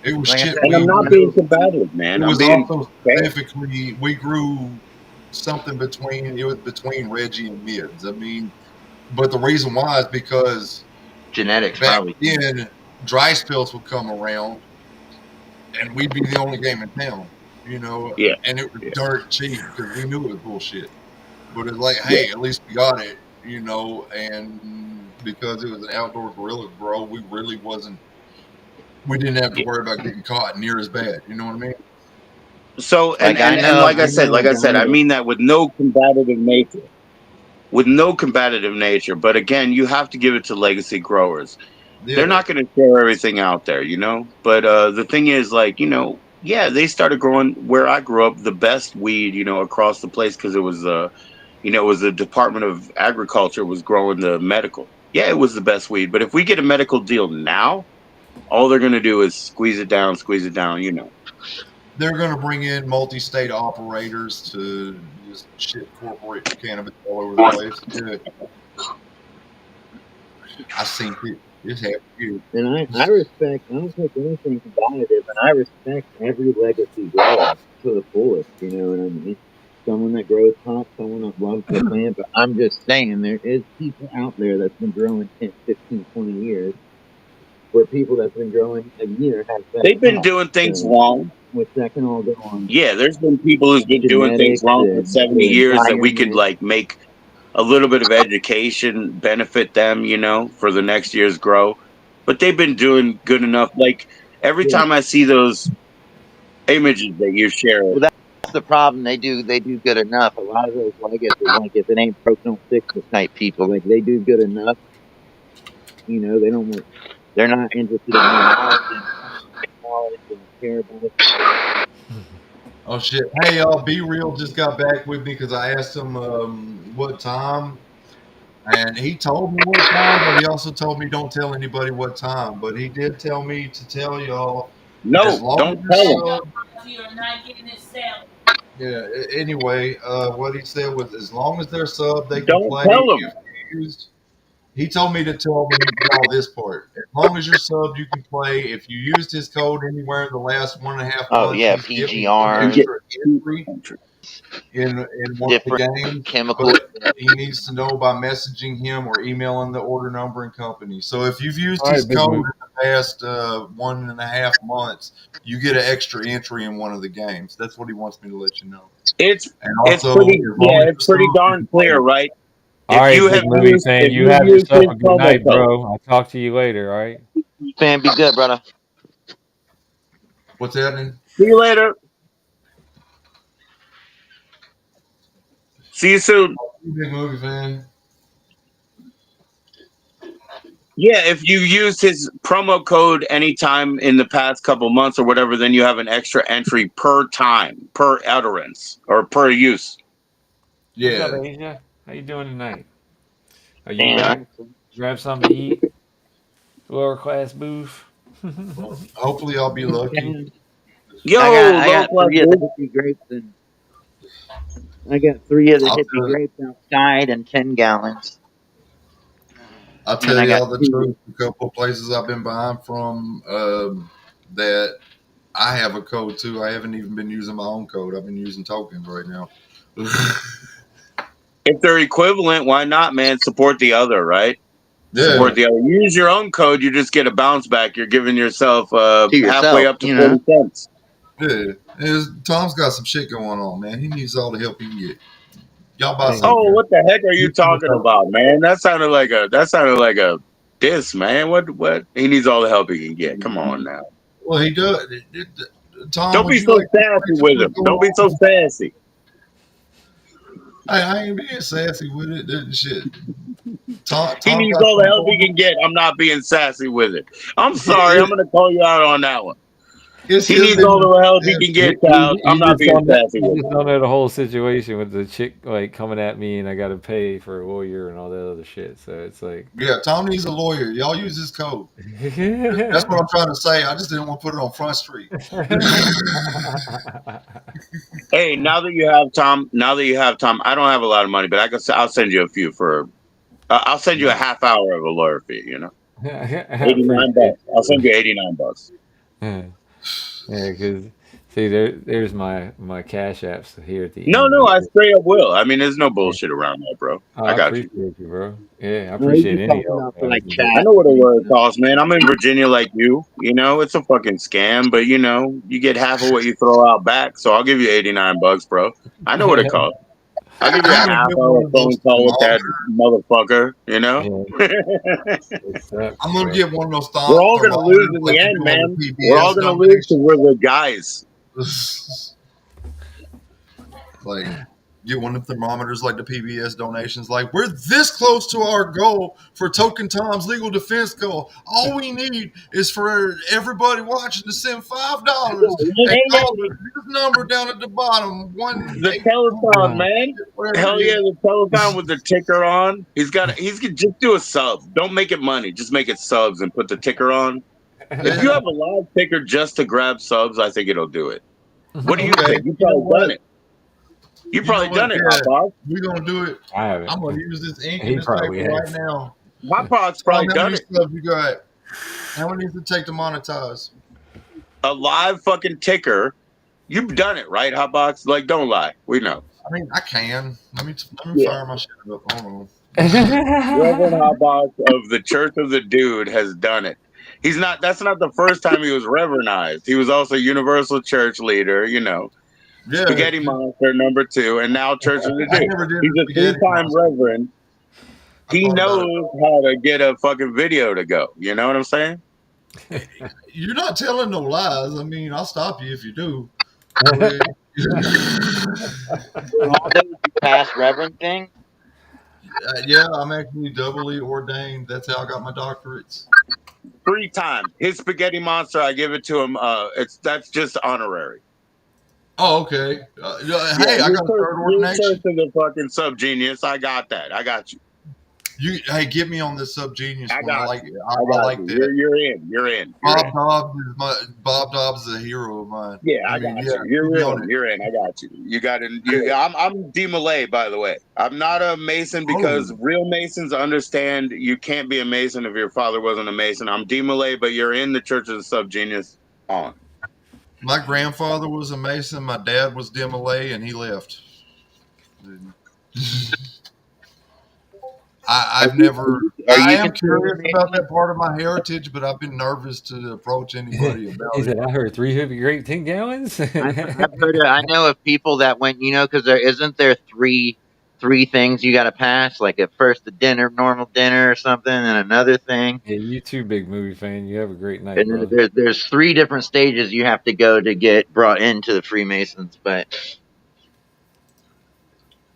It was Like I shit said, And I'm we not when being knew. combative, man. It I'm was being also fair. specifically we grew something between it was between Reggie and Mids. I mean, but the reason why is because genetics back probably. then dry spells would come around and we'd be the only game in town, Yeah, and it was yeah, dirt cheap because we knew it was bullshit. But it's like, yeah, hey, at least we got it, and because it was an outdoor gorilla grow, we didn't have to yeah. worry about getting caught near as bad. You know what I mean? So and Like and and like I I said, know a guy I that mean that with no combative nature. With no combative nature. But again, you have to give it to legacy growers. They're Yeah. not going to share everything out there. But the thing is, like, yeah, they started growing where I grew up the best weed, across the place because it was the Department of Agriculture was growing the medical. Yeah, it was the best weed. But if we get a medical deal now, all they're going to do is squeeze it down. They're going to bring in multi-state operators to just ship corporate cannabis all over the place. Yeah, I seen it. It's happened here. and I respect. I don't take anything combative, and I respect every legacy grower to the fullest. You know what I mean? Someone that grows pot, someone that loves the plant. But I'm just saying, there is people out there that's been growing 10, 15, 20 years, where people that's been growing a year have better They've been pot. doing things So, wrong. which that can all go on Yeah, there's been people who's been doing things genetics wrong for and 70 the years that we could environment. like make a little bit of education benefit them, for the next year's grow. But they've been doing good enough. Like every Yeah. time I see those images that you share, Well, that's the problem. They do good enough. A lot of those legacy, like if it ain't broke, don't fix it type people. Like they do good enough. They don't. They're not interested in more knowledge. They don't knowledge. They don't care about it. Oh shit! Hey, y'all, Be Real just got back with me because I asked him what time, and he told me what time, but he also told me don't tell anybody what time. But he did tell me to tell y'all as no, long as don't you're tell them. sub. You're not getting it sale. Yeah. Anyway, what he said was as long as they're sub, they can Don't play. tell them. If used, he told me to tell them y'all this part. As long as you're sub, you can play. If you used his code anywhere in the last 1.5 months, Oh yeah, he's giving you an You PGR, get extra two entry country. in one of the different games, chemicals. but he needs to know by messaging him or emailing the order number and company. So if you've used All his right, Big code in Moose. the past 1.5 months, you get an extra entry in one of the games. That's what he wants me to let you know. It's And it's also, pretty as long yeah, as it's you're pretty sub, you darn can clear, play. right? All right, Big Movie fan. If You you've have used yourself his a good promo night, code, bro. I'll talk to you later. All right. Fan, be good, brother. What's happening? see you later. See you soon. You big movie fan. Yeah, if you used his promo code anytime in the past couple months or whatever, then you have an extra entry per time, per utterance, or per use. What's up, Yeah. Asia? How you doing tonight? Are you Damn. back? Grab something to eat? Lower class booth. Well, hopefully, I'll be lucky. I Yo, got I low got class three of the dude. hippie grapes and I got three of the I'll hippie tell, grapes outside and 10 gallons. I'll And tell I got y'all the two. truth. A couple of places I've been buying from. that I have a code too. I haven't even been using my own code. I've been using tokens right now. If they're equivalent, why not, man? Support the other, right? Yeah, Support the other. Use your own code. You just get a bounce back. You're giving yourself To halfway yourself, up to 40 cents. yeah. Tom's got some shit going on, man. He needs all the help he can get. Y'all buy Thank you, Oh, something. bro. what the heck are you Use some talking tokens. about, man? That sounded like a diss, man. What? He needs all the help he can get. Come on now. Well, he does. Tom, Don't would be you so like to sassy explain to me with what's him. going Don't be so on? sassy. I ain't being sassy with it. Shit. He Tom needs got all the something help he going can on. get. I'm not being sassy with it. I'm sorry. I'm It, gonna call you out on that one. it's He his needs all business. the help he can get, child. I'm You not just being don't know, sassy you with just it. don't know the whole situation with the chick like coming at me and I got to pay for a lawyer and all that other shit. So it's like, Yeah, Tom needs a lawyer. Y'all use his code. That's what I'm trying to say. I just didn't want to put it on Front Street. Hey, now that you have Tom, I don't have a lot of money, but I'll send you a few for. I'll send you a half hour of a lawyer fee. I 89 appreciate bucks. I'll send you. you 89 bucks. Yeah, because see, there's my cash apps here at the No, end. no, I straight up will. I mean, there's no Yeah. bullshit around that, bro. Oh, I I got you. appreciate you, bro. Yeah, I no, he's appreciate just any talking help, about for man. I like can get. I chat. know what a lawyer costs, man. I'm in Virginia like you. It's a fucking scam, but you get half of what you throw out back. So I'll give you 89 bucks, bro. I know what it costs. I'll give you a I'm gonna half get one hour of those phone call with that thermometers. motherfucker. Yeah, it I'm sucks, gonna bro. get one of those We're all gonna lose thermometers in the like you end, do on the man. We're all PBS gonna lose because we're the guys. donations. Like, get one of the thermometers like the PBS donations. Like, we're this close to our goal for Token Tom's legal defense goal. All we need is for everybody watching to send $5 and call this number down at the bottom. One The eight telethon, man. whatever Hell it yeah, is. the telethon with the ticker on. He's gonna just do a sub. Don't make it money. Just make it subs and put the ticker on. If you Yeah. have a live ticker just to grab subs, I think it'll do it. What do you Okay. think? You You know probably done what? it. You You know probably what? done it, Yeah. Hot Box. We're gonna do it. I haven't. I'm gonna use this ink and He this paper probably right has. now. Hot Box Tom, probably how done many it. subs you got? How many does it take to monetize? A live fucking ticker. You've done it, right, Hot Box? Like, don't lie. We know. I mean, I can. Let me Yeah. fire my shit up. Hold on. Reverend Hotbox of the Church of the Dude has done it. He's not. That's not the first time he was reverendized. He was also Universal Church leader. Yeah, Spaghetti Monster #2, and now Church of the I Dude. never did He's the a spaghetti three-time monster. reverend. I He thought about it. knows how to get a fucking video to go. You know what I'm saying? You're not telling no lies. I mean, I'll stop you if you do. I mean, Rolando, you pass Reverend thing? yeah, I'm actually doubly ordained. That's how I got my doctorates. 3 times. His Spaghetti Monster, I give it to him. That's just honorary. Oh, okay. Yeah, Hey, I got a third you're Church ordination. of the fucking Sub Genius. I got that. I got you. Hey, get me on this subgenius I one. I got like you. it. I I got like you. that. You're in. You're in. You're Bob in. Dobbs is Bob Dobbs is a hero of mine. Yeah, I I mean, got yeah, you. get me You're on in. it. You're in. I got you. You got in. I'm D Malay, by the way. I'm not a Mason Oh, because real Masons understand you can't be a Mason if your father wasn't a Mason. I'm D Malay, but you're in the Church of the Subgenius on. my grandfather was a Mason. My dad was Demolay, and he left. Are I've you, never. are I you am considered a curious about Mason? that part of my heritage, but I've been nervous to approach anybody He about it. said, "I heard 300 grape 10 gallons." I've heard of, I know of people that went, because there isn't there three things you got to pass, like at first the dinner, normal dinner or something, and another thing, Yeah, you too, big movie fan. You have a great night, and then brother. there's three different stages you have to go to get brought into the Freemasons. But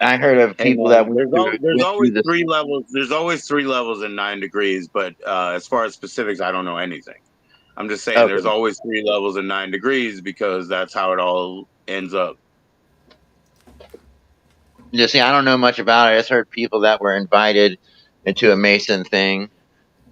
I heard of Hey people that man, there's went through always this. 3 levels. There's always 3 levels in 9 degrees, but as far as specifics, I don't know anything. I'm just saying there's Okay, always 3 levels in 9 degrees because that's how it all ends up. just see, I don't know much about it. I just heard people that were invited into a Mason thing.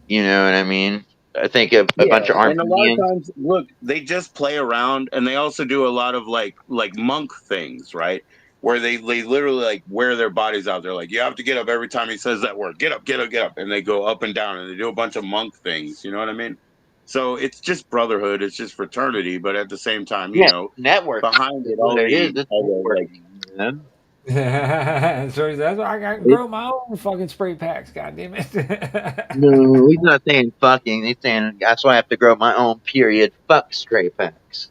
You know what I mean? I think a Yeah, bunch of and a lot of Armenians. times, look, they just play around, and they also do a lot of like monk things, right? Where they literally like wear their bodies out. They're like, you have to get up every time he says that word. Get up, get up, get up, and they go up and down, and they do a bunch of monk things. You know what I mean? So it's just brotherhood, it's just fraternity, but at the same time, Yeah, networking behind is it, what it is. It's all the like, networking, you know. So that's why I can it, grow my own fucking spray packs. God damn it. No, he's not saying fucking. He's saying that's why I have to grow my own. Period. Fuck spray packs.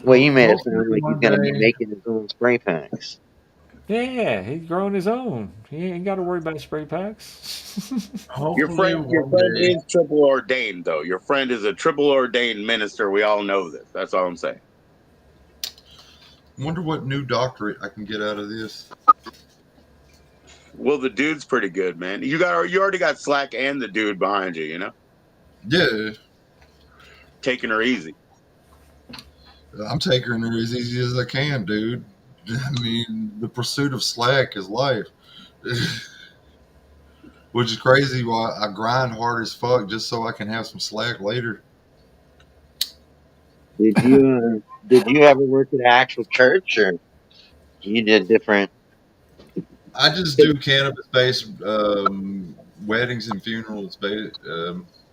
Well, you made it Hopefully sound like he's one gonna be day, making his own spray packs. Yeah, he's growing his own. He ain't got to worry about spray packs. hopefully your one friend day. is triple ordained though. Your friend is a triple ordained minister. We all know this. That's all I'm saying. Wonder what new doctorate I can get out of this. Well, the dude's pretty good, man. You already got Slack and the dude behind you. Yeah, Taking her easy. I'm taking it as easy as I can, dude. I mean, the pursuit of slack is life, which is crazy. Why I grind hard as fuck just so I can have some slack later. Did you ever work at an actual church, or you did different? I just do cannabis based weddings and funerals.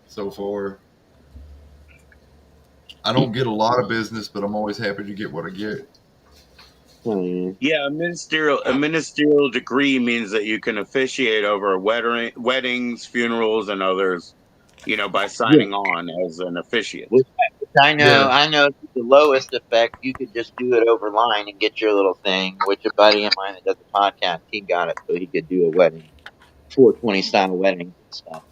So far, I don't get a lot of business, but I'm always happy to get what I get. Oh, Yeah, a ministerial degree means that you can officiate over weddings, funerals, and others. By yeah. signing on as an officiate. Which Yeah, I know the lowest effect, you could just do it over line and get your little thing, which a buddy of mine that does a podcast, he got it so he could do a wedding, 420 style weddings and stuff.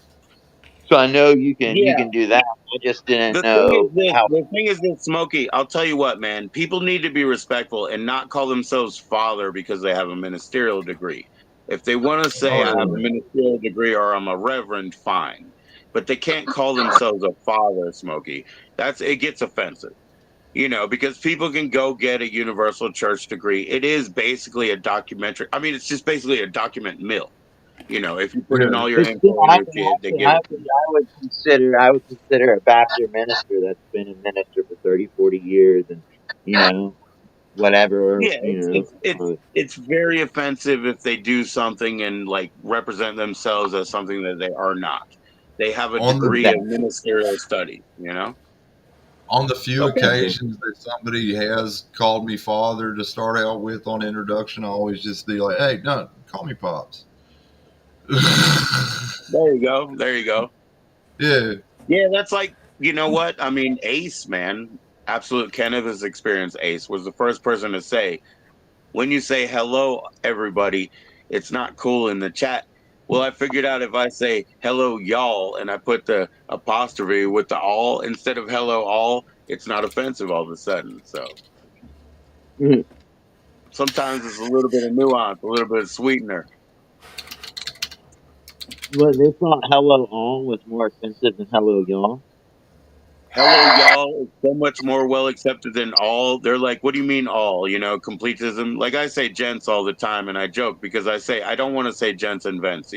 So I know you Yeah, can do that. I just didn't The thing is know this. how. The thing is this, Smokey. I'll tell you what, man. People need to be respectful and not call themselves father because they have a ministerial degree. If they want to say I oh have a yeah. ministerial degree or I'm a reverend, fine. But they can't call themselves a father, Smokey. It gets offensive. Because people can go get a universal church degree. It is basically a documentary. I mean, it's just basically a document mill. If you put in Yeah. all your But still, info and your shit, they give it to you. I would consider a Baptist minister that's been a minister for 30, 40 years, and you know whatever Yeah, it's very offensive if they do something and like represent themselves as something that they are not. They have a On the degree of exactly. ministerial study. on the few Offensive. occasions that somebody has called me father to start out with on introduction, I always just be like, "Hey, no, call me pops." There you go. There you go. Yeah. Yeah, that's like, you know what? I mean, Ace, man, absolute Kenneth's experience, Ace, was the first person to say, when you say hello, everybody, it's not cool in the chat. Well, I figured out if I say hello, y'all, and I put the apostrophe with the all instead of hello, all, it's not offensive all of a sudden. So Mhm. sometimes it's a little bit of nuance, a little bit of sweetener. But they thought "Hello All" was more offensive than "Hello Y'all." Hello, y'all, is so much more well accepted than all. They're like, what do you mean all? Completism. Like I say gents all the time, and I joke because I say I don't want to say gents and vents.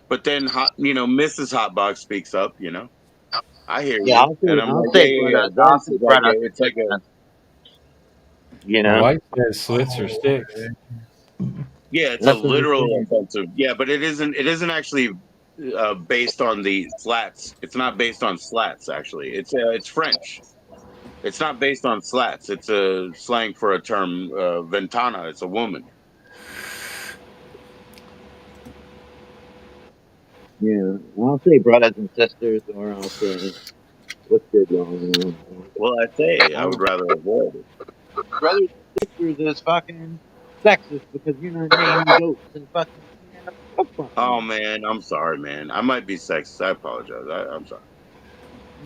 But then, Mrs. Hotbox speaks up. I hear Yeah, you. And I'm I'll like, yeah, say yeah, yeah. brother. I'll Vents say is like brother. a, it's like a, You My know, wife says slits or Oh, sticks. yeah, it's a that's what I'm literal saying. offensive. Yeah, but it isn't actually based on the slats. It's not based on slats, actually. It's French. It's not based on slats. It's a slang for a term, ventana. It's a woman. Yeah, I'll say brothers and sisters, or I'll say what's good, y'all. Well, I say I would Um, rather avoid it. brothers and sisters is fucking sexist because you're not naming goats and fucking fuck Oh off. man, I'm sorry, man. I might be sexist. I apologize. I'm sorry.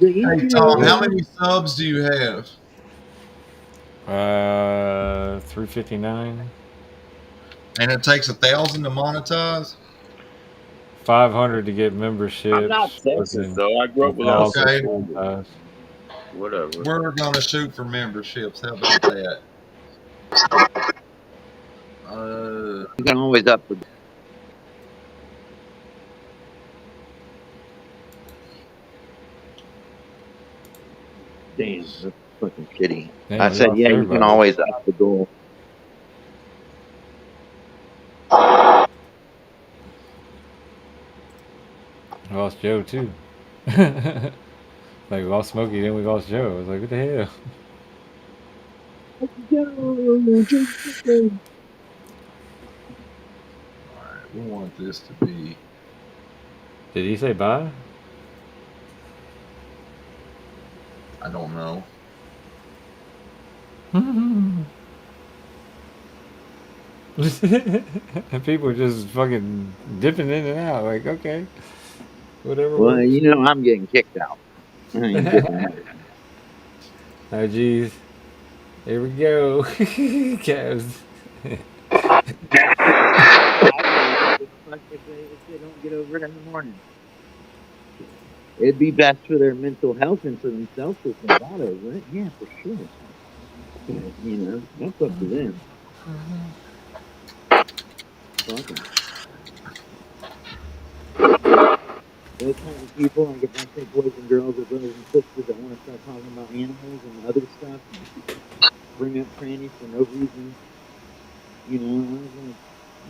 The each hey your Tom, how own. many subs do you have? 359. And it takes 1,000 to monetize. 500 to get I'm not memberships. sexist Fucking though. I grew up without 1,000 Okay, social to media. monetize. Whatever. we're gonna shoot for memberships. How about that? Uh, You can always up for damn. That's fucking shitty. I Damn, we said, lost yeah, you can everybody. always up the goal. We lost Joe too. Like we lost Smokey, then we lost Joe. I was like, what the hell? Yo, Joe Chicken. All right, we want this to be. Did he say bye? I don't know. And people just fucking dipping in and out. Like, okay, whatever Well, works. you know, I'm getting kicked out. I ain't dipping out. Oh, geez. Here we go. Cavs. I really don't give a fuck if they don't get over it in the morning. It'd be best for their mental health and for themselves if they got over it. Yeah, for sure. You know, that's up to them. Fuck 'em. Those kind of people, like if I say boys and girls or brothers and sisters that want to start talking about animals and other stuff and bring up trannies for no reason, you know, I was like,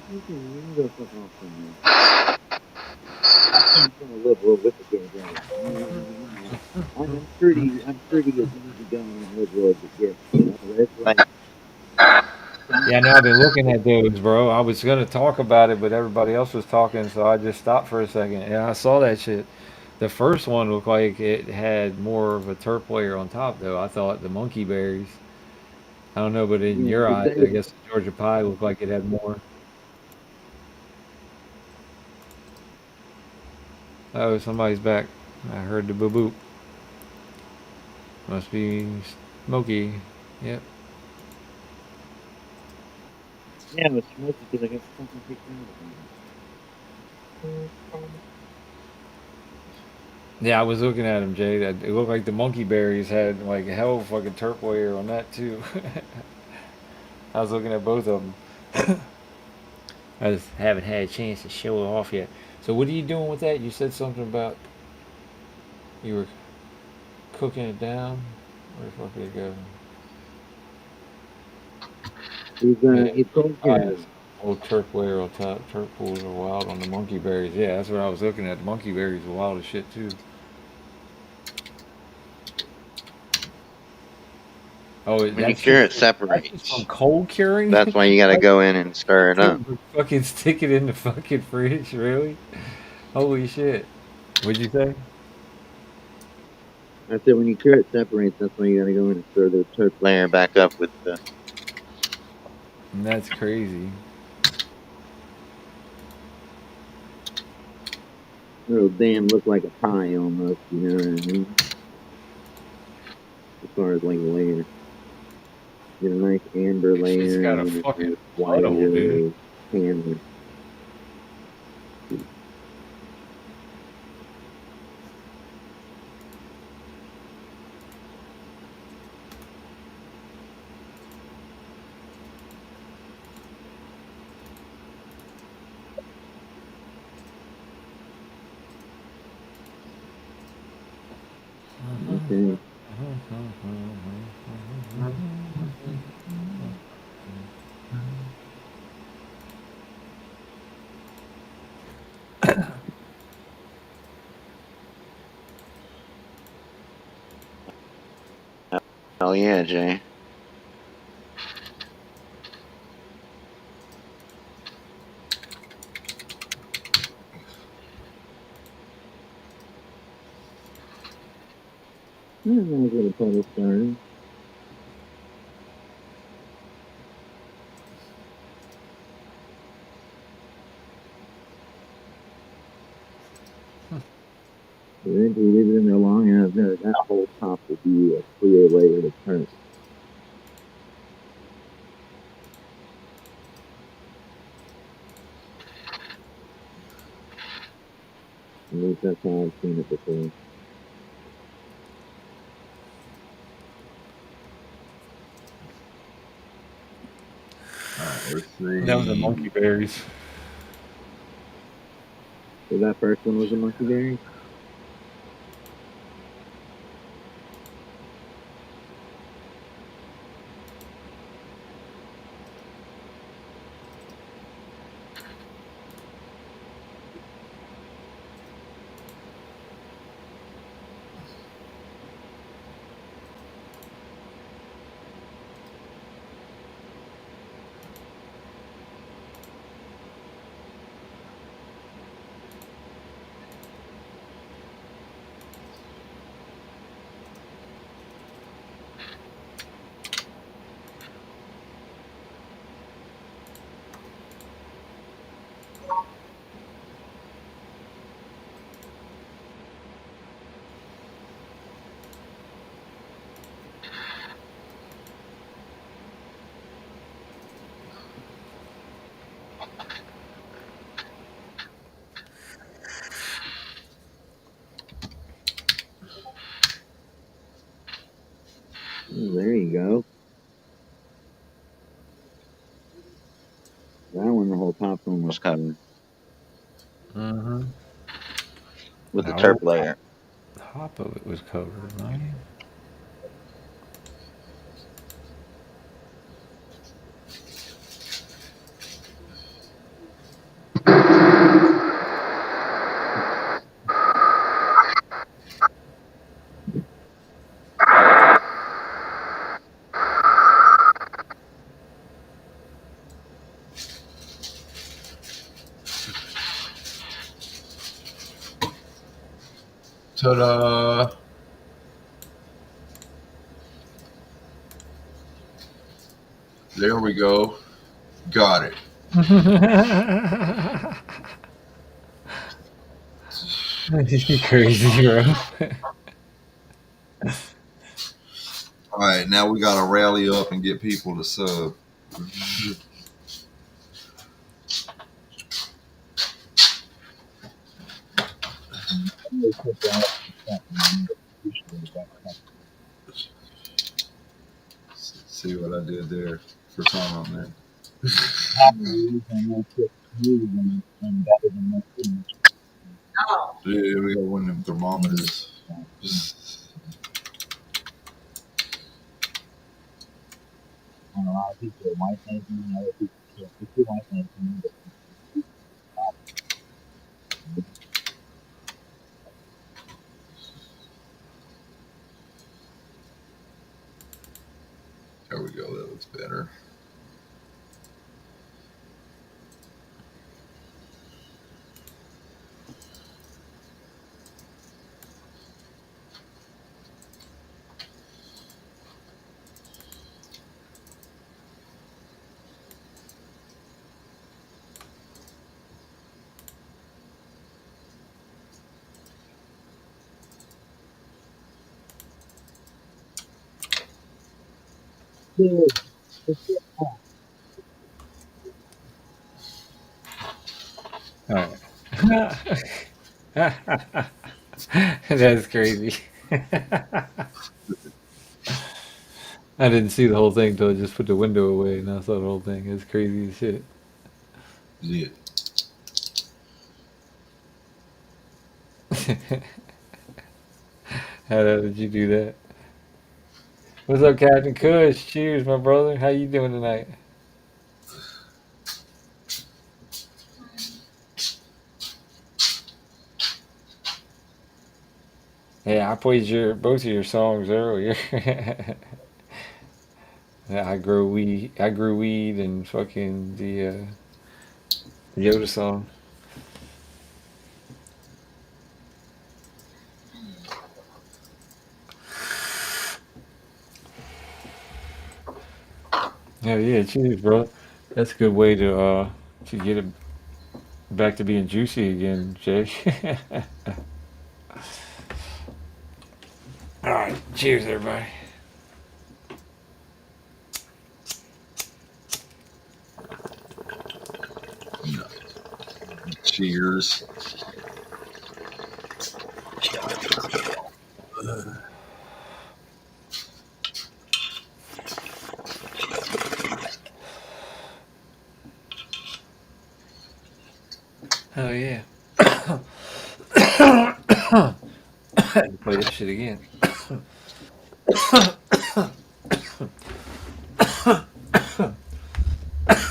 you can go fuck off somewhere. I come from a liberal with a gay brain. You know what I mean? Like, I'm pretty as easygoing and liberal as it gets. You know, but it's like Yeah, I know. I've been looking at those, bro. I was gonna talk about it, but everybody else was talking, so I just stopped for a second. And I saw that shit. The first one looked like it had more of a terp layer on top, though. I thought the monkey berries. I don't know, but in yeah, your they eyes, say I guess the Georgia pie looked like it had more. Oh, somebody's back. I heard the boo boop. Must be Smokey. Yep. yeah, it was smoky because I got fucking kicked out again. Yeah, I was looking at him, Jay. It looked like the monkey berries had like a hell of a fucking terp layer on that too. I was looking at both of them. I just haven't had a chance to show it off yet. So what are you doing with that? You said something about you were cooking it down. Where the fuck did it go? Yeah, He's cold bias. carrying. Old turf layer on top. Turf pools are wild on the monkey berries. Yeah, that's what I was looking at. The monkey berries are wild as shit too. Oh, When you that's cure, just it that's just from separates. cold curing. That's why you got to go in and stir it up. Couldn't fucking stick it in the fucking fridge, really? Holy shit! What'd you say? I said when you cure, it separates. That's why you got to go in and stir the turf layer back up with the That's crazy. little damn look like a pie almost. You know what I mean? As far as like layer, get a nice amber Shit's layer got and a then a fucking nice white puddle, dude. or tan. Okay. Oh yeah, Jay. I don't know what a puddle started. Eventually, leave it in there long enough, that whole top will be a clear layer of turf. At least that's how I've seen it before. All right, let's That was the monkey see. berries. So that first one was a monkey berry. Oh, there you go. That one, the whole top one was covered Mm-hmm. with the No, turp layer. top of it was covered, man. Ta-da! There we go. Got it. You crazy, bro. All right, now we got to rally up and get people to sub. See what I did there for Tom, man. Oh, Yeah, we got one of them thermometers. There we go. That looks better. All right. That's crazy. I didn't see the whole thing until I just put the window away and I saw the whole thing. It's crazy as shit. Yeah. How did you do that? What's up, Captain Kush? Cheers, my brother. How you doing tonight? Yeah, I played your both of your songs earlier. Yeah, I grew weed, and fucking the Yoda song. Hell yeah, cheers, bro. That's a good way to get it back to being juicy again, Jay. All right, cheers, everybody. No. Cheers. Hell yeah. Play that shit again.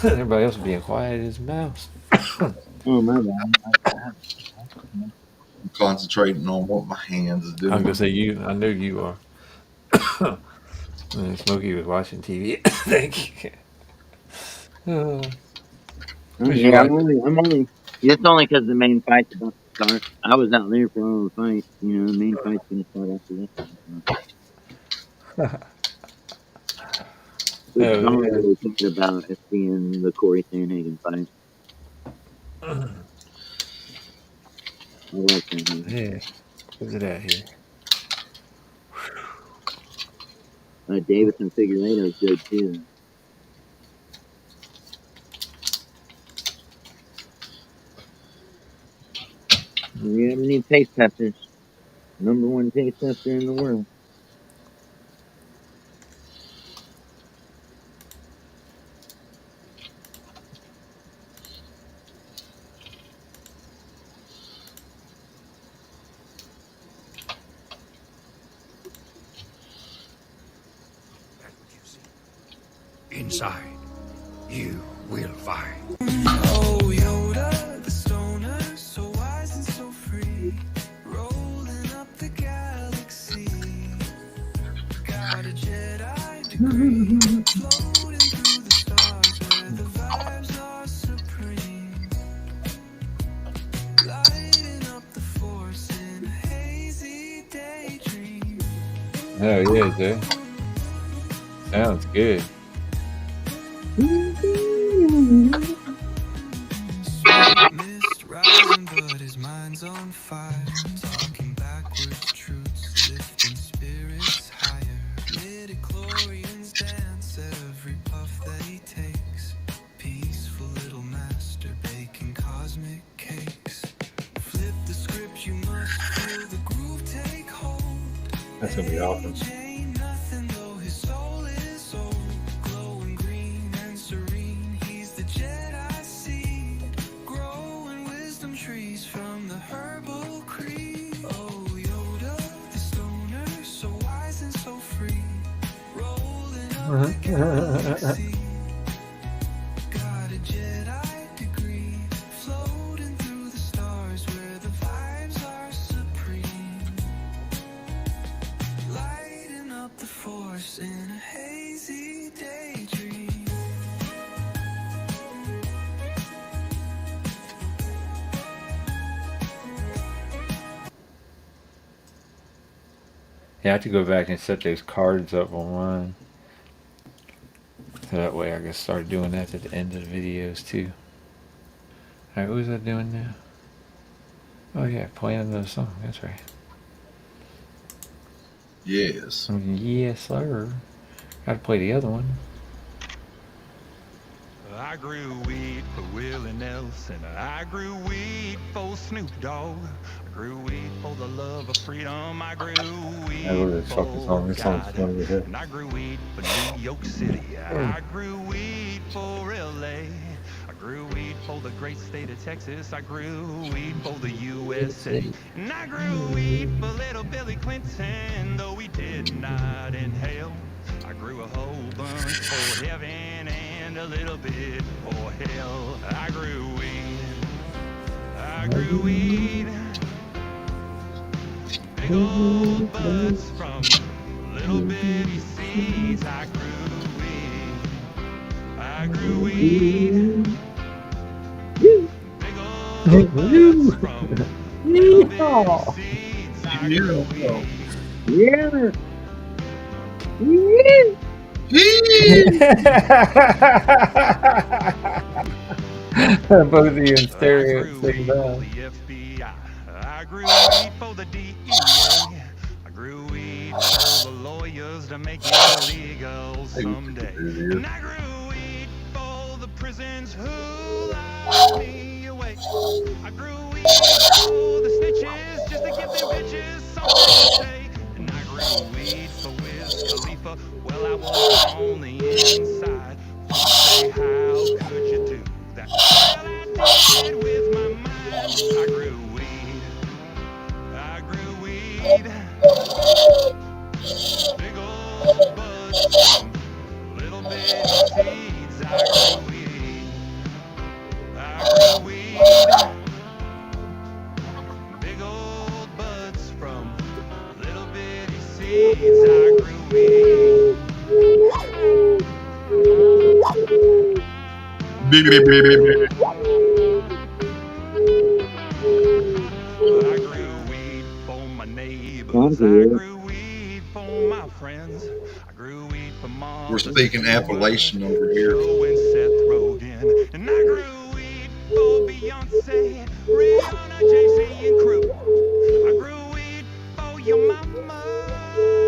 Everybody else being quiet as a mouse. Oh my bad. I'm concentrating on what my hands is I was doing. gonna say you. I know you are. And Smokey was watching TV. Thank you. Oh, Was you yeah, watching? I'm only. It's only because the main fight's about to start. I was out there for all the fight. You know, the main fight's gonna start after this one. So. Which Oh John yeah. really cared about it being the Corey Sandhagen fight. I like Sandhagen. Yeah. Where's it at here? Davidson Figueiredo's good too. Yeah, we need taste testers. Number one taste tester in the world. Inside, you will find. Oh, Yoda, the stoner, so wise and so free, rolling up the galaxy. Got a Jedi degree, floating through the stars where the vibes are supreme. Lighting up the force in a hazy daydream. Hell yeah, Jay. Sounds good. Smoke mist rising, but his mind's on fire. Talking backwards truths, lifting spirits higher. Midichlorians dance every puff that he takes. Peaceful little master baking cosmic cakes. Flip the script, you must feel the groove take hold. That's gonna be awesome. Age ain't nothing though his soul is old. Glowing green and serene, he's the Jedi seed. Growing wisdom trees from the herbal creed. Oh, Yoda, the stoner, so wise and so free. Rolling up the galaxy. Got a Jedi degree, floating through the stars where the vibes are supreme. Lighting up the force in a hazy daydream. Yeah, I have to go back and set those cards up online. So that way I can start doing that at the end of the videos too. Alright, what was I doing now? Oh yeah, playing another song, that's right. Yes. Yes, sir. Gotta play the other one. I grew weed for Willie Nelson. I grew weed for Snoop Dogg. I grew weed for the love of freedom. I grew I love weed this fucking for song. This song's God. funny as hell. And I grew weed for New York City. I grew weed for LA. I grew weed for the great state of Texas. I grew weed for the USA. And I grew weed for little Billy Clinton, though he did not inhale. I grew a whole bunch for heaven and a little bit for hell. I grew weed. I grew weed. Big old buds from little bitty seeds. I grew weed. I grew weed. Big old buds from little bitty seeds. I grew weed. Yeah. Both of you in I stereo at grew the same weed for time. the FBI. I grew weed for the DEA. I grew weed for the lawyers to make it illegal someday. And I grew weed for the prisons who locked me away. I grew weed for the snitches just to give them bitches something to say. And I grew weed for Wiz Khalifa. Well, I was on the inside. Folks say, how could you do that? Well, I did with my mind. I grew weed. I grew weed. Big old buds from little bitty seeds. I grew weed. I grew weed. Big old buds from little bitty seeds. I grew weed. Beep, beep, beep, beep, beep. I grew weed for my neighbors. I grew weed for my friends. I grew weed for Martha We're speaking Stewart, Appalachian over here. Joe and Seth Rogen. And I grew weed for Beyonce, Rihanna, Jay-Z, and crew. I grew weed for your mama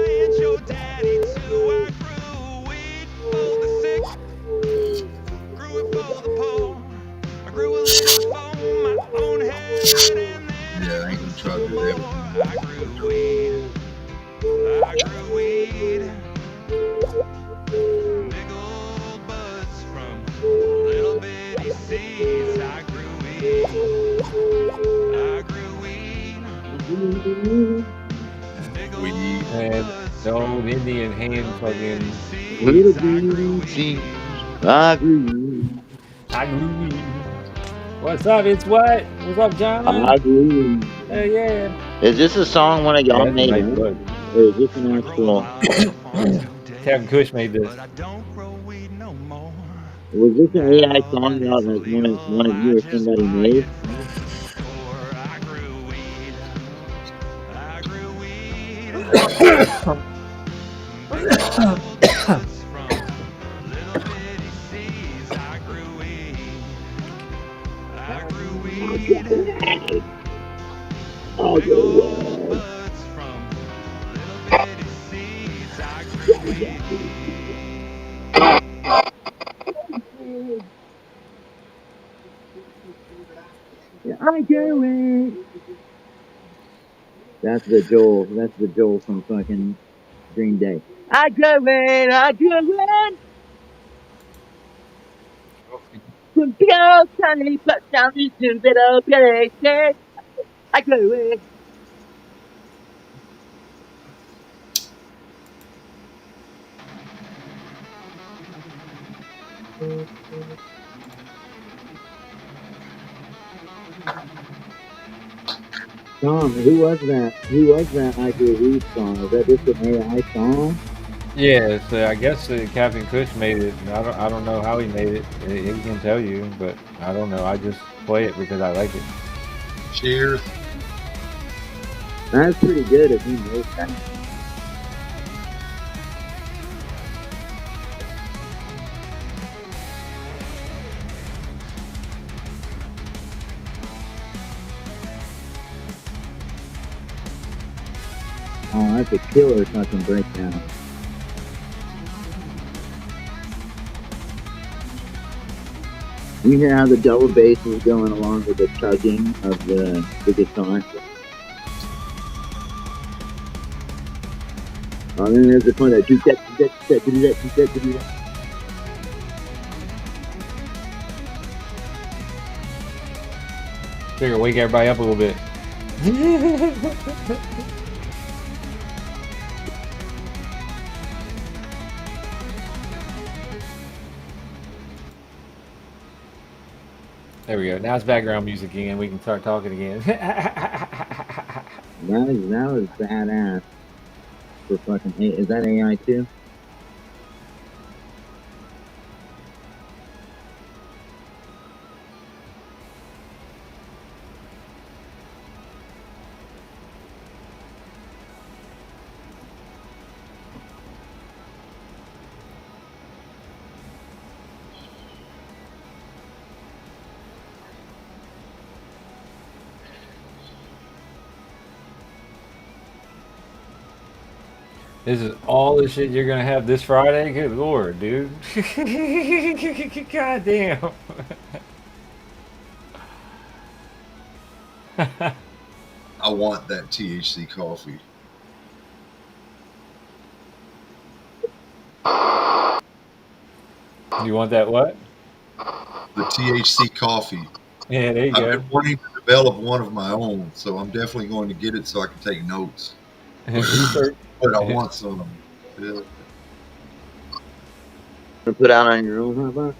and your daddy too. I grew weed for the sick, grew it for the poor. I grew a little for my own head, and then Yeah, I ain't gonna try to do that. I grew weed. I grew weed. Big old buds from little bitty seeds. I grew weed. I grew weed. Big old And buds the old Indian hand fucking. seeds. I grew weed. I agree. I agree. What's up? It's what? What's up, I John? agree. Hell yeah. Is this a song one of Yeah, y'all that's a made nice up? book. Or is this an I grow a actual. lot of farms today, Kevin Cush made this. but I don't grow weed no more. Was this an AI Now song that y'all it's that one legal, of I you or just somebody buy made? it from the store. I grew weed. I grew weed. Big old buds from little bitty seeds. I grew weed. I grew weed. I Big go old away. buds from little bitty seeds. I grew weed. I go away. That's the Joel. That's the Joel from fucking Green Day. I go away. I go away. From pure sunny, but down into little places. I go away. Tom, who was that? Who was that I Go Weed song? Is that just an AI song? Yeah, so I guess Captain Cush made it. I don't know how he made it. He can tell you, but I don't know. I just play it because I like it. Cheers. That's pretty good if he knows that. Oh, that's a killer fucking breakdown. You hear how the double bass is going along with the chugging of the guitar? Oh, then there's the point that do that, do that, do that, do that, do that, do that. Figure wake everybody up a little bit. There we go. Now it's background music again. We can start talking again. That was badass for fucking. Is that AI too? This is all the shit you're gonna have this Friday. Good lord, dude. God damn. I want that THC coffee. You want that what? The THC coffee. Yeah, there you I've been go. wanting to develop one of my own, so I'm definitely going to get it so I can take notes. Research. But I want some. Yeah. To put out on your own, how about?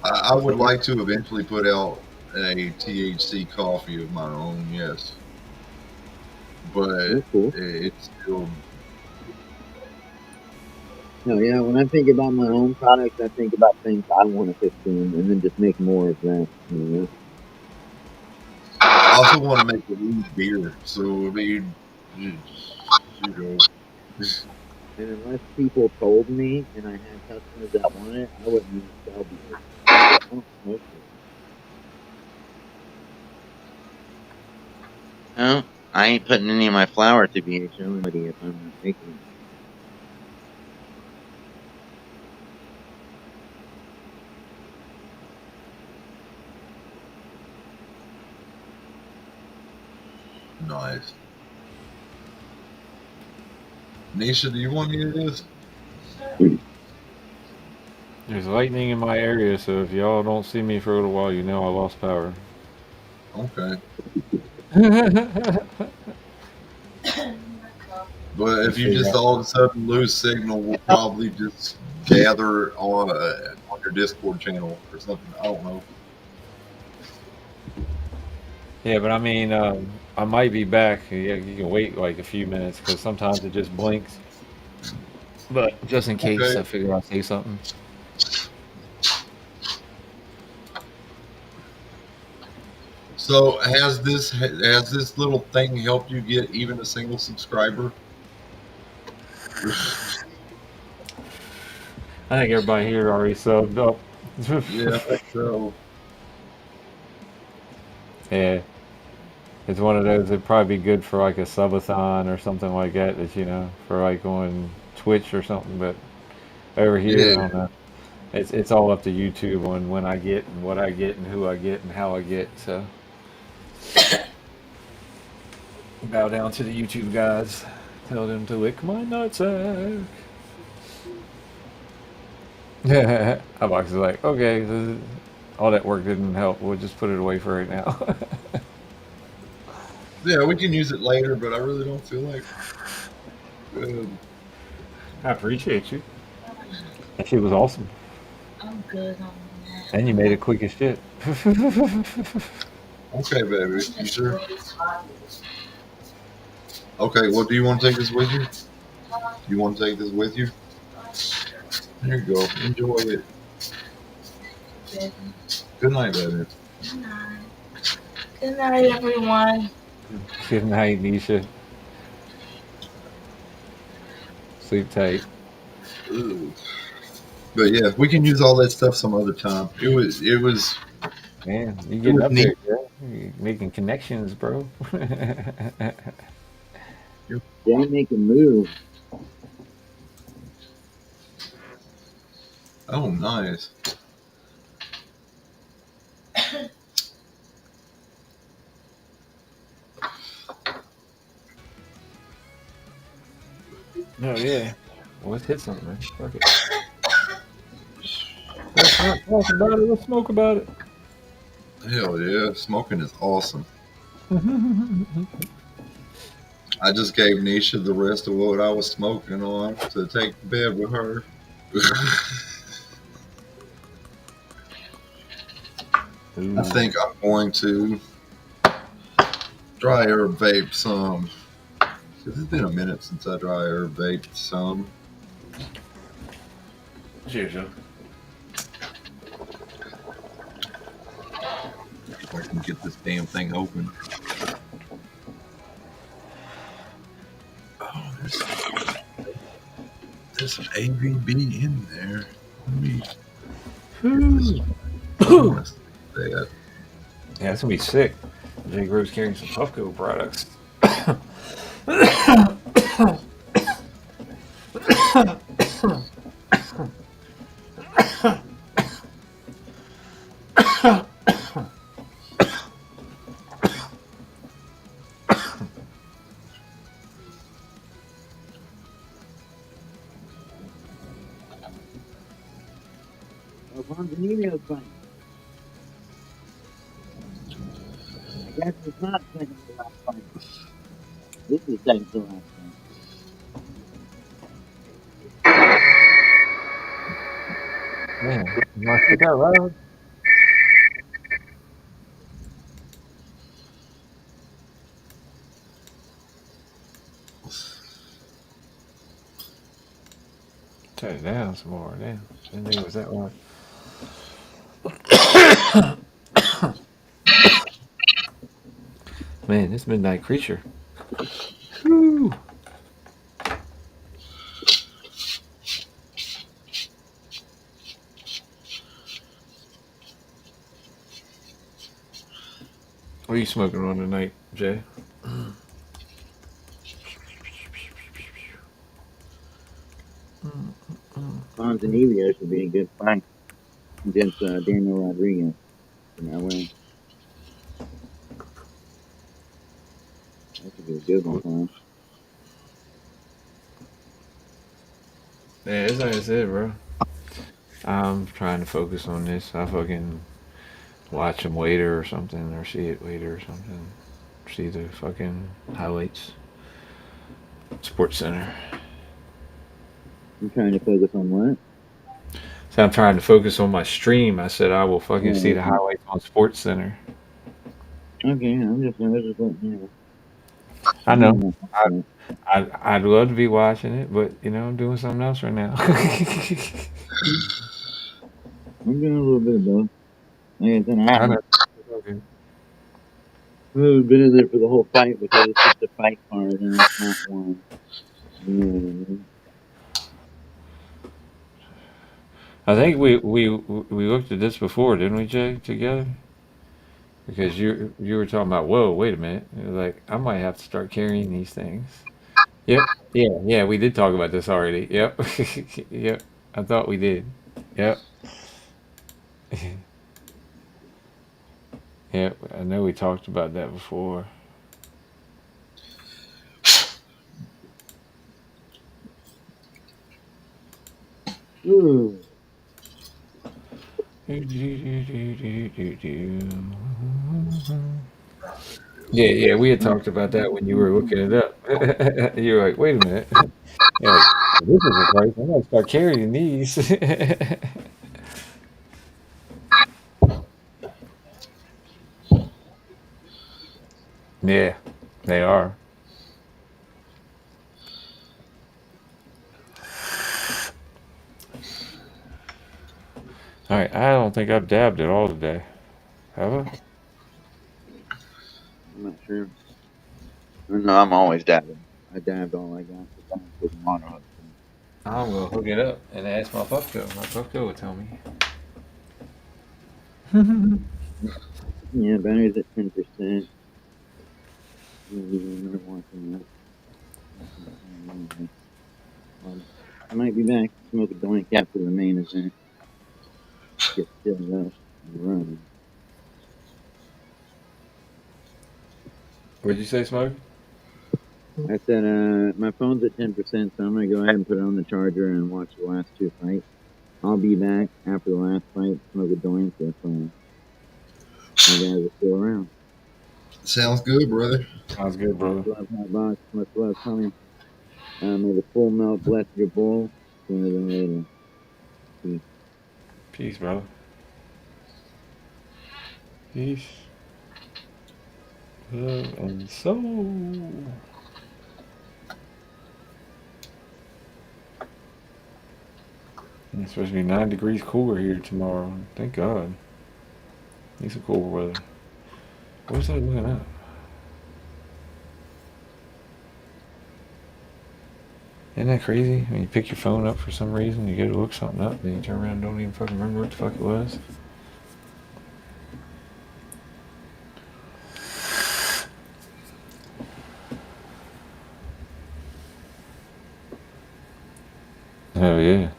I would like to eventually put out a THC coffee of my own, yes. But That's cool. it's still No, yeah. When I think about my own products, I think about things I want to consume, and then just make more of that. You know. I also want to make a weed beer. So I mean, you know, And unless people told me and I had customers that want it, I wouldn't even sell beer because I don't smoke beer. No, I ain't putting any of my flour to be Selling somebody if I'm not making it. nice. Nisha, do you want me to do this? There's lightning in my area, so if y'all don't see me for a little while, you know I lost power. Okay. Let's But if you figure just out. all of a sudden lose signal, we'll probably just gather on your Discord channel or something. I don't know. Yeah, but I mean, I might be back. Yeah, you can wait like a few minutes because sometimes it just blinks. But just in case, Okay. I figure I'll say something. So has this little thing helped you get even a single subscriber? I think everybody here already subbed up. Yeah, I think so. Yeah, it's one of those that'd probably be good for like a subathon or something like that. That for like on Twitch or something. But over here, I Yeah. don't know. It's all up to YouTube on when I get and what I get and who I get and how I get. So bow down to the YouTube guys. Tell them to lick my nutsack. Yeah, I'm actually like, okay, all that work didn't help. We'll just put it away for right now. Yeah, we can use it later, but I really don't feel like. I appreciate you. That shit was awesome. I'm good on And you made it quick as shit. Okay, baby. You sure? Okay. Well, do you want to take this with you? You want to take this with you? There you go. Enjoy it. Good night, baby. Good night. Good night, everyone. Good night, Nisha. Sleep tight. Ugh. But yeah, we can use all that stuff some other time. Man, you It getting was up there, neat. bro. You making connections, bro. They make a move. Oh, nice. Oh yeah. Well, let's hit something, man. Fuck it. Let's not talk about it. Let's smoke about it. Hell yeah, smoking is awesome. I just gave Nisha the rest of what I was smoking on to take to bed with her. I Ooh. think I'm going to dry herb vape some. Because it's been a minute since I dry herb vaped some. Cheers, Joe. If I can get this damn thing open. Oh, there's some AVB in there. Let me get this. I want to see that. Yeah, it's gonna be sick. Jake Rose carrying some Puffco products. Oh, Bonzanino's fine. I guess it's not second to last fight. This is second to last fight. Man, my shit that loud. Turn it down some more. Damn, didn't think it was that loud. Man, this midnight creature. Whew. What are you smoking on tonight, Jay? Bonzanino should be a good fight against Daniel Rodriguez in that way. That should be a good one for him. Yeah, that's like I said, bro. I'm trying to focus on this. I fucking watch him later or something, or see it later or something. See the fucking highlights. Sports Center. I'm trying to focus on what? So I'm trying to focus on my stream. I said I will fucking see Oh, the okay. highlights on Sports Center. Okay, I was just letting you know. I I'm doing know. nothing, I, but I'd love to be watching it, but I'm doing something else right now. I'm doing a little bit of both. Like I said, I know. Okay. I haven't been in there for the whole fight because it's just a fight card and it's not one. You know what I mean? I think we looked at this before, didn't we, Jay, together? Because you were talking about, whoa, wait a minute. You're like, I might have to start carrying these things. Yep. Yeah. Yeah. We did talk about this already. Yep. Yep. I thought we did. Yep. Yep. I know we talked about that before. Ooh. Yeah, yeah, we had talked about that when you were looking it up. You were like, wait a minute. You're like, this is a price. I'm gonna start carrying these. Yeah, they are. All right, I don't think I've dabbed at all today. Have I? I'm not sure. No, I'm always dabbing. I dabbed all I got for time for the mono hook. I'm gonna hook it up and ask my Puffco. My Puffco will tell me. Yeah, battery's at 10%. I'm not watching that. I might be back to smoke a joint after the main event. Get filled up and running. What'd you say, Smoke? I said, my phone's at 10%, so I'm gonna go ahead and put it on the charger and watch the last two fights. I'll be back after the last fight, smoke a joint if you guys are still around. Sounds good, brother. Sounds good, Much brother. love, hot box. Much love, Tommy. May the full melt bless your bowl sooner than later. Peace. Peace, brother. Peace, love, and soul. It's supposed to be 9 degrees cooler here tomorrow. Thank God. Need some cooler weather. What was I looking at? Isn't that crazy? When you pick your phone up for some reason, you go to look something up, then you turn around and don't even fucking remember what the fuck it was. Oh yeah.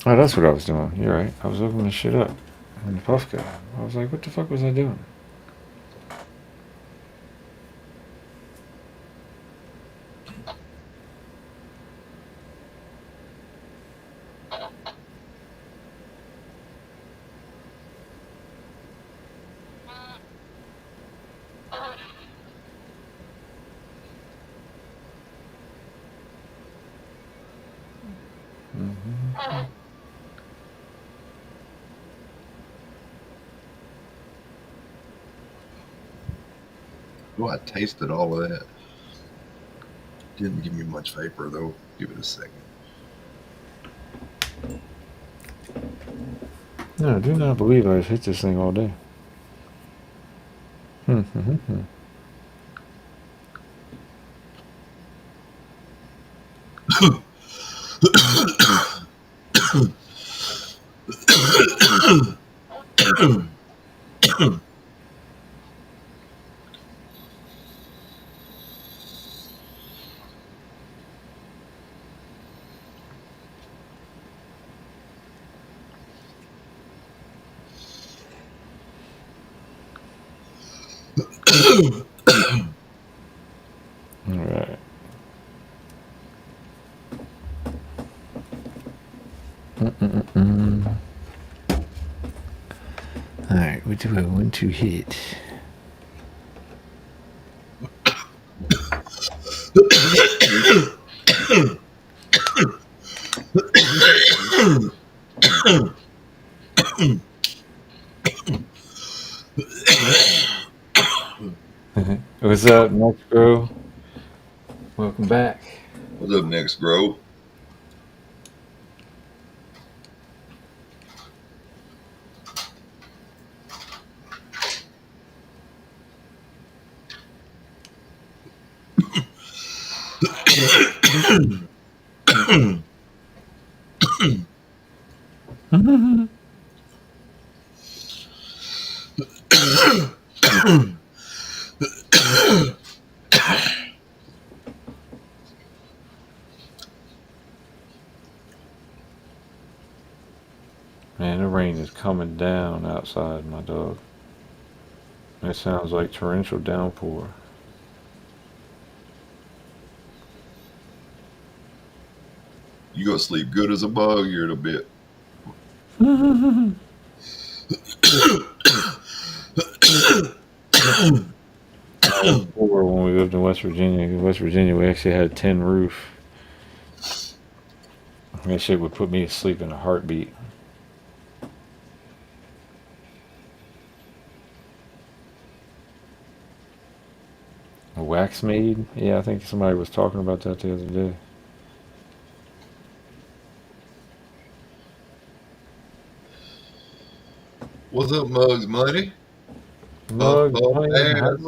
Oh, that's what I was doing. You're right. I was looking this shit up. And the puff guy. I was like, what the fuck was I doing? Mm-hmm. Oh, I tasted all of that. Didn't give me much vapor though. Give it a second. No, I do not believe I've hit this thing all day. Hmm. All right. Mm-mm-mm. All right. What do I want to hit? What's up, next bro? Welcome back. What's up, next Grove? Man, the rain is coming down outside, my dog. It sounds like torrential downpour. You gonna sleep good as a bug here in a bit. Before when we lived in West Virginia, in West Virginia we actually had a tin roof. That shit would put me to sleep in a heartbeat. A wax maid? Yeah, I think somebody was talking about that the other day. What's up, Mugs Money? Puff Mug, puff honey, ass.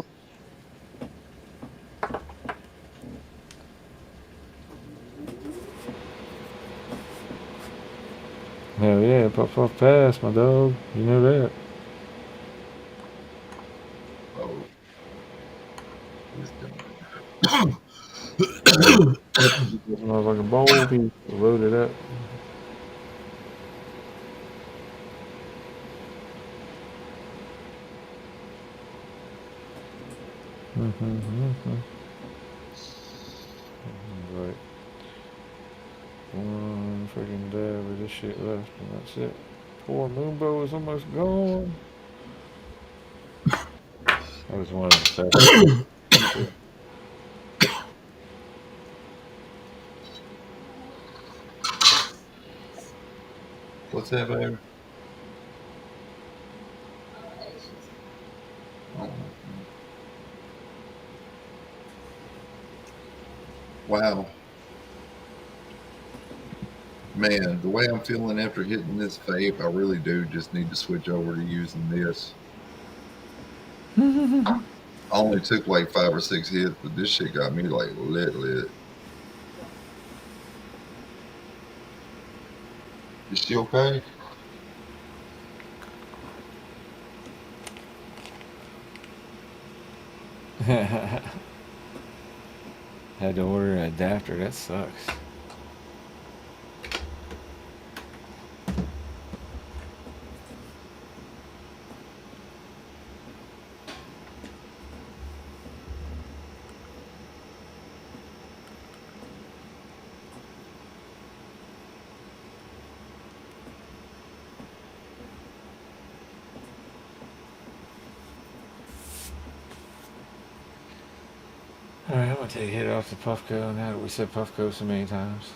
hell yeah, puff puff pass, my dog. You know that. Oh, this Smells like a bowl piece. Load it up. Right. One freaking dab of this shit left, and that's it. Poor Moonbow is almost gone. That was one of the fastest. What's that, baby? Oh, wow. Man, the way I'm feeling after hitting this vape, I really do just need to switch over to using this. I only took like 5 or 6 hits, but this shit got me like lit. Is she okay? Had to order an adapter. That sucks. Alright, I'm gonna take a hit off the Puffco now that we said Puffco so many times.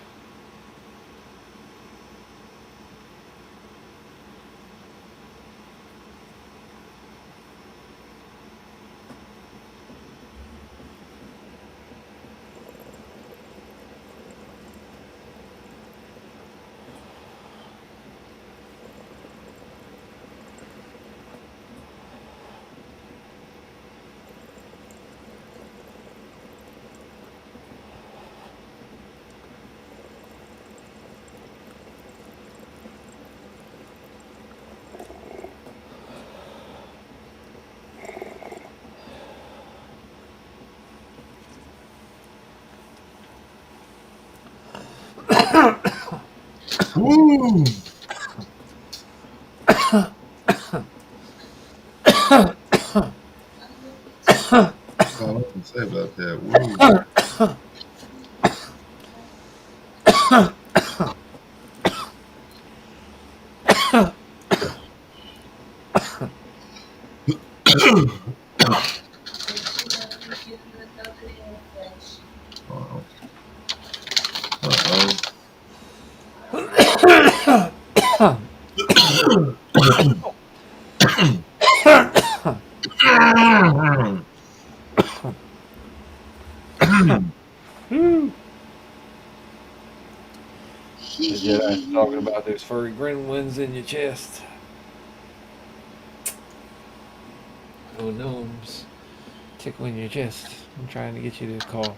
Woo! That's all I can say about that. Woo! The Jedi's talking about those furry gremlins in your chest. Oh, gnomes tickling your chest. I'm trying to get you to cough.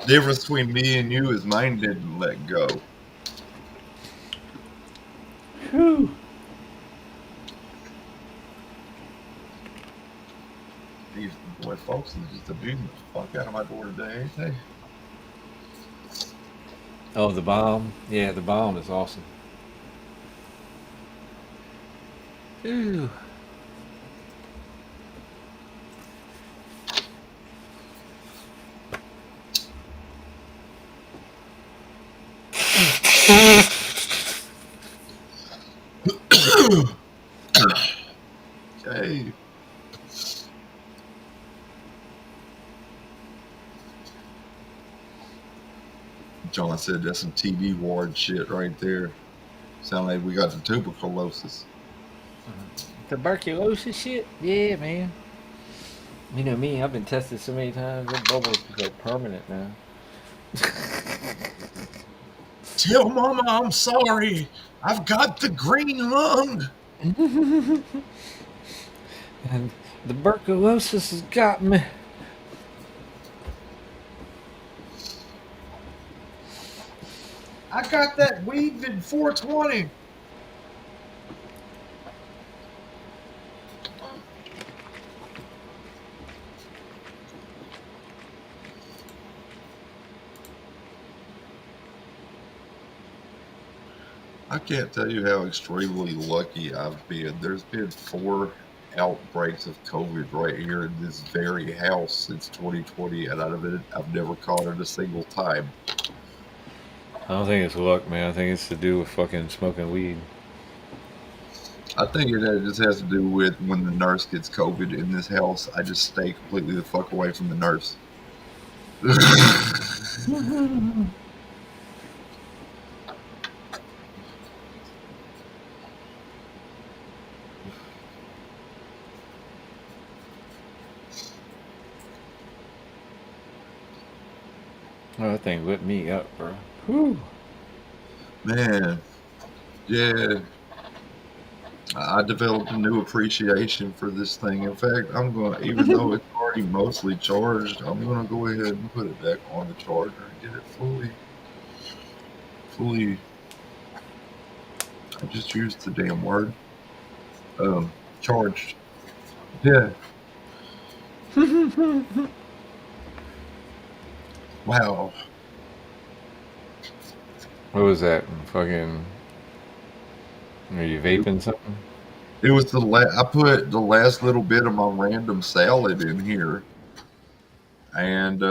Difference between me and you is mine didn't let go. Whew. These boy folks is just abusing the fuck out of my door today, ain't they? Oh, the bomb. Yeah, the bomb is awesome. Ooh. Okay. John said that's some TV ward shit right there. Sound like we got the tuberculosis. Tuberculosis shit? Yeah, man. You know me, I've been tested so many times, that bubble's like permanent now. Tell Mama I'm sorry. I've got the green lung. And tuberculosis has got me. I got that weed in 420. I can't tell you how extremely lucky I've been. There's been 4 outbreaks of COVID right here in this very house since 2020, and I've never caught it a single time. I don't think it's luck, man. I think it's to do with fucking smoking weed. I think it just has to do with when the nurse gets COVID in this house, I just stay completely the fuck away from the nurse. Oh, that thing lit me up, bro. Whew. Man, yeah, I developed a new appreciation for this thing. In fact, I'm going to, even though it's already mostly charged, I'm going to go ahead and put it back on the charger and get it fully, I just used the damn word, charged. Yeah, wow. What was that? Fucking. Are you vaping something? It was I put the last little bit of my random salad in here and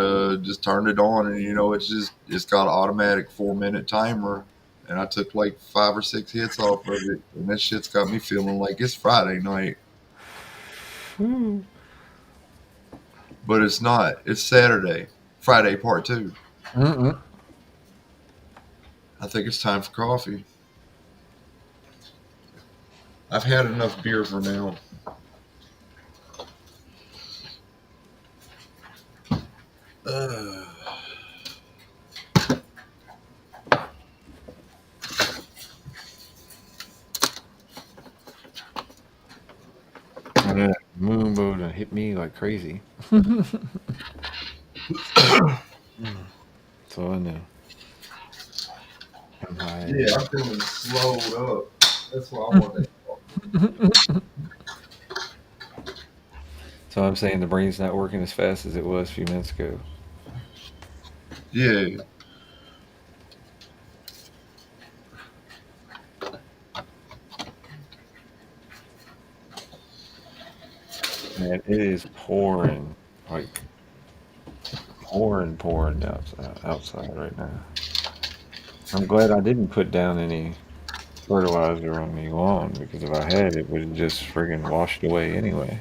just turned it on, and it's got an automatic 4-minute timer, and I took like 5 or 6 hits off of it, and that shit's got me feeling like it's Friday night, but it's not. It's Saturday, Friday part two. Mm-mm. I think it's time for coffee. I've had enough beer for now. Uh, I know. Moonbow done hit me like crazy. So I know. I'm high. yeah, I'm feeling slowed up. That's why I want that. So I'm saying the brain's not working as fast as it was a few minutes ago. Yeah. Man, it is pouring, like pouring outside right now. I'm glad I didn't put down any fertilizer on the lawn because if I had, it would have just friggin' washed away anyway.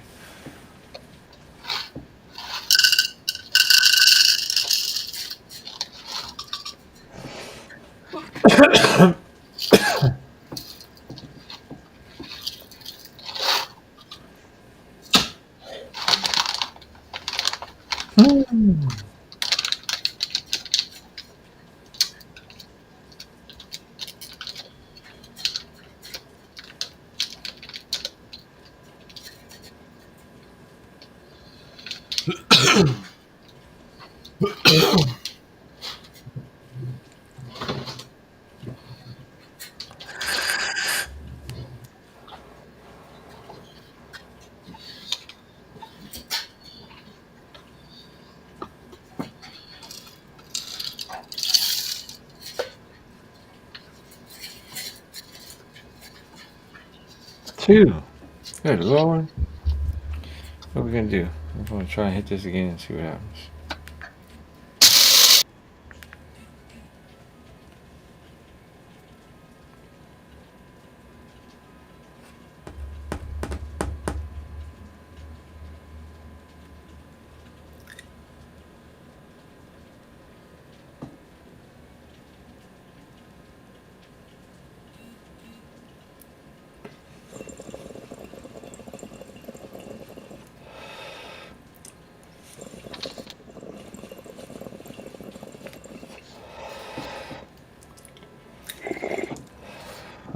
Two. Good lord. What are we gonna do? I'm gonna try and hit this again and see what happens.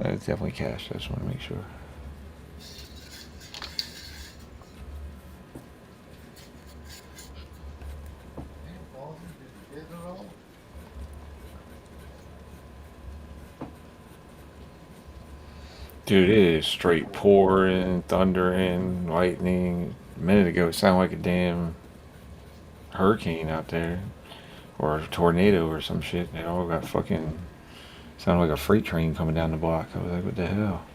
It's definitely cash. I just want to make sure. Dude, it is straight pouring, thundering, lightning. A minute ago, it sounded like a damn hurricane out there, or a tornado or some shit. They all got fucking sounded like a freight train coming down the block. I was like, what the hell?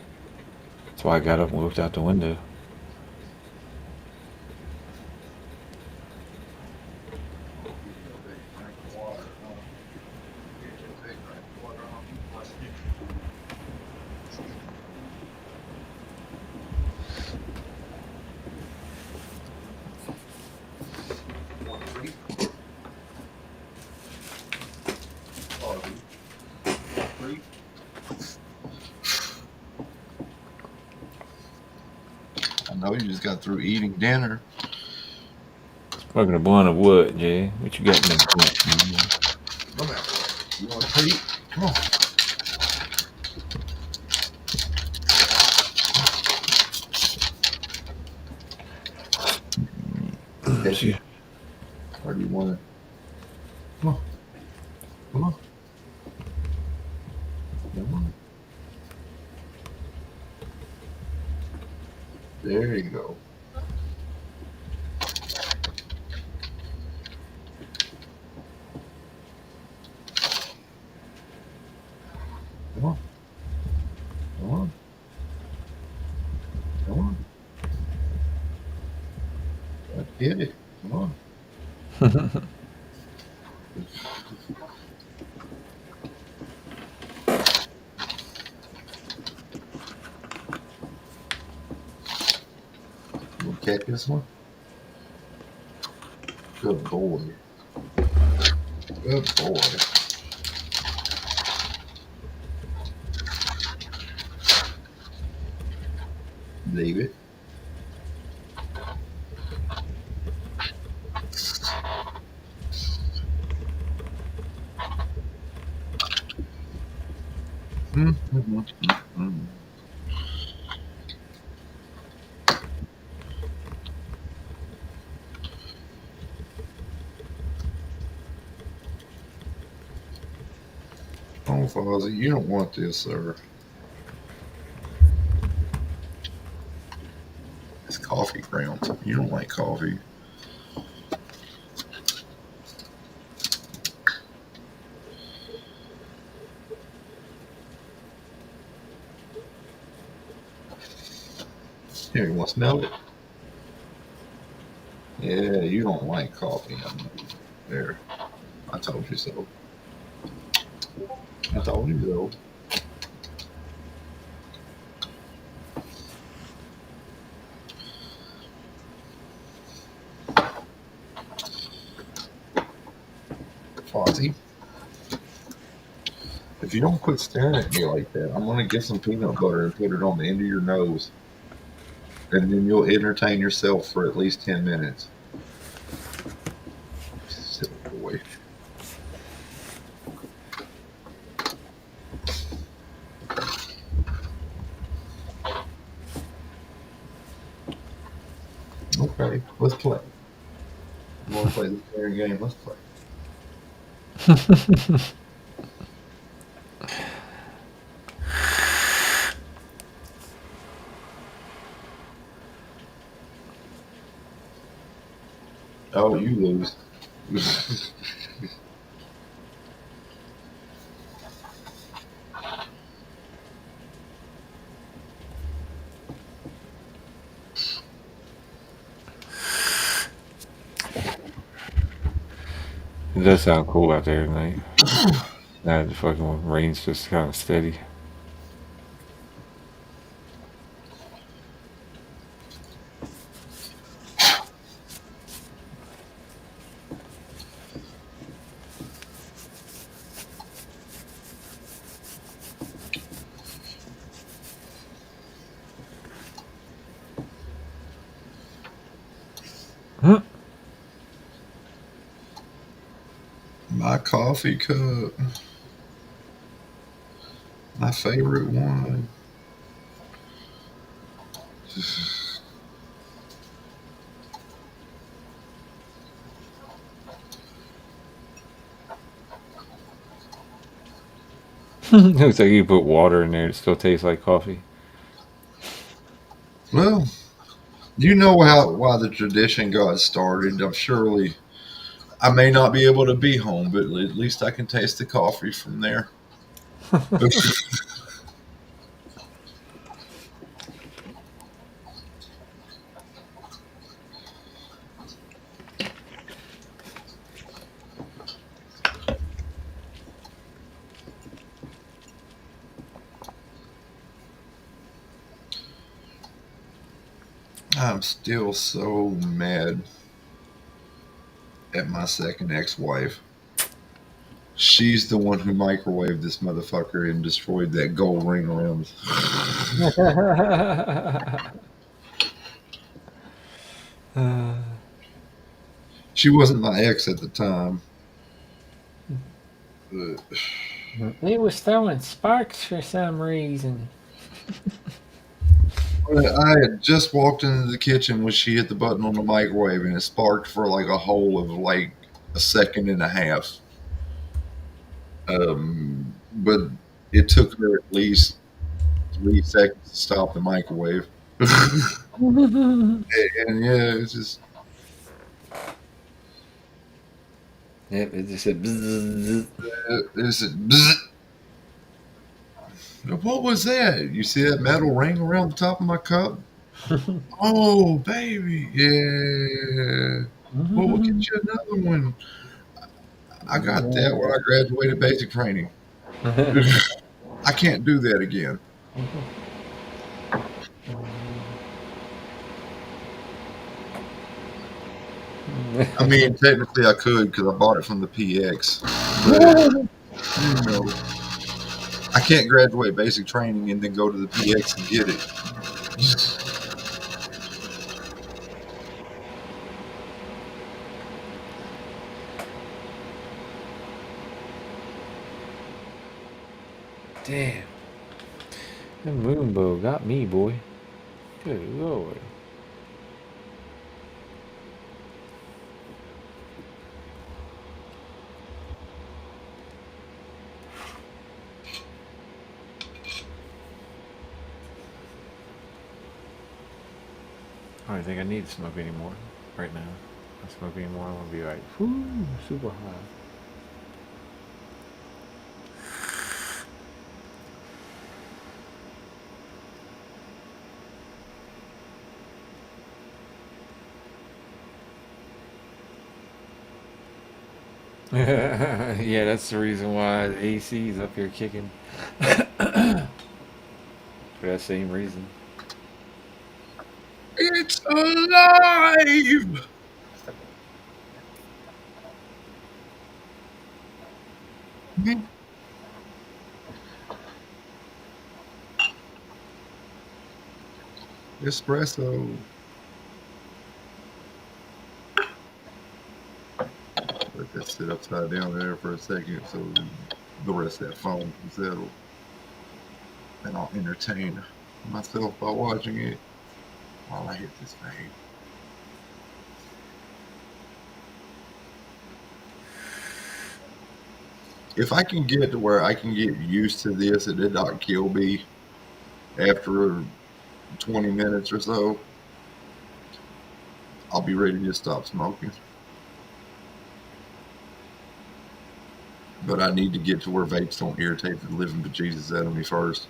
That's why I got up and looked out the window. I know you just got through eating dinner. Smoking a blunt of wood, Jay. What you got in that blunt? Come out. You want a treat? Come on. Take it. Or do you want it? Come on. Come on. Come on. There you go. Come on. Come on. Come on. Let's get it. Come on. You want to catch this one? Good boy. Good boy. Leave it. Oh, Fozzie, you don't want this, sir. It's coffee grounds. You don't like coffee. Here, you want to smell it? Yeah, you don't like coffee. There. I told you so. I told you so. Fozzie, if you don't quit staring at me like that, I'm going to get some peanut butter and put it on the end of your nose. And then you'll entertain yourself for at least 10 minutes. Silly boy. Okay, let's play. You want to play this fair game? Let's play. Oh, you lose. It does sound cool out there tonight. Now the fucking rain's just kind of steady. My coffee cup. My favorite one. Looks like you put water in there. It still tastes like coffee. Well, you know how why the tradition got started. I'm surely I may not be able to be home, but at least I can taste the coffee from there. I'm still so mad at my second ex-wife. She's the one who microwaved this motherfucker and destroyed that gold ring around. She wasn't my ex at the time. But It was throwing sparks for some reason. I had just walked into the kitchen when she hit the button on the microwave and it sparked for like a whole of like a second and a half. But it took her at least 3 seconds to stop the microwave. And yeah, it's just Yep, it just said bzzz. it's bzzz. What was that? You see that metal ring around the top of my cup? Oh, baby, yeah. Well, we'll get you another one. I got that when I graduated basic training. I can't do that again. I mean, technically I could because I bought it from the PX, but you know, I can't graduate basic training and then go to the PX and get it. Damn. The moonbow got me, boy. Good lord. I don't think I need to smoke anymore right now. If I smoke anymore, I'm gonna be like, whoo, super high. Yeah, that's the reason why the AC is up here kicking. For that same reason. It's alive! Espresso. Let that sit upside down there for a second so the rest of that foam can settle. And I'll entertain myself by watching it while I hit this fade. If I can get to where I can get used to this and it not kill me after 20 minutes or so, I'll be ready to stop smoking. But I need to get to where vapes don't irritate the living bejesus out of me first.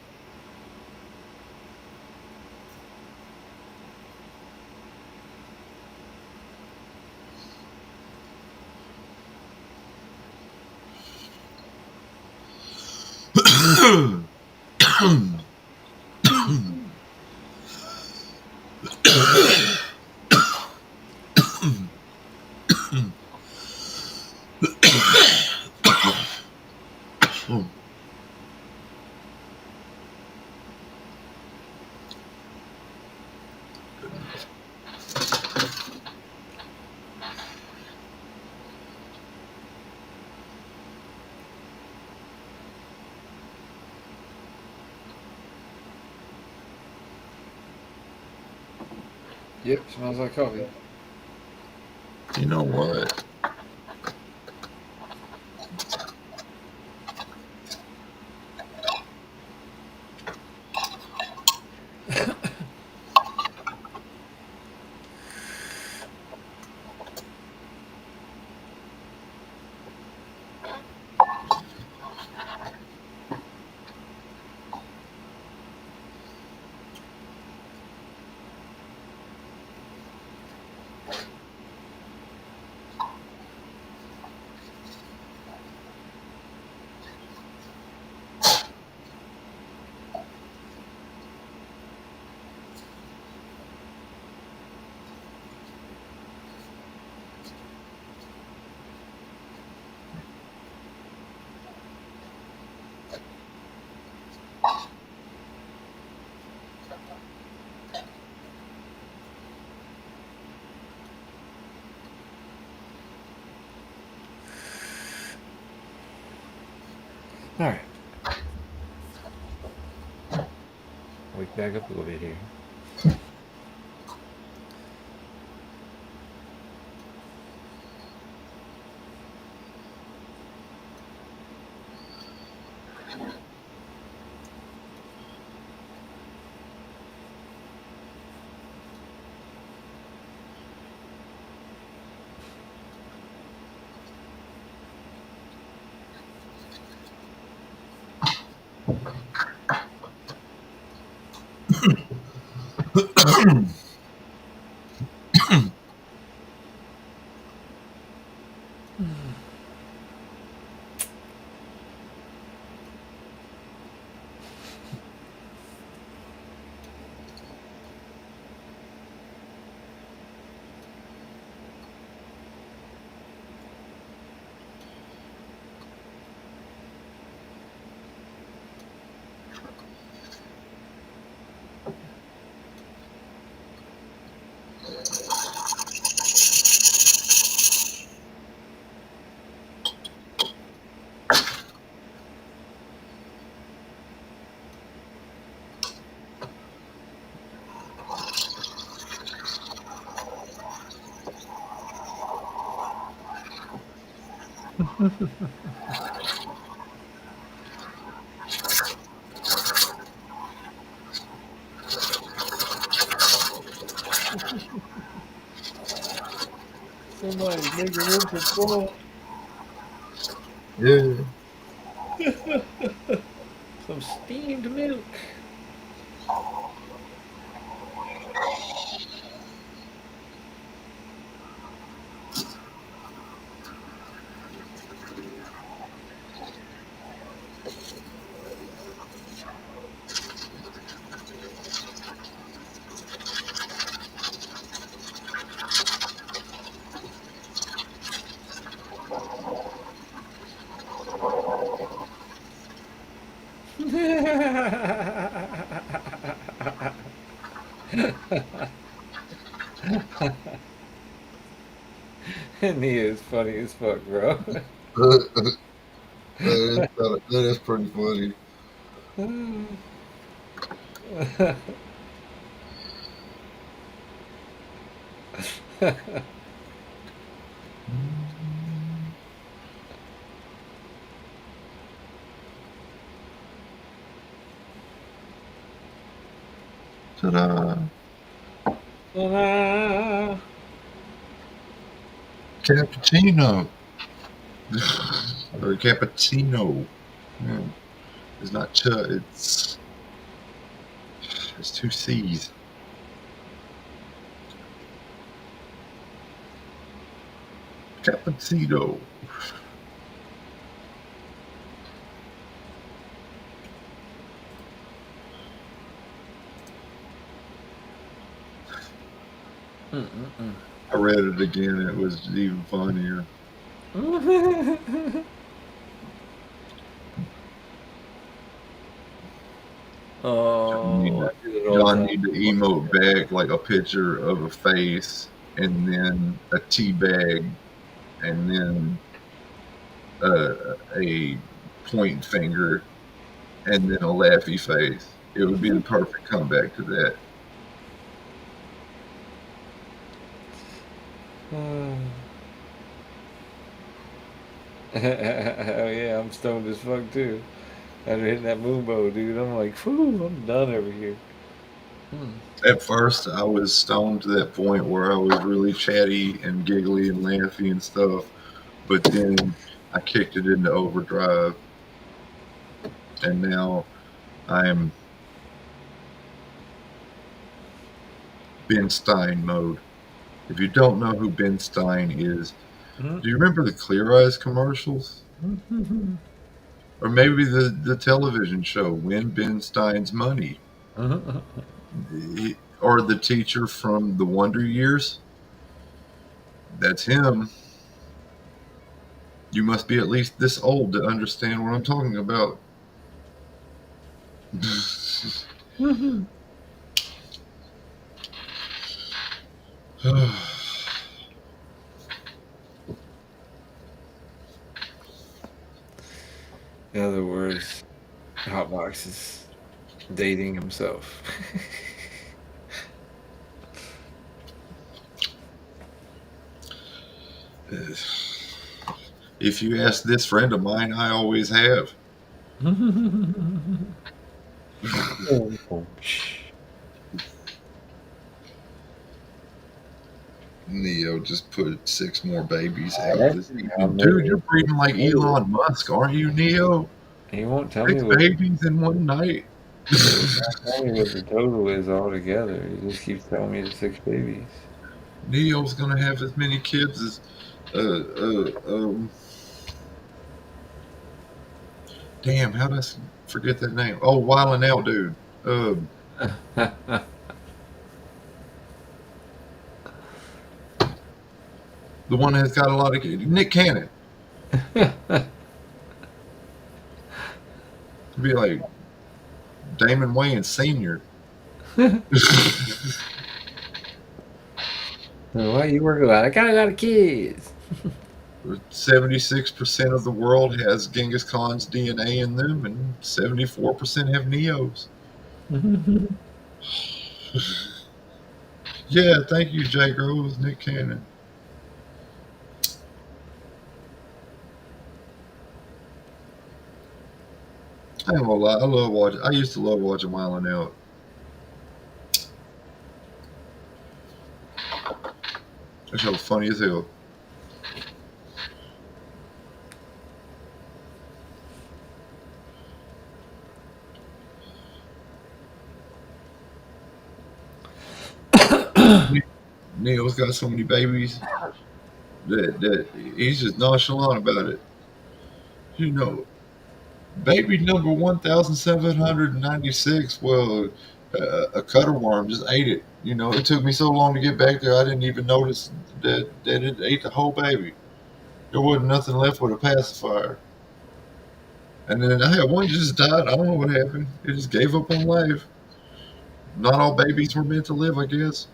Yep, smells like coffee. You know what? Alright. Wake back up a little bit here. Somebody's making room for Paul. Yeah. Some steamed milk. Nia is funny as fuck, bro. That is pretty funny. Ta-da. Cappuccino. Or cappuccino. Yeah. It's not ch. It's two C's. Cappuccino. I read it again. It was even funnier. Oh, I do it all Y'all the need to emote back like a picture of a face and then a tea bag and then a point finger and then a laughy face. It would be the perfect comeback to that. time. Hell yeah, I'm stoned as fuck too. After hitting that moonbow, dude, I'm like, whew, I'm done over here. At first, I was stoned to that point where I was really chatty and giggly and laughy and stuff, but then I kicked it into overdrive, and now I'm Ben Stein mode. If you don't know who Ben Stein is, do you remember the Clear Eyes commercials? Or maybe the television show, Win Ben Stein's Money? Or the teacher from the Wonder Years? That's him. You must be at least this old to understand what I'm talking about. In other words, Hotbox is dating himself. If you ask this friend of mine, I always have. Neo just put 6 more babies out this evening. Dude, you're breeding like Elon Musk, aren't you, Neo? He won't tell me 6 what babies in one night. tell me what the total is altogether. He just keeps telling me the 6 babies. Neo's gonna have as many kids as damn, how did I forget that name? Oh, Wildin' Out dude. The one that's got a lot of kids. Nick Cannon. Be like Damon Wayans Sr. Why you working on? I got a lot of kids. 76% of the world has Genghis Khan's DNA in them, and 74% have Neos. Yeah, thank you, Jake Rose, Nick Cannon. I ain't gonna lie. I love watching. I used to love watching Wildin' Out. That show was funny as hell. Neil's got so many babies that he's just nonchalant about it. You know, baby number 1,796. Well, a cutter worm just ate it. You know, it took me so long to get back there. I didn't even notice that it ate the whole baby. There wasn't nothing left but a pacifier. And then I had one just died. I don't know what happened. It just gave up on life. Not all babies were meant to live, I guess.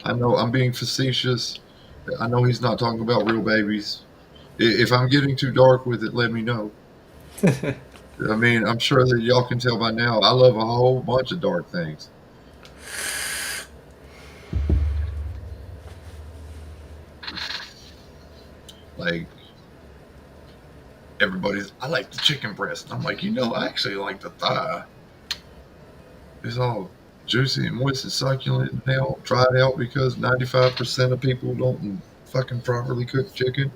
I know I'm being facetious. I know he's not talking about real babies. If I'm getting too dark with it, let me know. I mean, I'm sure that y'all can tell by now. I love a whole bunch of dark things. Like everybody's, I like the chicken breast. And I'm like, I actually like the thigh. It's all juicy and moist and succulent. And now tried out because 95% of people don't fucking properly cook chicken.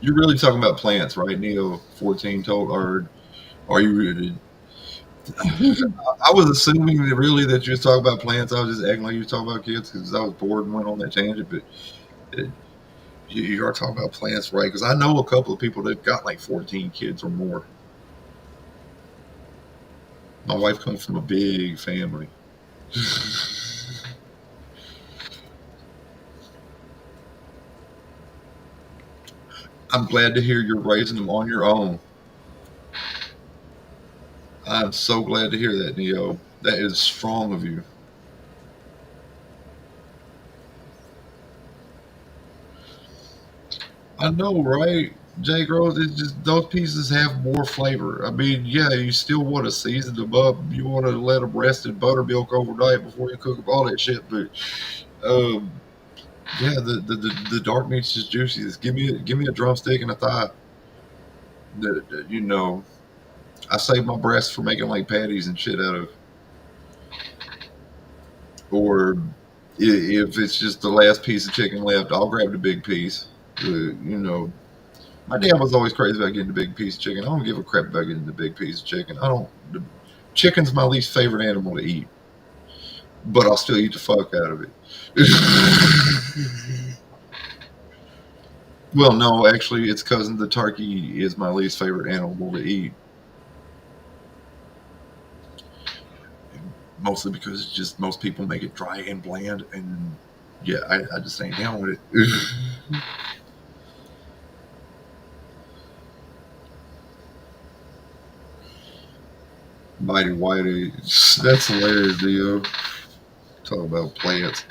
You're really talking about plants, right? Neo 14 told, or are you really? I was assuming that really that you was talking about plants. I was just acting like you was talking about kids because I was bored and went on that tangent. But it, you are talking about plants, right? Because I know a couple of people that got like 14 kids or more. My wife comes from a big family. I'm glad to hear you're raising them on your own. I'm so glad to hear that, Neo. That is strong of you. I know, right? Jake Rose, it's just those pieces have more flavor. I mean, yeah, you still want to season them up. You want to let them rest in buttermilk overnight before you cook them, all that shit. But um, yeah, the dark meat's just juicy. Just give me a drumstick and a thigh. That I save my breasts for making like patties and shit out of, or if it's just the last piece of chicken left, I'll grab the big piece. My dad was always crazy about getting the big piece of chicken. I don't give a crap about getting the big piece of chicken. I don't. Chicken's my least favorite animal to eat, but I'll still eat the fuck out of it. Well, no, actually, its cousin, the turkey, is my least favorite animal to eat. Mostly because it's just most people make it dry and bland, and yeah, I just ain't down with it. Mighty Whitey, that's hilarious, Dio. Talk about plants.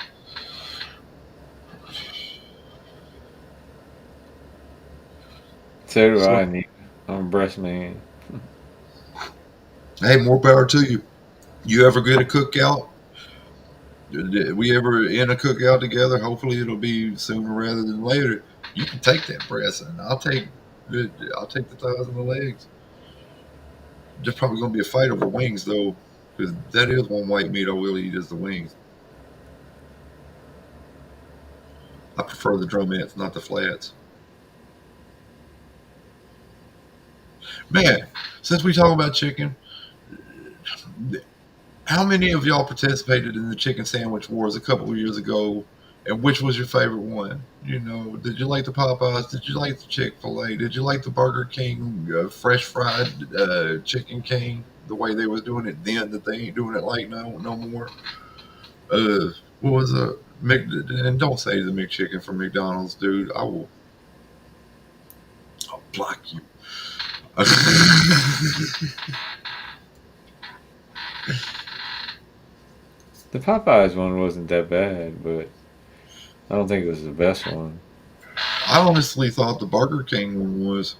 So do So, I, Nick. I'm a breast man. hey, more power to you. You ever get a cookout? We ever in a cookout together? Hopefully, it'll be sooner rather than later. You can take that breast, and I'll take the thighs and the legs. There's probably gonna be a fight over wings though, because that is one white meat I will eat is the wings. I prefer the drumettes, not the flats. Man, since we talk about chicken, how many of y'all participated in the chicken sandwich wars a couple of years ago? And which was your favorite one? Did you like the Popeyes? Did you like the Chick-fil-A? Did you like the Burger King fresh fried chicken king? The way they was doing it then, that they ain't doing it like no more. What was a and don't say the McChicken from McDonald's, dude. I'll block you. The Popeyes one wasn't that bad, but I don't think it was the best one. I honestly thought the Burger King one was.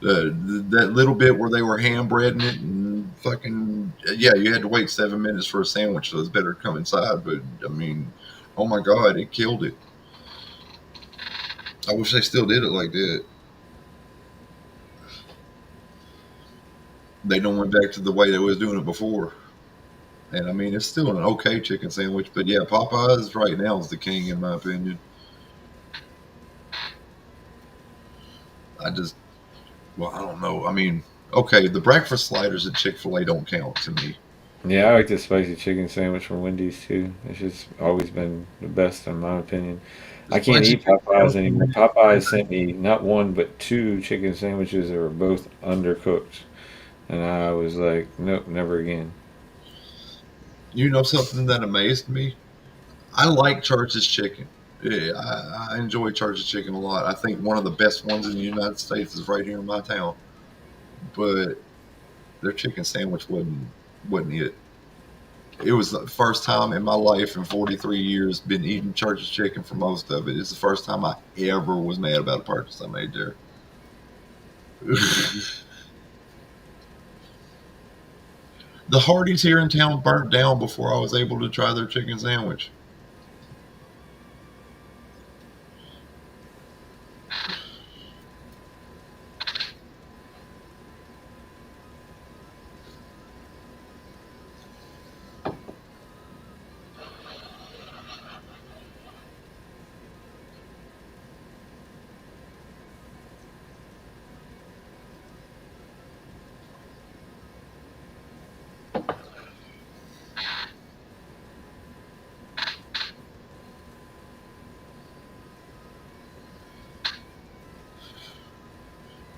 That little bit where they were hand breading it and fucking yeah, you had to wait 7 minutes for a sandwich, so it's better to come inside. But I mean, oh my god, it killed it. I wish they still did it like that. They don't went back to the way they was doing it before. And I mean, it's still an okay chicken sandwich, but yeah, Popeyes right now is the king in my opinion. I just, well, I don't know. I mean, okay, the breakfast sliders at Chick-fil-A don't count to me. Yeah, I like the spicy chicken sandwich from Wendy's too. It's just always been the best in my opinion. The I can't spicy eat chicken Popeyes comes anymore. from Popeyes sent me not one but two chicken sandwiches that were both undercooked, and I was like, nope, never again. you know something that amazed me? I like Church's chicken. Yeah, I enjoy Church's chicken a lot. I think one of the best ones in the United States is right here in my town. But their chicken sandwich wasn't it. It was the first time in my life in 43 years been eating Church's chicken for most of it. It's the first time I ever was mad about a purchase I made there. The Hardee's here in town burnt down before I was able to try their chicken sandwich.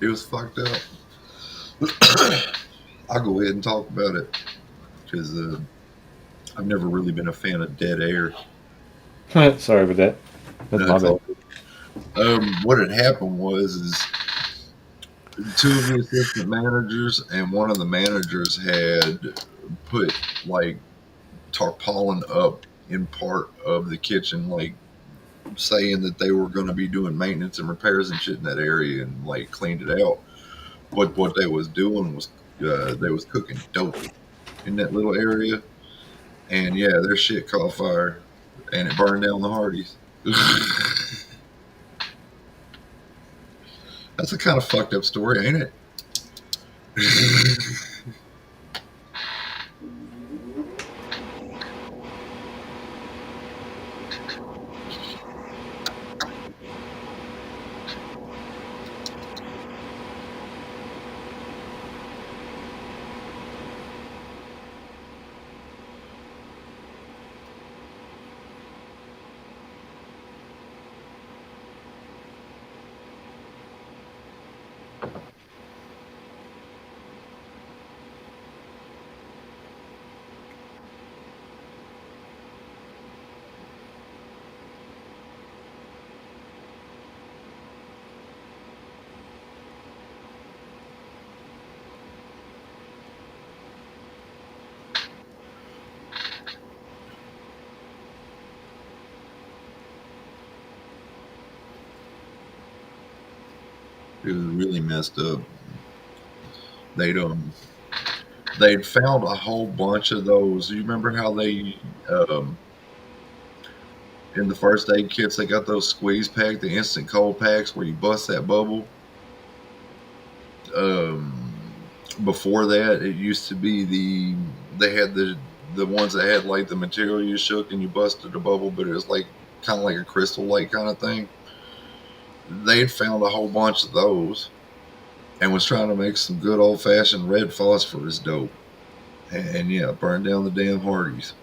It was fucked up. I'll go ahead and talk about it because I've never really been a fan of dead air. Sorry about that. That's my That's bad. all. What had happened was is two of the assistant managers and one of the managers had put like tarpaulin up in part of the kitchen, like saying that they were going to be doing maintenance and repairs and shit in that area and like cleaned it out. But what they was doing was they was cooking dope in that little area, and yeah, their shit caught fire and it burned down the Hardee's. That's a kind of fucked up story, ain't it? It was really messed up. They'd um they'd found a whole bunch of those. You remember how they in the first aid kits they got those squeeze pack, the instant cold packs where you bust that bubble. Um, Before that, it used to be they had the ones that had like the material you shook and you busted a bubble, but it was like kind of like a crystal light kind of thing. They'd found a whole bunch of those and was trying to make some good old fashioned red phosphorus dope. And yeah, burned down the damn Hardee's.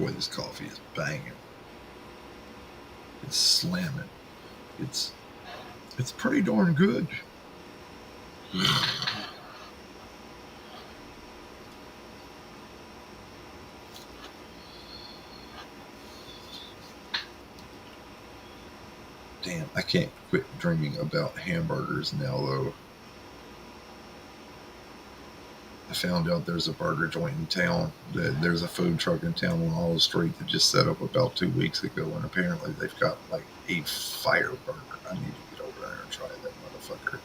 Boy, this coffee is banging. It's slamming. It's pretty darn good. Damn, I can't quit dreaming about hamburgers now, though. I found out there's a burger joint in town. That there's a food truck in town on Olive Street that just set up about 2 weeks ago, and apparently they've got like a fire burger. I need to get over there and try that motherfucker.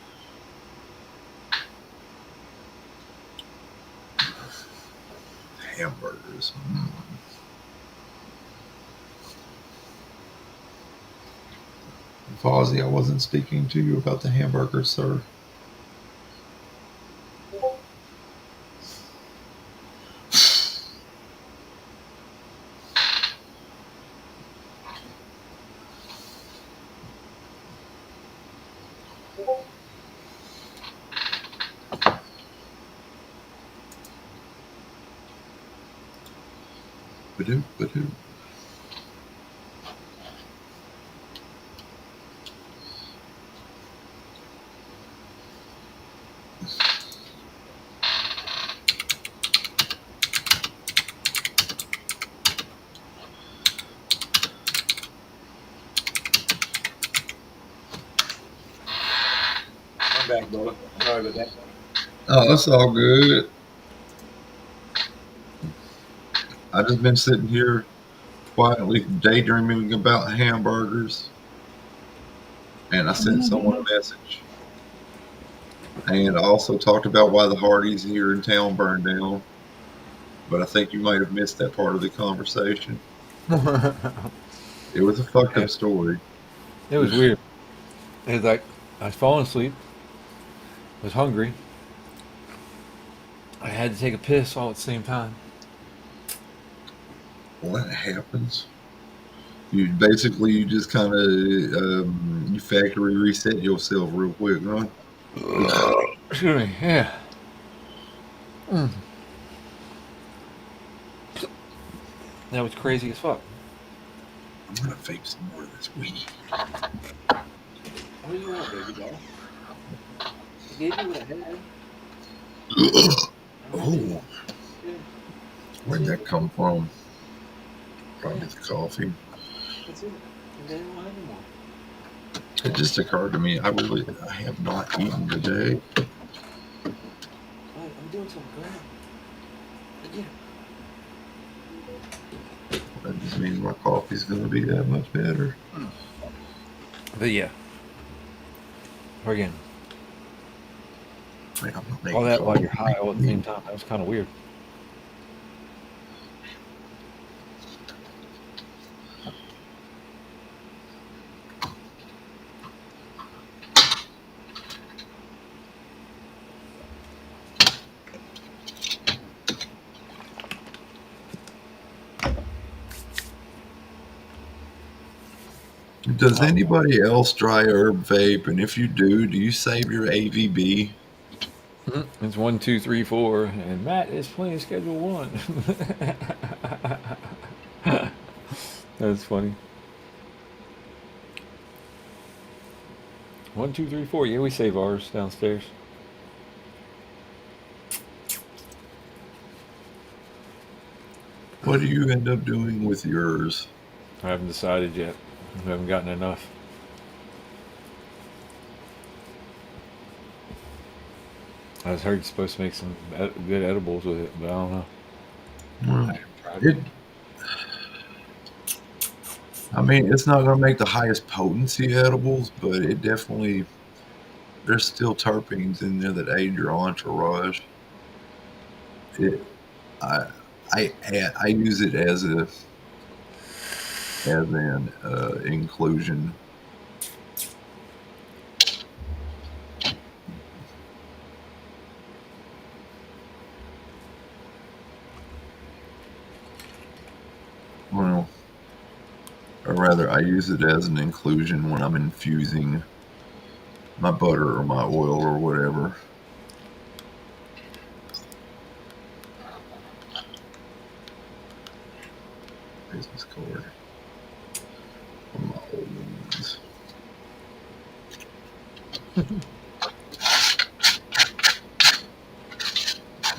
Hamburgers. Fozzie, I wasn't speaking to you about the hamburgers, sir. Badoo, badoo. I'm back, brother. Sorry about that. Oh, that's all good. I just been sitting here quietly daydreaming about hamburgers, and I sent someone a message. And I also talked about why the Hardys here in town burned down, but I think you might have missed that part of the conversation. It was a fucked up story. It was weird. It was like I was falling asleep, was hungry. I had to take a piss all at the same time. Well, that happens. You basically you just kind of you factory reset yourself real quick, huh? Excuse me. Yeah. That was crazy as fuck. I'm gonna vape some more of this weed. What do you want, baby doll? I gave you what I had. Oh, where'd that come from? Probably the coffee. That's it. And then we'll have any more. It just occurred to me I have not eaten today. I'm doing something. Go ahead. Yeah. That just means my coffee's gonna be that much better. But yeah. Again. Man, I'm not All making that while coffee. you're high all at the same time. That was kind of weird. Does anybody else dry herb vape? And if you do you save your AVB? It's 1, 2, 3, 4, and Matt is playing Schedule 1. That's funny. 1, 2, 3, 4. Yeah, we save ours downstairs. What do you end up doing with yours? I haven't decided yet. I haven't gotten enough. I was heard you're supposed to make some good edibles with it, but I don't know. Well, I mean, it's not going to make the highest potency edibles, but it definitely, there's still terpenes in there that aid your entourage. I, I use it as an inclusion. Well, or rather, I use it as an inclusion when I'm infusing my butter or my oil or whatever.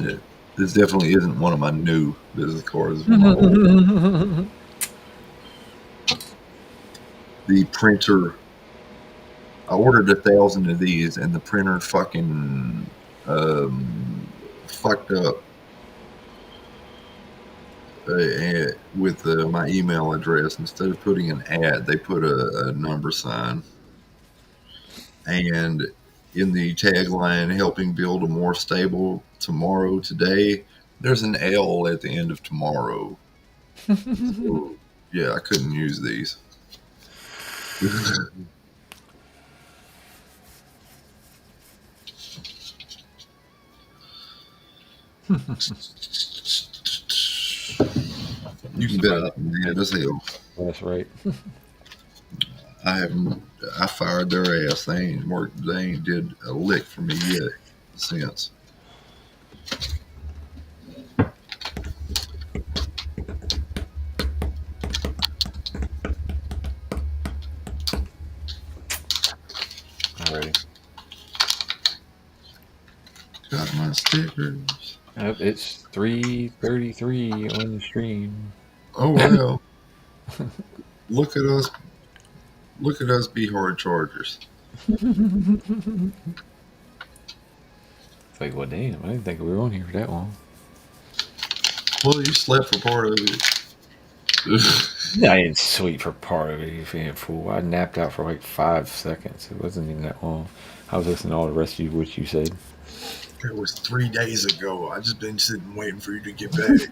Yeah. This definitely isn't one of my new business cards. It's one of my old. The printer. I ordered 1,000 of these, and the printer fucking fucked up with my email address. Instead of putting an ad, they put a number sign. And in the tagline, helping build a more stable tomorrow today, there's an L at the end of tomorrow. So, yeah, I couldn't use these. You can bet I'm mad as hell. That's right. I haven't. I fired their ass. They ain't worked. They ain't did a lick for me yet since. Alrighty. Got my stickers. Yep, it's 3:33 on the stream. Oh well. Look at us. Look at us be hard chargers. It's like, well, damn, I didn't think we were on here for that long. Well, you slept for part of it. Yeah, I didn't sleep for part of it, you fan fool. I napped out for like 5 seconds. It wasn't even that long. I was listening to all the rest of what you said. It was 3 days ago. I just been sitting waiting for you to get back.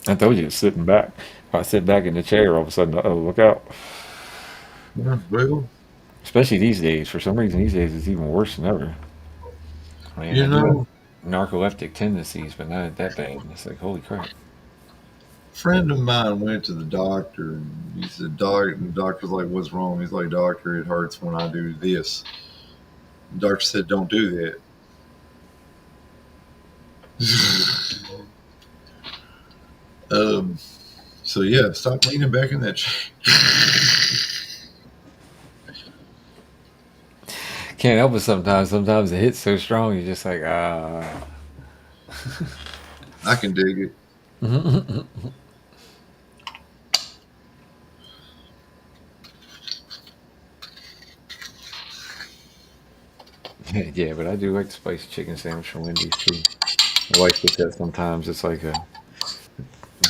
I told you, sitting back. If I sit back in the chair, all of a sudden, oh, look out. Yeah, well, Especially these days. For some reason, these days it's even worse than ever. I mean, I you do have know, narcoleptic tendencies, but not that bad. It's like, holy crap. a friend of mine went to the doctor and he said, "Doc," and the doctor's like, "What's wrong?" He's like, "Doctor, it hurts when I do this." The doctor said, "Don't do that." um, so yeah, stop leaning back in that chair. Can't help it sometimes. Sometimes it hits so strong, you're just like, ah. I can dig it. Yeah, but I do like the spicy chicken sandwich from Wendy's too. My wife gets that sometimes. It's like a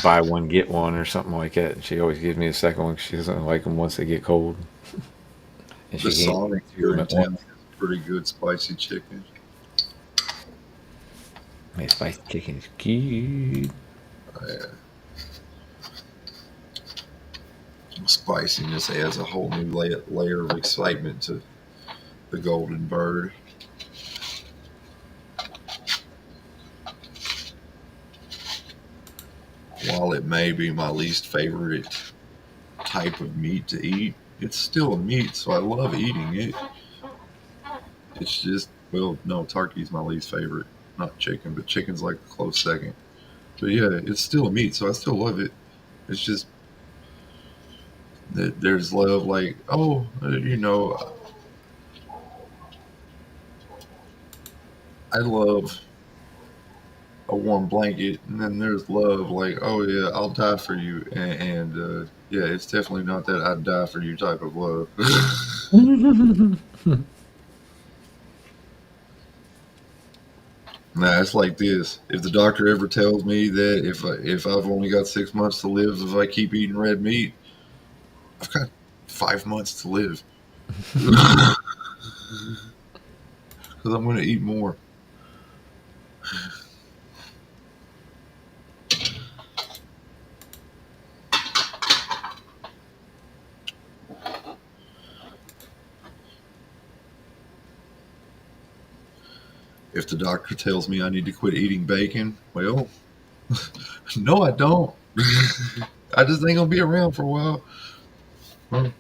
buy one get one or something like that. And she always gives me a second one 'cause she doesn't like them once they get cold, and The she can't Sonic eat two of here them in at town once. has pretty good spicy chicken. My spicy chicken is good. Uh, Spiciness adds a whole new layer of excitement to the golden bird. While it may be my least favorite type of meat to eat, it's still a meat, so I love eating it. It's just, well, no, turkey's my least favorite. Not chicken, but chicken's like a close second. But yeah, it's still a meat, so I still love it. It's just that there's love, like, oh, I love a warm blanket, and then there's love, like, oh yeah, I'll die for you, and yeah, it's definitely not that I'd die for you type of love. Nah, it's like this. If the doctor ever tells me that if I've only got 6 months to live if I keep eating red meat, I've got 5 months to live because I'm going to eat more. If the doctor tells me I need to quit eating bacon, well, no, I don't. I just ain't gonna be around for a while. Well,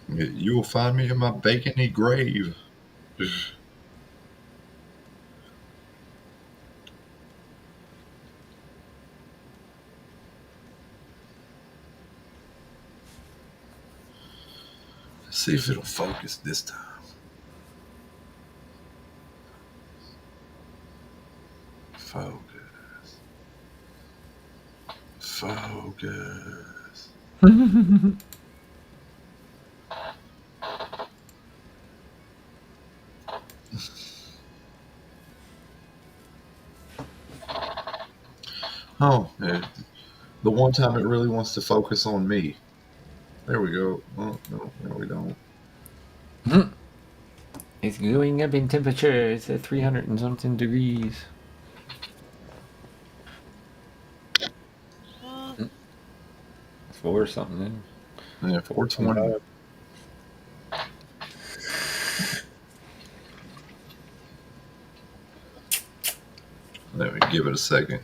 you will find me in my bacony grave. See if it'll focus this time. Focus. Focus. Oh, the one time it really wants to focus on me. There we go. Oh, no, we don't. It's going up in temperature. It's at 300 and something degrees. Four or something. Yeah, 420. Let me give it a second.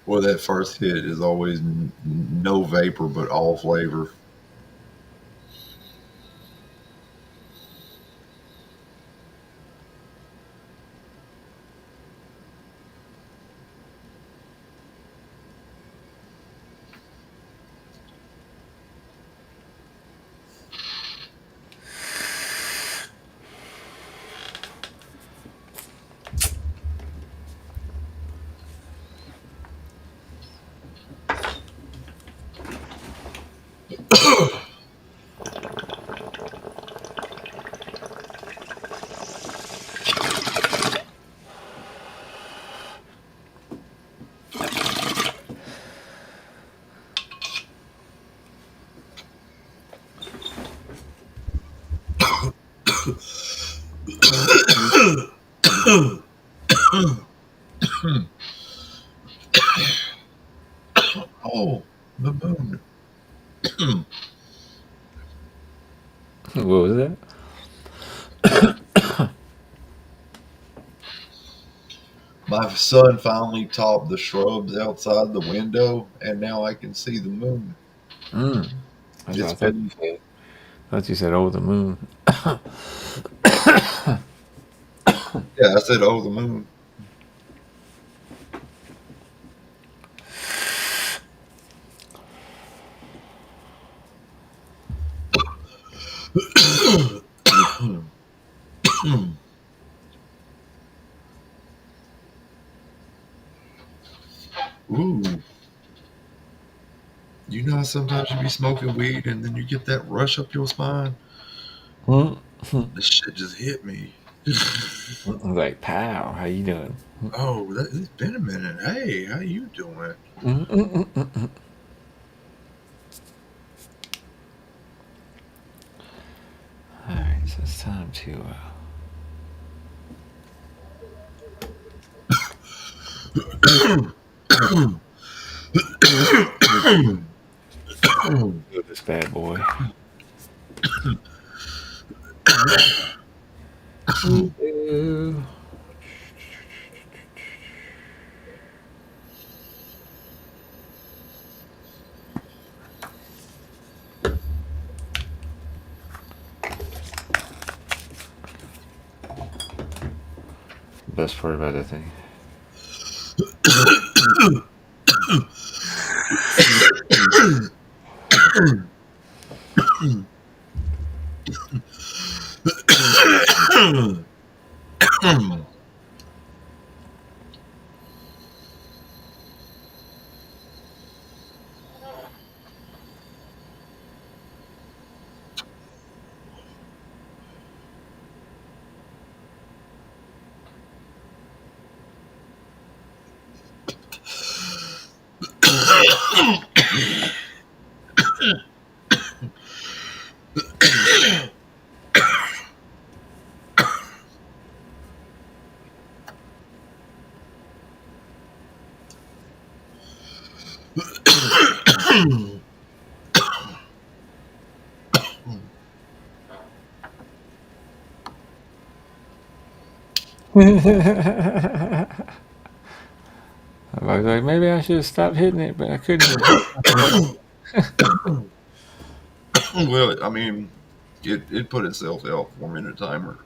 Well, that first hit is always no vapor but all flavor. Oh, the moon. What was that? My son finally topped the shrubs outside the window, and now I can see the moon. That's what It's I thought you been said. I thought you said, oh, the moon. Yeah, I said, oh, the moon. Ooh. You know how sometimes you be smoking weed and then you get that rush up your spine? This shit just hit me. Like, pow, how you doing? Oh, it's been a minute. Hey, how you doing? Alright, so it's time to. Do this bad boy. Best part about that thing. I was like, maybe I should have stopped hitting it, but I couldn't. Well, I mean, it put itself out 4 minute timer.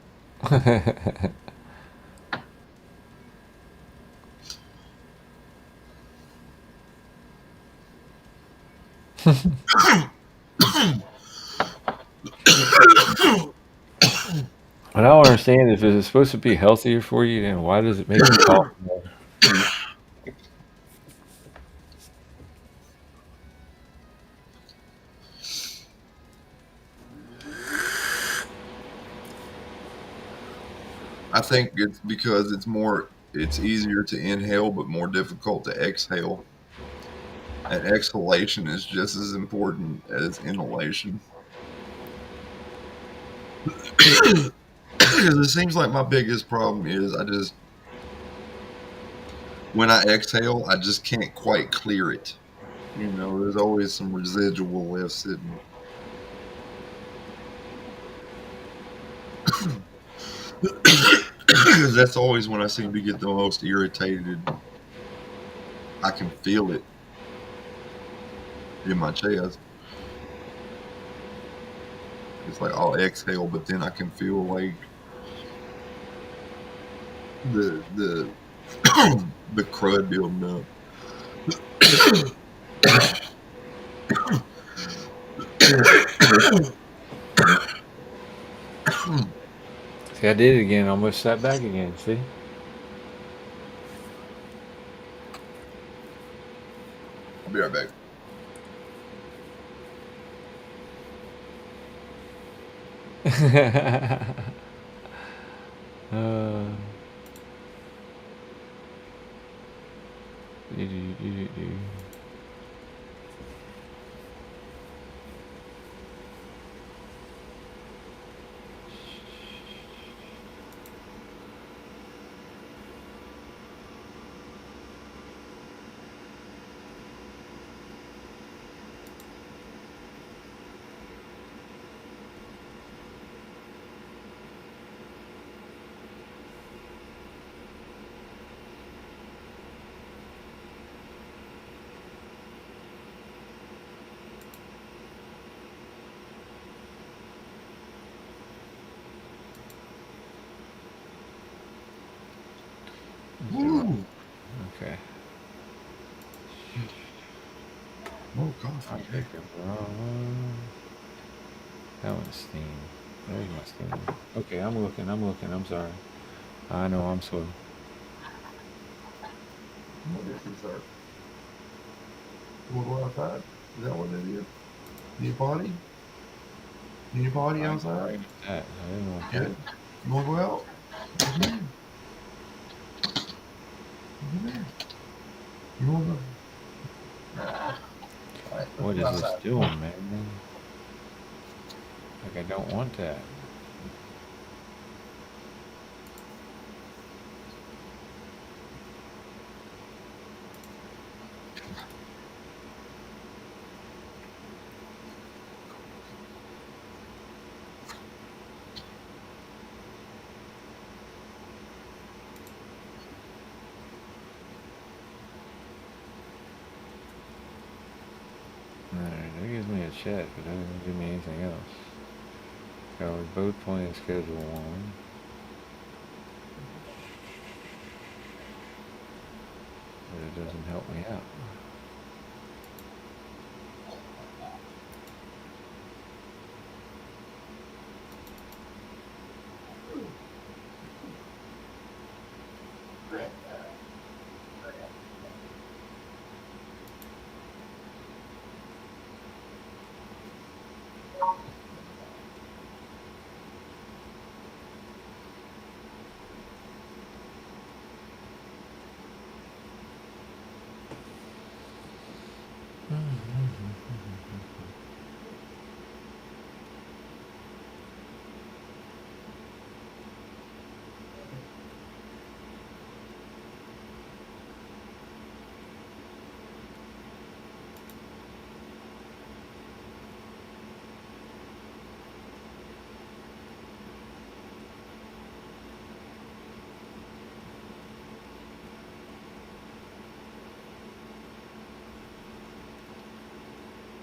What I don't understand is, if it's supposed to be healthier for you, then why does it make you cough more? I think it's because it's easier to inhale but more difficult to exhale. And exhalation is just as important as inhalation. Because it seems like my biggest problem is when I exhale, I just can't quite clear it. There's always some residual left sitting. Because that's always when I seem to get the most irritated. I can feel it in my chest. It's like I'll exhale, but then I can feel like the the crud building up. See, I did it again. I almost sat back again. See? I'll be right back. uh, do. Woo! Okay. More I coffee. picked the wrong one. That one's Steam. There's my Steam. Okay, I'm looking. I'm sorry. I know I'm slow. What is this, sir? You want to go outside? Is that what it is? Need a potty? Need a potty I outside? that. I didn't want Yeah. that. You want to go out? Come here. Come here. You want to go? All right, let's What go is this outside. doing, man? Like, I don't want that. Alright, that gives me a check, but that doesn't give me anything else. So we're both playing schedule one. But it doesn't help me out.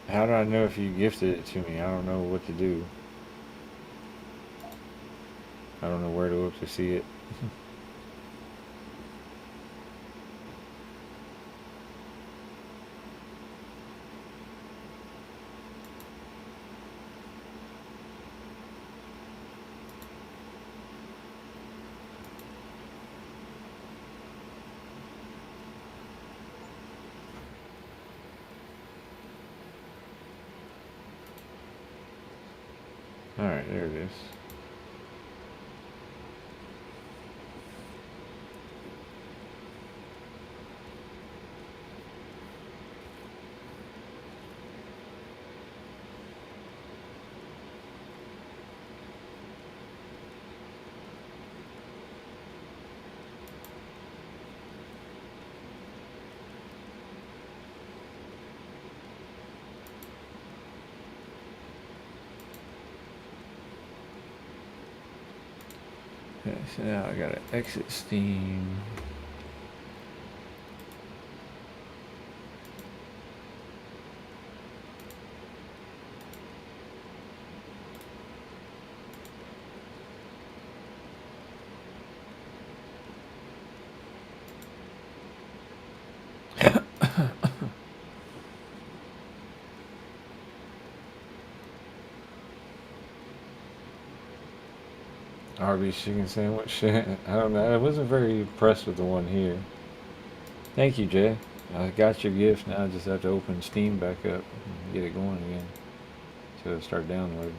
How do I know if you gifted it to me? I don't know what to do. I don't know where to look to see it. All right, there it is. Okay, so now I gotta exit Steam. Arby's chicken sandwich. I don't know. I wasn't very impressed with the one here. Thank you, Jay. I got your gift. Now I just have to open Steam back up and get it going again. So it'll start downloading.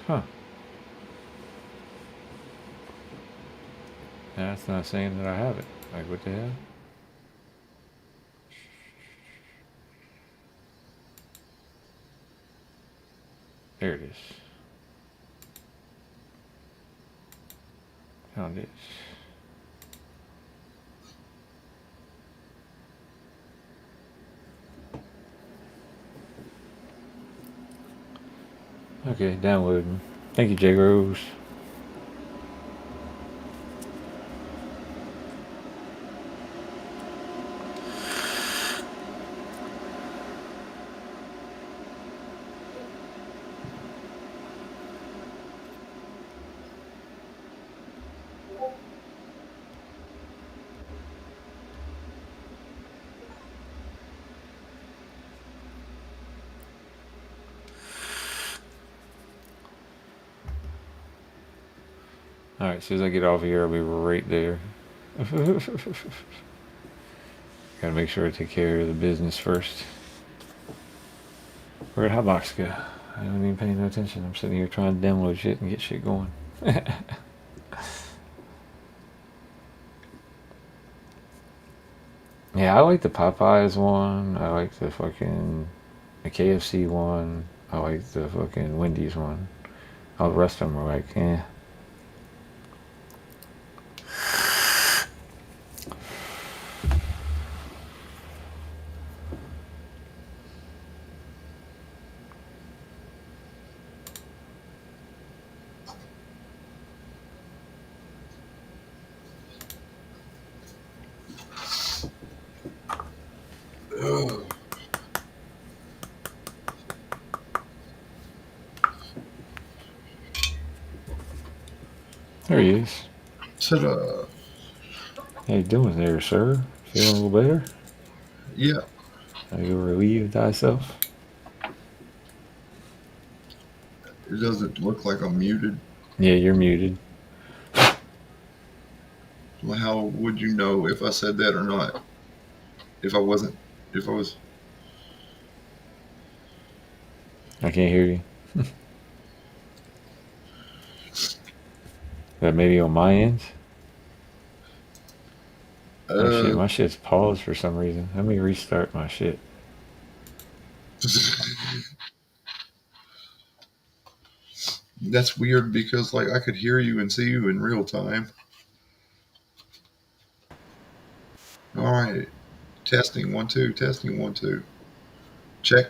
Huh. That's not saying that I have it. Like, what the hell? There it is. Found it. Okay, downloading. Thank you, J Rose. Alright, as soon as I get off here, I'll be right there. Gotta make sure I take care of the business first. Where'd Hotbox go? I don't even pay no attention. I'm sitting here trying to download shit and get shit going. Yeah, I like the Popeyes one. I like the fucking the KFC one. I like the fucking Wendy's one. All the rest of them are like, eh. There he is. Ta-da. How you doing there, sir? Feeling a little better? Yeah. Are you relieved thyself? It doesn't look like I'm muted. Yeah, you're muted. Well, how would you know if I said that or not? If I wasn't, if I was. I can't hear you. That maybe on my end? Oh shit, my shit's paused for some reason. Let me restart my shit. That's weird because like I could hear you and see you in real time. All right, testing 1 2, testing 1 2. Check,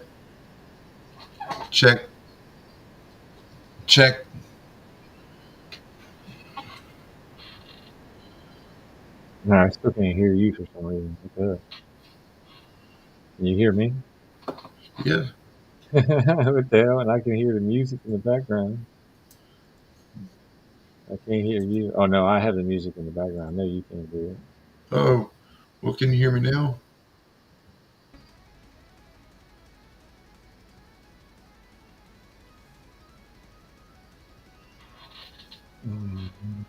check, check. No, I still can't hear you for some reason. What the hell? Can you hear me? Yeah, What the hell? And I can hear the music in the background. I can't hear you. Oh no, I have the music in the background. No, you can't do it. Oh, well, can you hear me now? Mhm.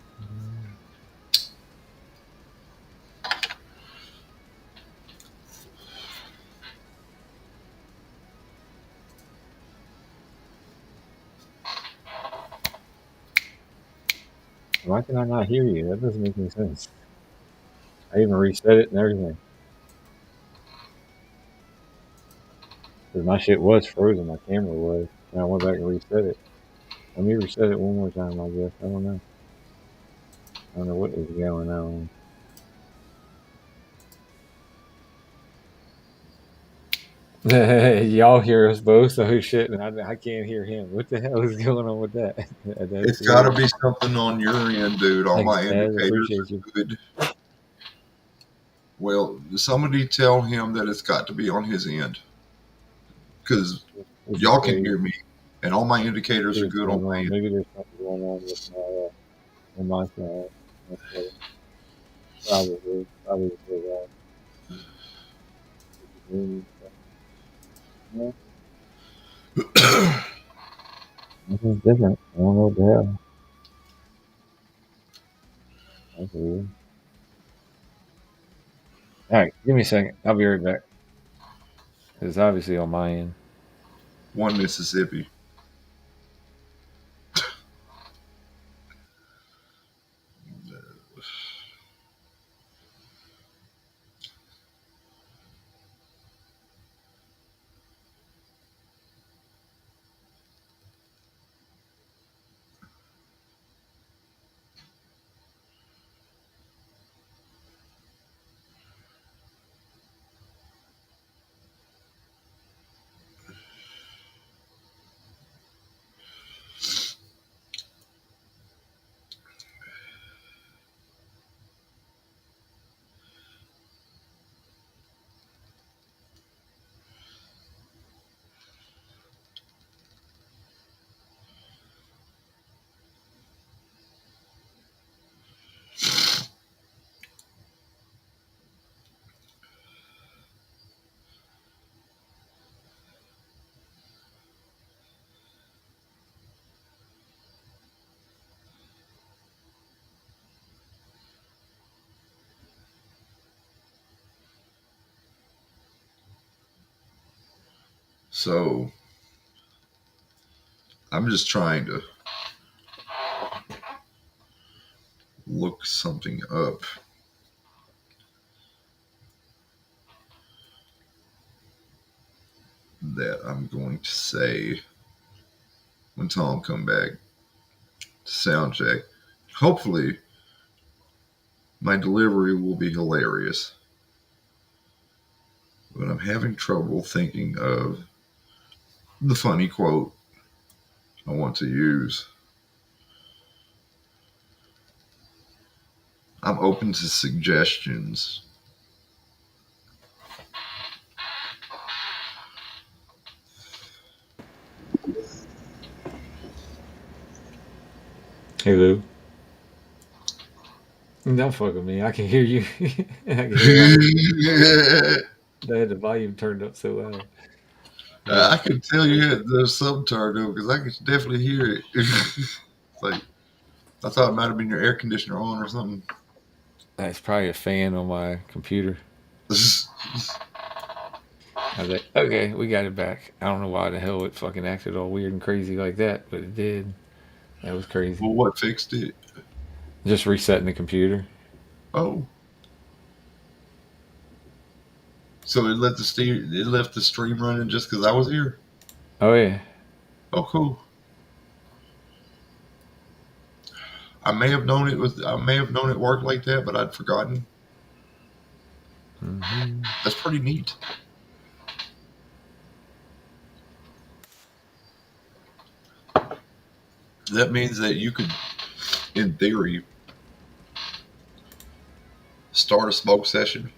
Why can I not hear you? That doesn't make any sense. I even reset it and everything. Because my shit was frozen. My camera was. And I went back and reset it. Let me reset it one more time, I guess. I don't know. I don't know what is going on. Y'all hear us both, oh shit, and I can't hear him. What the hell is going on with that? That's It's got to weird. be something on your end, dude. All Thanks, my Dad. indicators Appreciate you. are good. Well, somebody tell him that it's got to be on his end because Would you y'all can say hear me, and all my indicators are what's good on going my on? end. Maybe there's something going on with on my side. That's probably for that. If you hear me, no, this is different. I don't know what the hell. That's weird. All right, give me a second. I'll be right back. It's obviously on my end. One Mississippi. So I'm just trying to look something up that I'm going to say when Tom come back to sound check. Hopefully, my delivery will be hilarious, but I'm having trouble thinking of the funny quote I want to use. I'm open to suggestions. Hey, Lou. Don't fuck with me. I can hear you. I can hear all the. They had the volume turned up so loud. I But can tell you there's some turned up because I can definitely hear it. It's like I thought it might have been your air conditioner on or something. that's probably a fan on my computer. I was like, okay, we got it back. I don't know why the hell it fucking acted all weird and crazy like that, but it did. That was crazy. Well, what fixed it? Just resetting the computer. Oh, so it left the stream running just because I was here. Oh yeah. Oh, cool. I may have known it worked like that, but I'd forgotten. Hmm. That's pretty neat. That means that you could, in theory, start a smoke session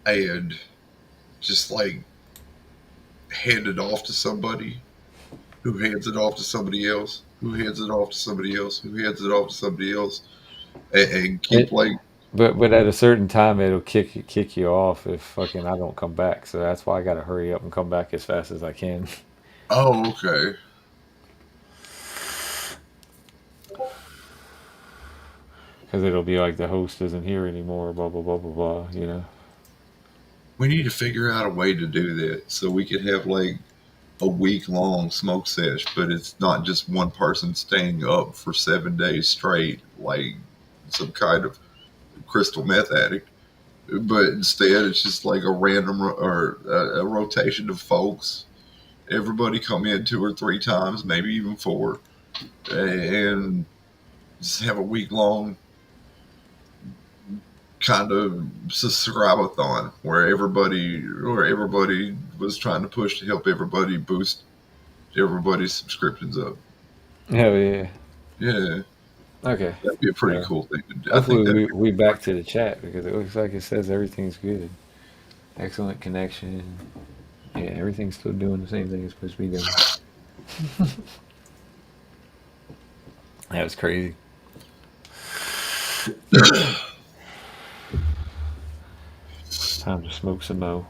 and just like hand it off to somebody, who hands it off to somebody else, who hands it off to somebody else, who hands it off to somebody else, and keep It, like, but at a certain time, it'll kick you off if fucking I don't come back. So that's why I got to hurry up and come back as fast as I can. oh, okay. Because it'll be like the host isn't here anymore, blah blah blah blah blah. You know. We need to figure out a way to do that so we could have like a week long smoke sesh, but it's not just one person staying up for 7 days straight, like some kind of crystal meth addict. But instead, it's just like a random or a rotation of folks. Everybody come in 2 or 3 times, maybe even four, and just have a week long kind of subscribe-a-thon where everybody was trying to push to help everybody boost everybody's subscriptions up. Hell yeah. Yeah, Okay. that'd be a pretty So cool thing to do. I hopefully think that'd we be back to the chat because it looks like it says everything's good. Excellent connection. Yeah, everything's still doing the same thing it's supposed to be doing. That was crazy. Time to smoke some mo.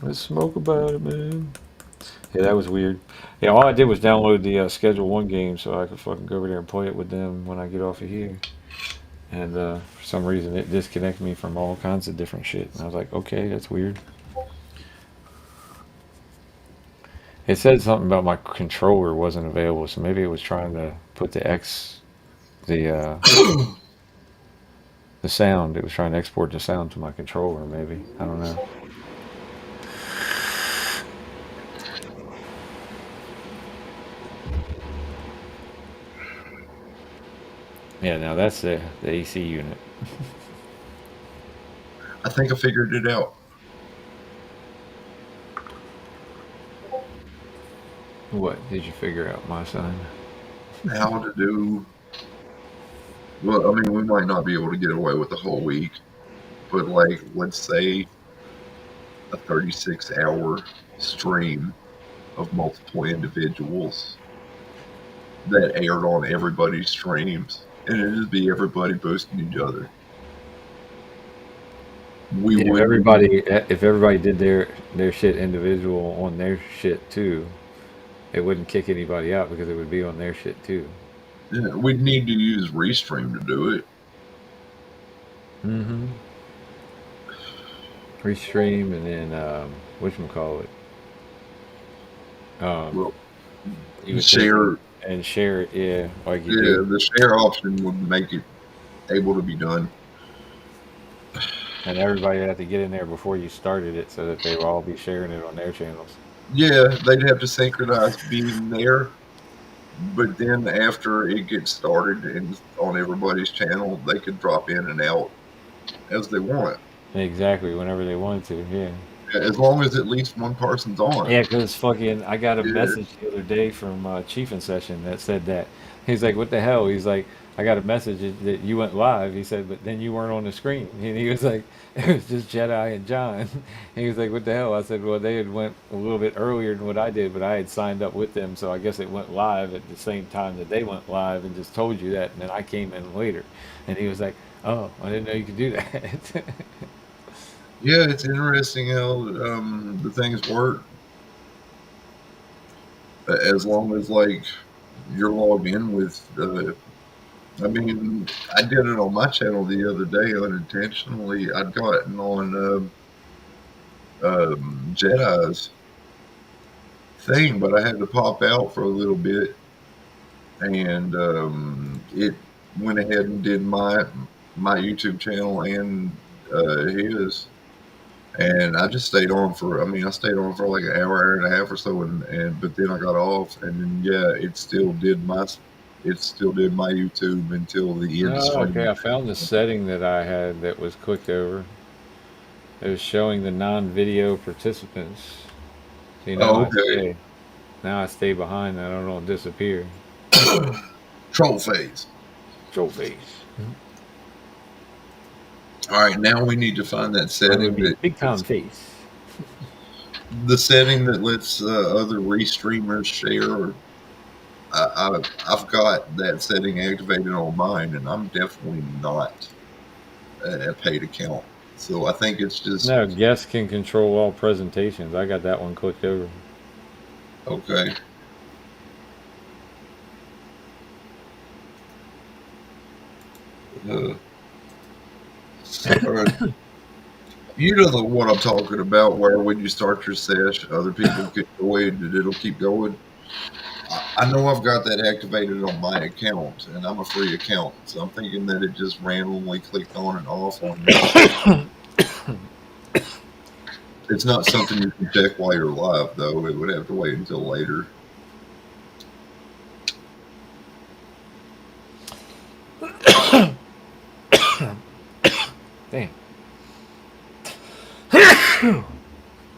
Let's smoke about it, man. Yeah, that was weird. Yeah, all I did was download the Schedule One game so I could fucking go over there and play it with them when I get off of here. And for some reason, it disconnected me from all kinds of different shit. And I was like, okay, that's weird. It said something about my controller wasn't available, so maybe it was trying to put the uh, pretty. the sound. It was trying to export the sound to my controller. Maybe I don't know. Yeah, now that's the AC unit. I think I figured it out. What did you figure out, my son? How to do. Well, I mean, we might not be able to get away with the whole week, but like, let's say a 36-hour stream of multiple individuals that aired on everybody's streams, and it'd just be everybody boosting each other. We Yeah, wouldn't. if everybody did their shit individual on their shit too, it wouldn't kick anybody out because it would be on their shit too. Yeah, we'd need to use Restream to do it. Mm-hmm. Restream and then call it? Um, Well, you would take it share. and share it, yeah, like you Yeah, do, the share option would make it able to be done. and everybody had to get in there before you started it so that they would all be sharing it on their channels. Yeah, they'd have to synchronize being there, but then after it gets started and on everybody's channel, they could drop in and out as they want, Exactly, whenever they wanted to, yeah. as long as at least one person's on. Yeah, because fucking, I got a Yeah, message the other day from Chief in Session that said that. He's like, "What the hell?" He's like, "I got a message that you went live." He said, "But then you weren't on the screen." And he was like, "It was just Jedi and John." He was like, "What the hell?" I said, "Well, they had went a little bit earlier than what I did, but I had signed up with them, so I guess it went live at the same time that they went live, and just told you that, and then I came in later." And he was like, "Oh, I didn't know you could do that." yeah, it's interesting how the things work. As long as like you're logged in with. I mean, I did it on my channel the other day unintentionally. I'd gotten on Jedi's thing, but I had to pop out for a little bit, and it went ahead and did my YouTube channel and his, and I just stayed on for. I mean, I stayed on for like an hour and a half or so, and but then I got off, and then yeah, it still did my YouTube until the end of Oh, okay. streaming. I found the setting that I had that was clicked over. It was showing the non-video participants. See, Oh, okay. now I stay behind. I don't disappear. Troll phase. Troll face. All right, now we need to find that Run with setting me, that big that's time face. the setting that lets other restreamers share. I've got that setting activated on mine, and I'm definitely not a paid account. So I think it's just No, guests can control all presentations. I got that one clicked over. okay. Uh, all right. You know the one I'm talking about, where when you start your sesh, other people can go in and it'll keep going. I know I've got that activated on my account, and I'm a free account, so I'm thinking that it just randomly clicked on and off on your screen. It's not something you can check while you're live, though. It would have to wait until later. Damn.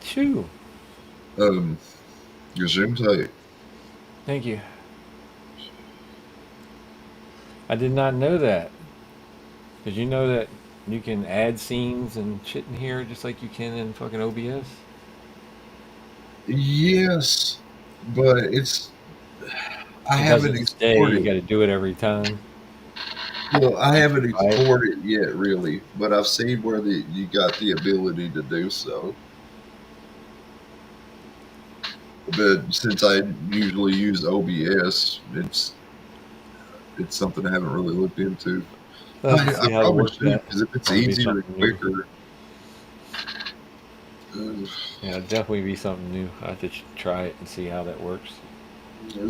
Chew. Um, your Zoom site. Thank you. I did not know that. Did you know that you can add scenes and shit in here just like you can in fucking OBS? Yes, but I It haven't doesn't stay. You exported. got to do it every time. Well, I haven't Right? exported yet, really, but I've seen where you got the ability to do so. But since I usually use OBS, it's something I haven't really looked into. I have to I see how to probably work should, that. because if it's Probably be easier and something new. quicker, uh, Yeah, it'd definitely be something new. I have to try it and see how that works.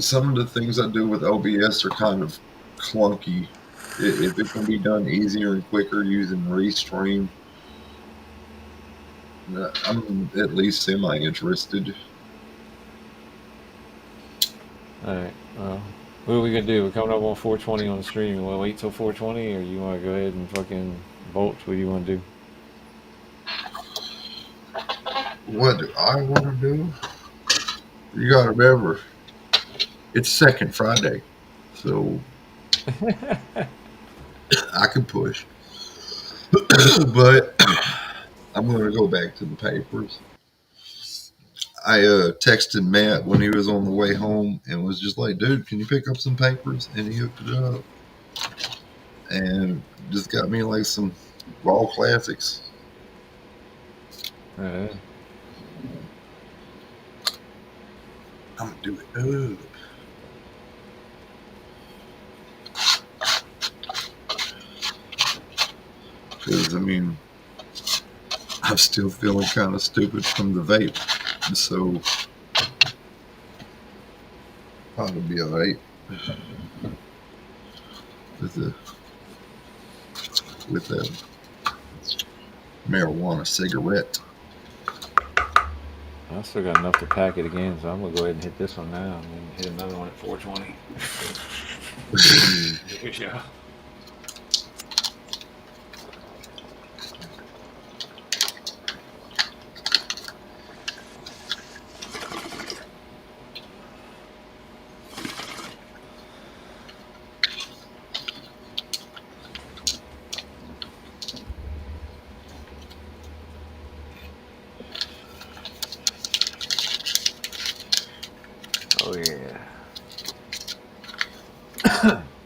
some of the things I do with OBS are kind of clunky. If it can be done easier and quicker using Restream, I'm at least semi interested. All right. Well, what are we gonna do? We're coming up on 420 on the stream. You want to wait till 420, or you want to go ahead and fucking bolt? What do you want to do? What do I want to do? You got to remember, it's second Friday, so I can push. But I'm going to go back to the papers. I texted Matt when he was on the way home and was just like, dude, can you pick up some papers? And he hooked it up and just got me like some raw classics. Uh, I'm going to do it up. Because, I mean, I'm still feeling kind of stupid from the vape. So, probably be all right with the marijuana cigarette. I still got enough to pack it again, so I'm gonna go ahead and hit this one now, and then hit another one at 420. Yeah. Oh yeah.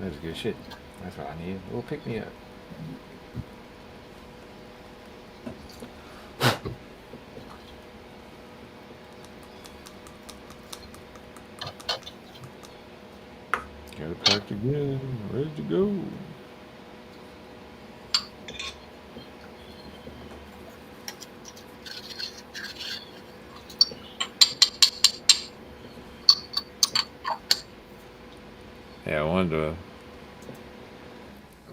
That's good shit. That's what I need. Well, pick me up. Got it packed again. Ready to go. Yeah, I wanted to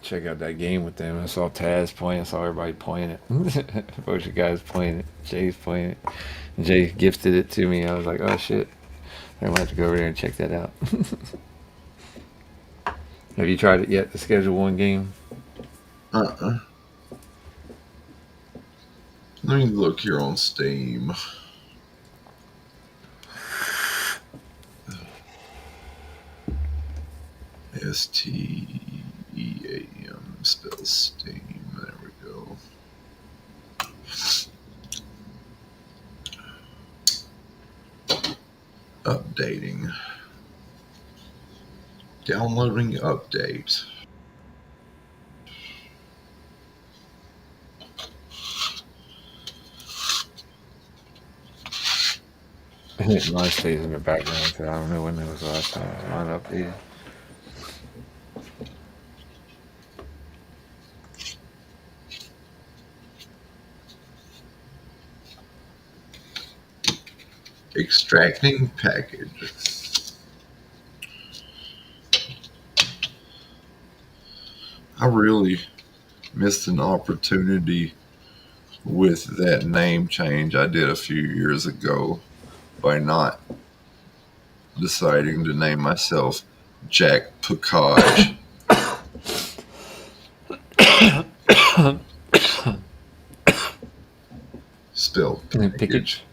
check out that game with them. I saw Taz playing. I saw everybody playing it. A bunch of guys playing it. Jay's playing it. And Jay gifted it to me. I was like, oh shit. I'm gonna have to go over there and check that out. Have you tried it yet? The Schedule One game. Uh-uh. Let me look here on Steam. STEAM spells Steam. There we go. Updating. Downloading update. I think mine stays in the background because I don't know when that was the last time mine updated. Extracting package. I really missed an opportunity with that name change I did a few years ago by not deciding to name myself Jack Picage. Spelled package. Pickage.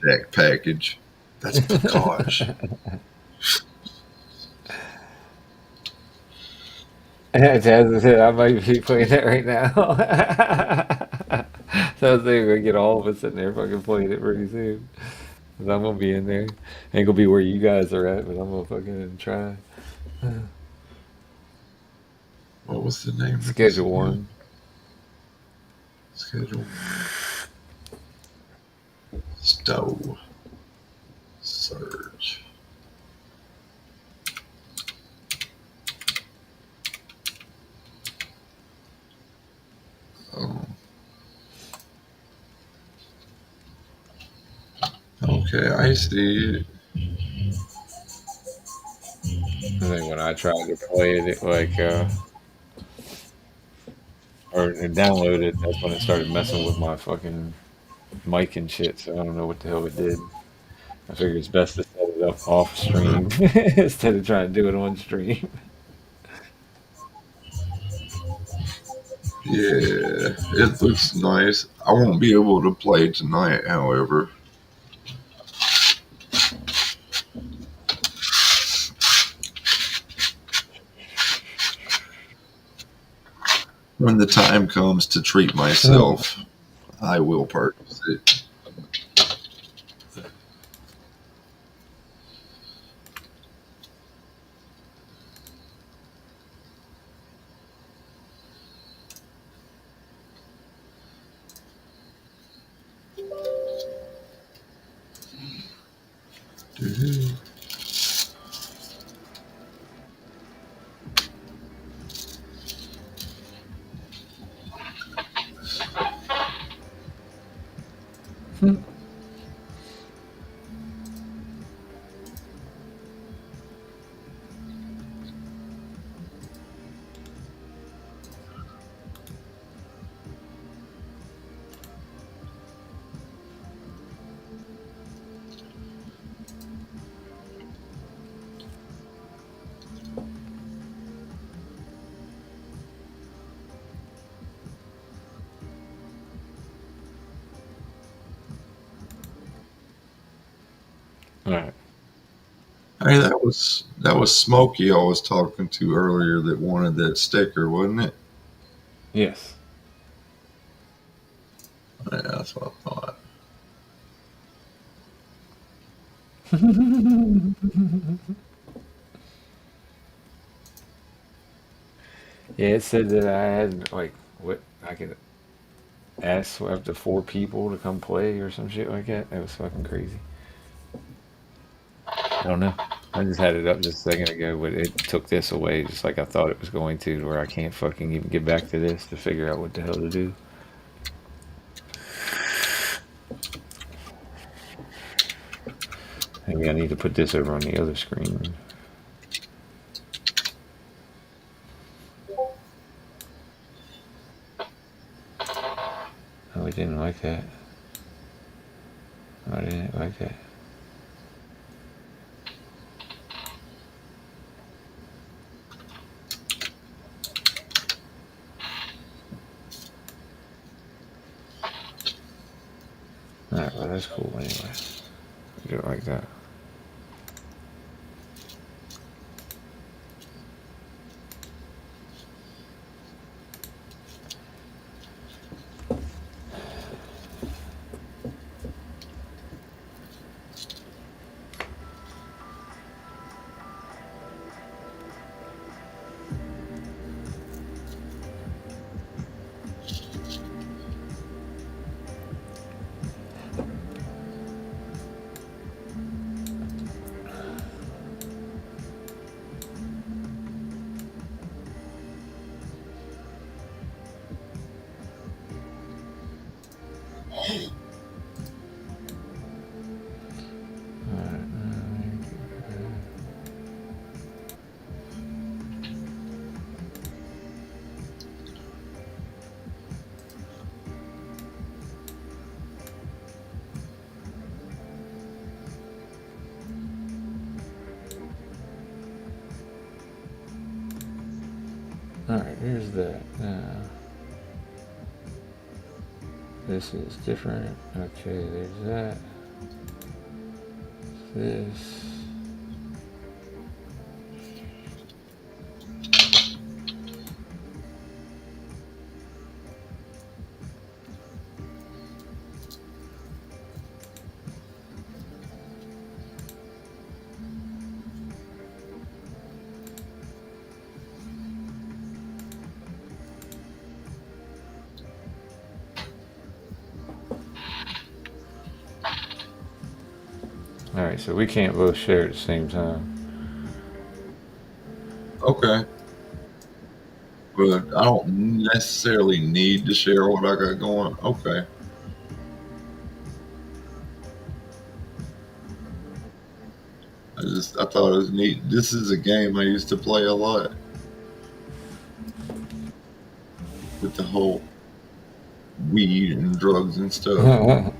Jack Package. That's Picage. As I said, I might be playing that right now. So I was gonna get all of us in there fucking playing it pretty soon. 'Cause I'm gonna be in there. Ain't gonna be where you guys are at, but I'm gonna fucking try. What was the name of this Schedule again? one. Schedule Stowe. Search. Oh. Okay, I see it. I think when I tried to play it, it like or download it, that's when it started messing with my fucking mic and shit. So I don't know what the hell it did. I figure it's best to set it up off stream instead of trying to do it on stream. Yeah, it looks nice. I won't be able to play tonight, however. When the time comes to treat myself, I will purchase it. All right. Hey, that was Smokey I was talking to earlier that wanted that sticker, wasn't it? Yes. Yeah, that's what I thought. Yeah, it said that I had like what I could ask up to 4 people to come play or some shit like that. That was fucking crazy. I don't know. I just had it up just a second ago, but it took this away just like I thought it was going to, where I can't fucking even get back to this to figure out what the hell to do. Maybe I need to put this over on the other screen. Oh, we didn't like that. I didn't like that. Alright, well, that's cool anyway. Do it like that. Alright, here's that. This is different. Okay, there's that. This. Alright, so we can't both share at the same time. Okay. But I don't necessarily need to share what I got going. Okay. I thought it was neat. This is a game I used to play a lot. With the whole weed and drugs and stuff.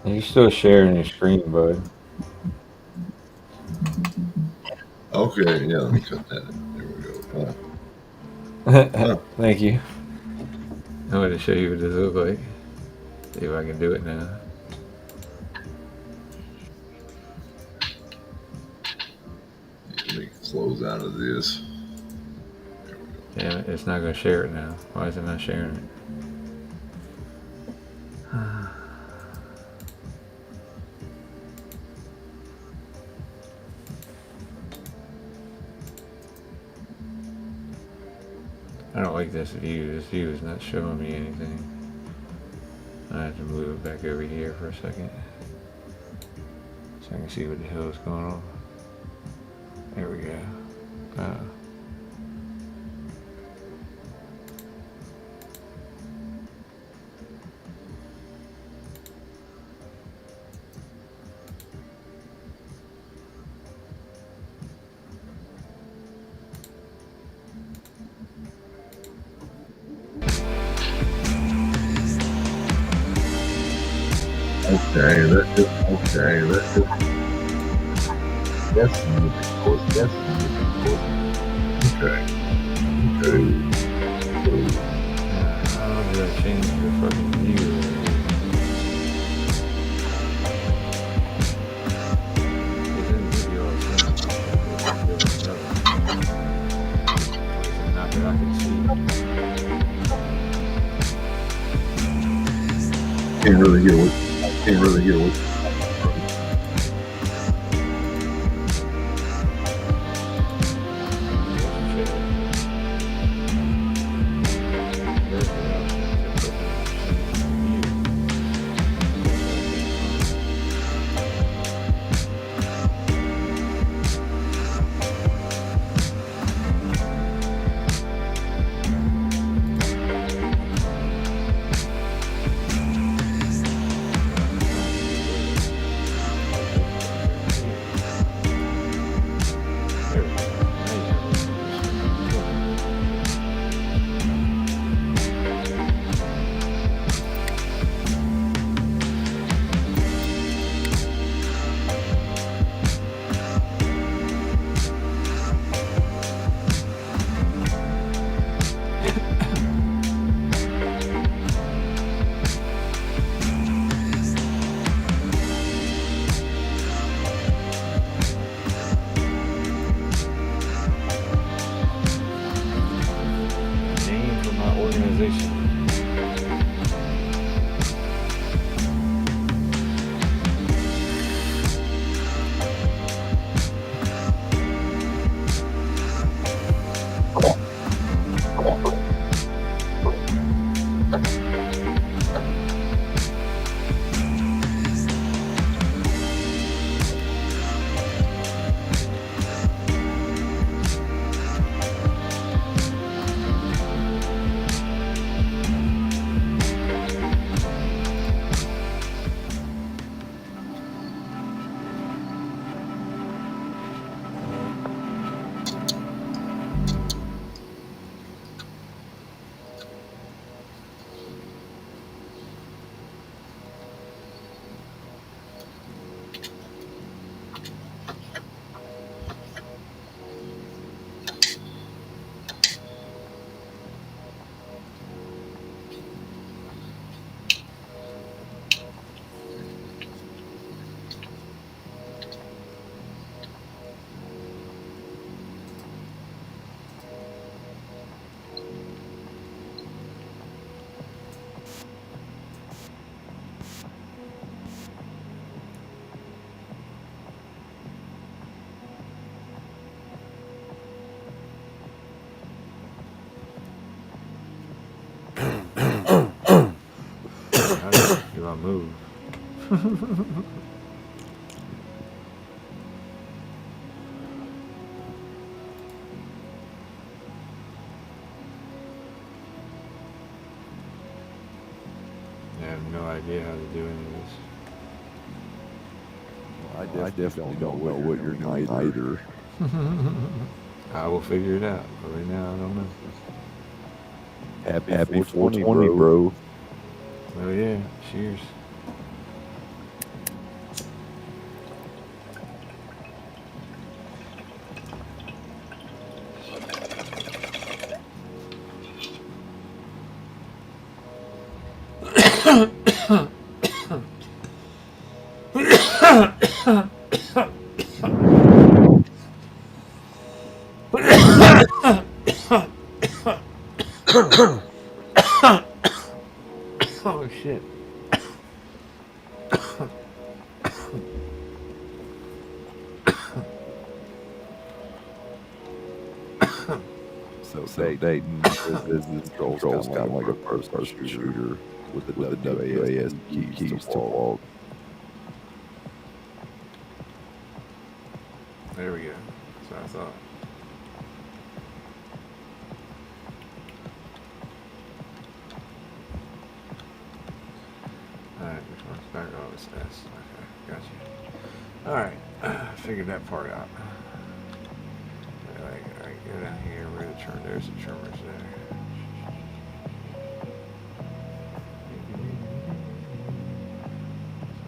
You still sharing your screen, bud. Okay, yeah, let me cut that. There we go. Thank you. I wanted to show you what this looks like. See if I can do it now. Let me close out of this. Damn it, it's not going to share it now. Why is it not sharing it? I don't like this view. This view is not showing me anything. I have to move it back over here for a second so I can see what the hell is going on. There we go. Okay, let's just. That's the music course. That's the music course. Okay. How did I change the fucking view? It didn't give you all the things. Not that I can see. Can't really hear what. my move. I have no idea how to do any of this. I definitely don't know what you're doing either. I will figure it out. But right now, I don't know. Happy 420, bro. Oh yeah, cheers. Oh shit. So Dayton says this control's kind of like a first-person shooter with the WASD keys to walk. There we go. That's what I thought. Alright, which one's back? Oh, it's S. Okay, gotcha. Alright, figured that part out. Alright, go down here where the trim, there's the trimmers there.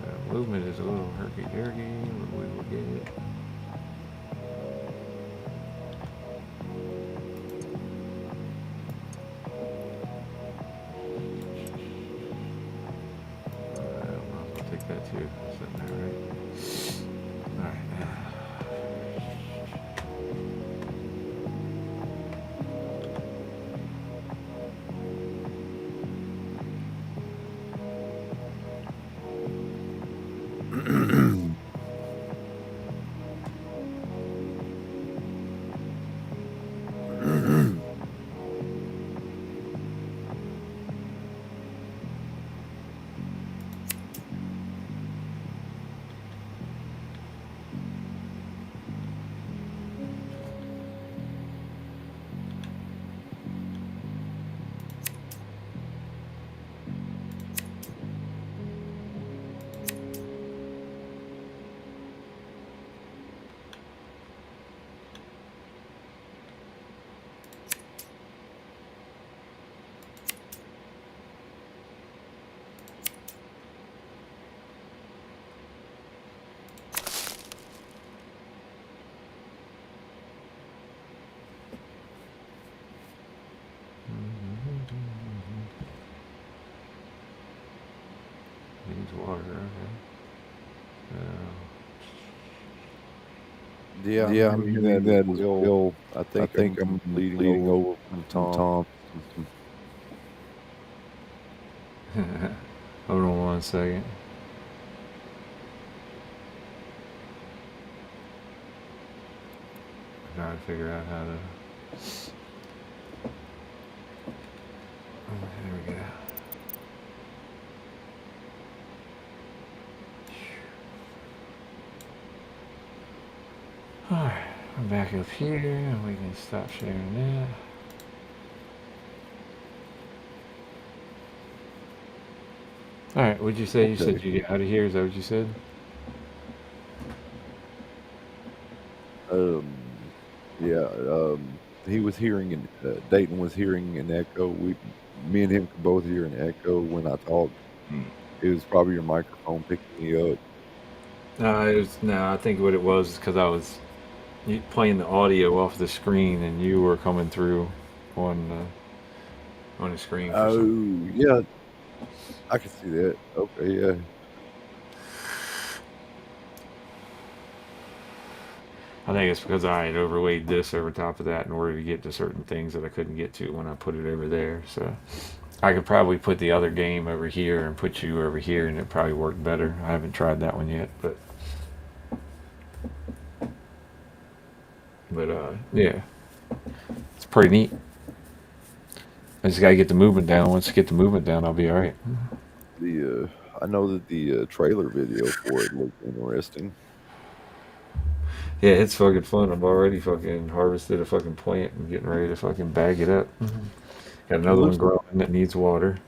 So movement is a little herky-jerky, but we will get it. I'll take that too. Sitting there, right? Alright. Needs water, okay. Yeah, I'm hearing that as well. I think I'm leading over from Tom. Hold on one second. I'm trying to figure out how to. Oh, there we go. Alright, I'm back up here and we can stop sharing that. Alright, what'd you say? You said you get out of here? Is that what you said? Yeah, he was hearing Dayton was hearing an echo. Me and him could both hear an echo when I talked. It was probably your microphone picking me up. No, I think what it was is because I was playing the audio off the screen and you were coming through on the screen. Oh, yeah, I can see that. Okay, yeah. I think it's because I had overlaid this over top of that in order to get to certain things that I couldn't get to when I put it over there. So I could probably put the other game over here and put you over here, and it probably worked better. I haven't tried that one yet, but yeah, it's pretty neat. I just gotta get the movement down. Once I get the movement down, I'll be all right. I know that the trailer video for it looked interesting. Yeah, it's fucking fun. I'm already fucking harvested a fucking plant and getting ready to fucking bag it up. Got It another one looks growing that needs water.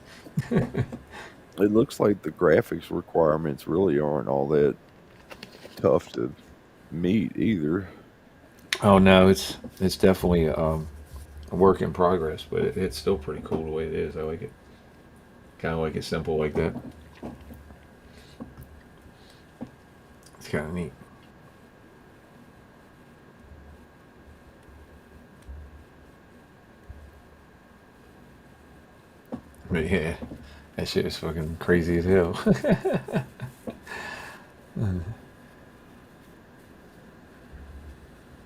it looks like the graphics requirements really aren't all that tough to meet either. Oh no, it's definitely a work in progress, but it's still pretty cool the way it is. I like it. Kind of like it simple like that. It's kind of neat. But yeah, that shit is fucking crazy as hell.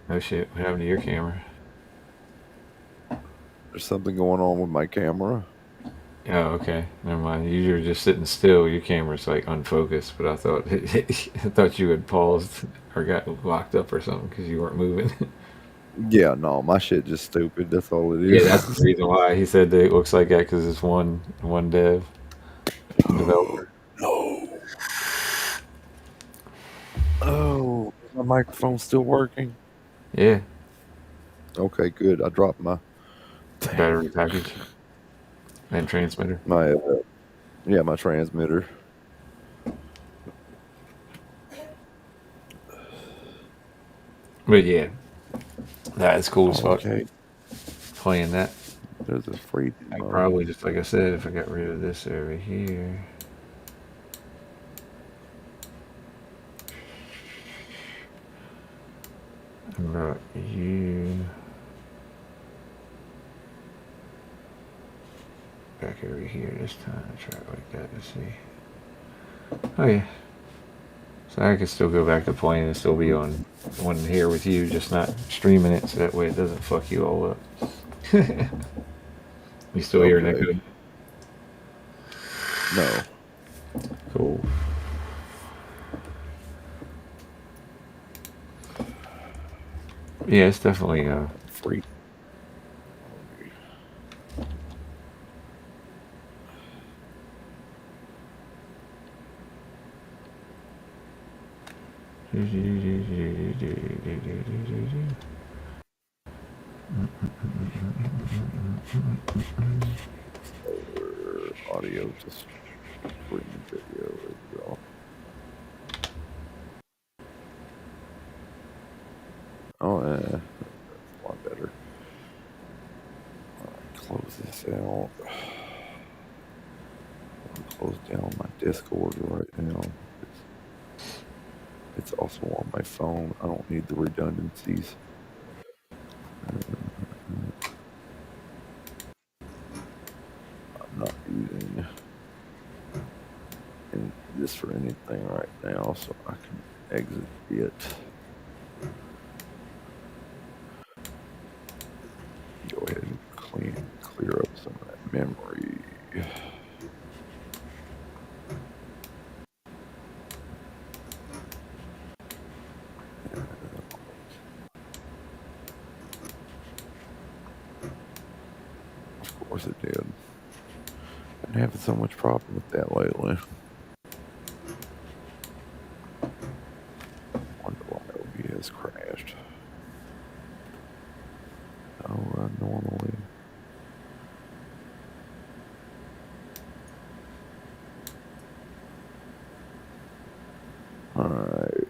Oh shit, what happened to your camera? There's something going on with my camera. Oh, okay. Never mind. You were just sitting still. Your camera's like unfocused, but I thought I thought you had paused or got locked up or something because you weren't moving. Yeah, no, my shit just stupid. That's all it Yeah, that's the is. reason why he said that it looks like that because it's one developer. No. Oh, is my microphone still working? Yeah, Okay, good. I dropped my battery package and transmitter. my yeah, my transmitter. But yeah, that is cool as fuck. Okay, Playing that. there's a freezing I mode. probably just like I said, if I got rid of this over here. About you back over here this time. Try it like that to see. Oh yeah. So I can still go back to playing and still be on here with you, just not streaming it, so that way it doesn't fuck you all up. You still hearing that Okay, good? no, Cool. Yeah, it's definitely free. Audio to stream video. There we go. Oh, yeah, that's a lot better. All right, close this out. Close down my Discord right now. It's also on my phone. I don't need the redundancies. I'm not using this for anything right now, so I can exit it. Go ahead and clear up some of that memory. Of course it did. Been having so much problem with that lately. Wonder why OBS crashed. Oh, normally. Alright.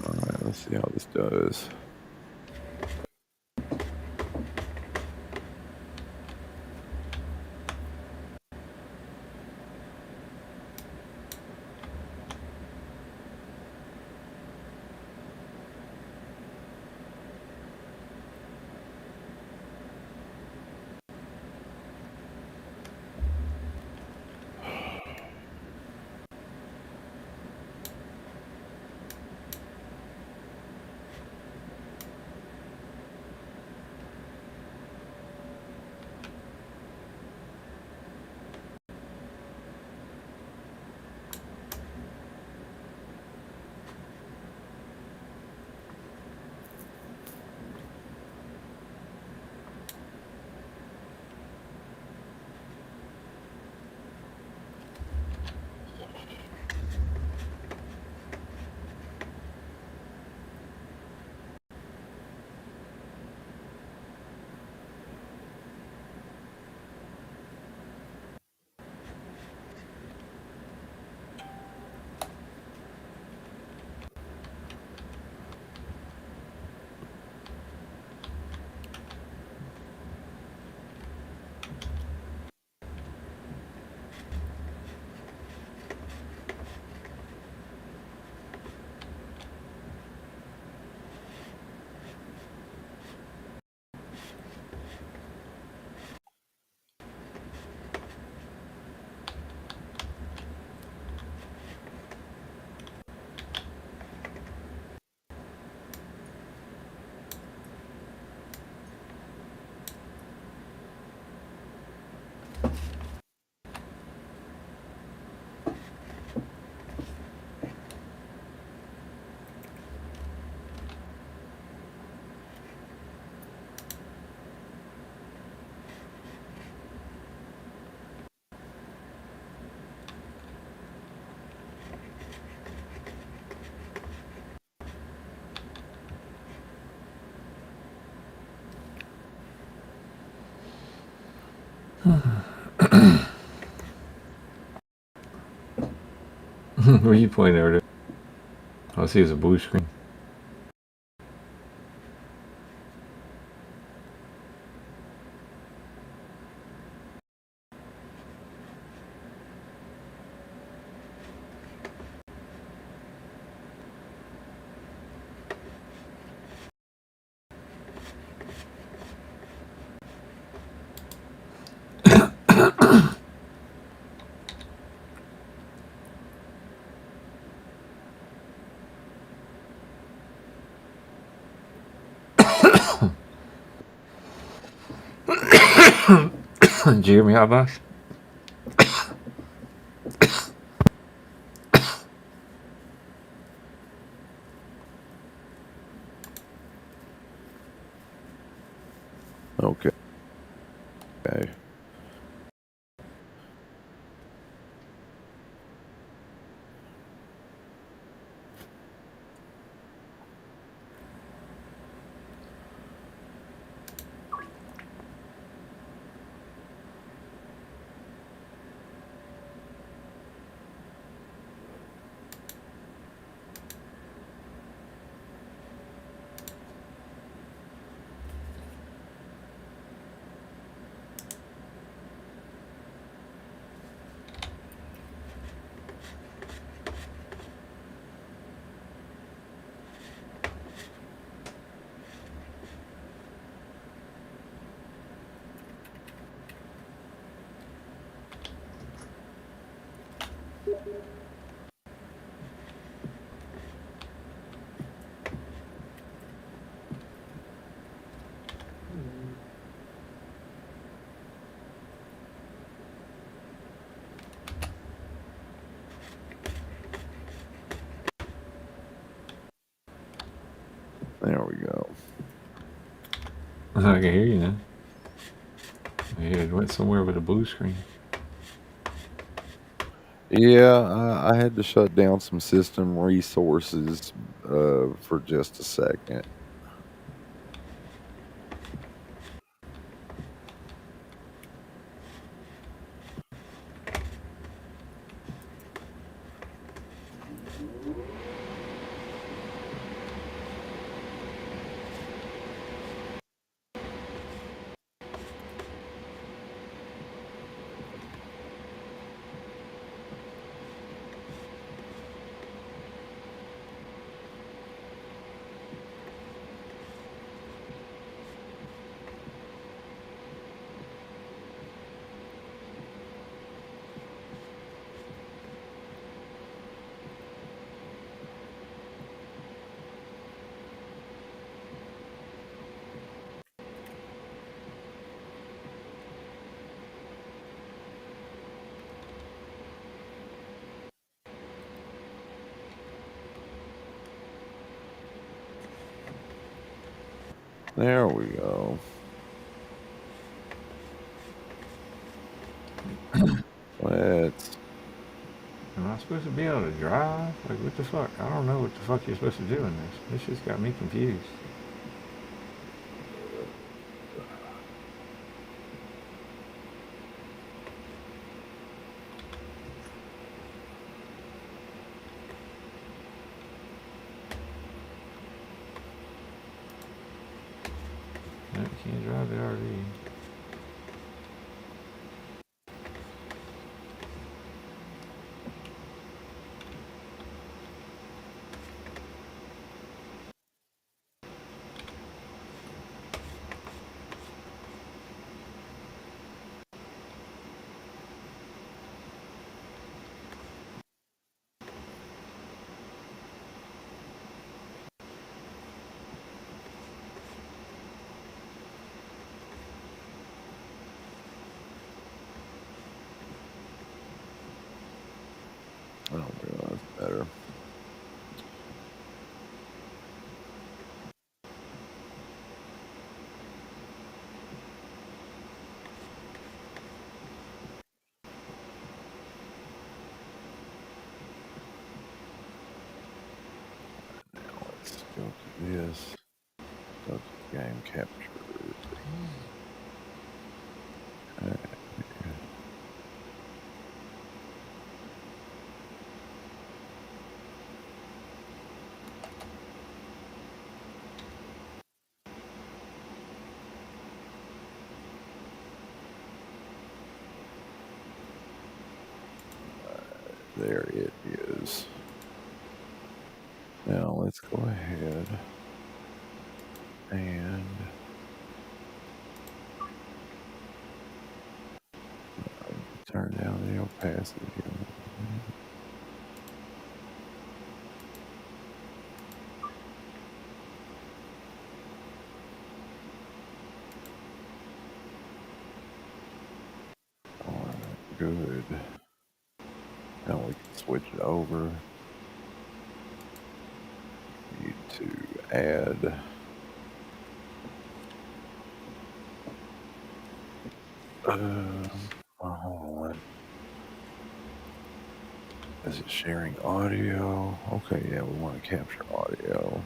Alright, let's see how this does. What are you pointing there? Oh, I see it's a blue screen. Did you hear me, Hotbox? Okay. There we go. I can hear you now. Yeah, it went somewhere with a blue screen. Yeah, I had to shut down some system resources for just a second. There we go. Let's. Am I supposed to be able to drive? Like, what the fuck? I don't know what the fuck you're supposed to do in this. This just got me confused. No, you can't drive the RV. I don't realize better. Now let's go to this. Go to game capture. Okay. There it is. Now let's go ahead and turn down the opacity. Alright, good. Now we can switch it over. Need to add hold on. Is it sharing audio? Okay, yeah, we want to capture audio.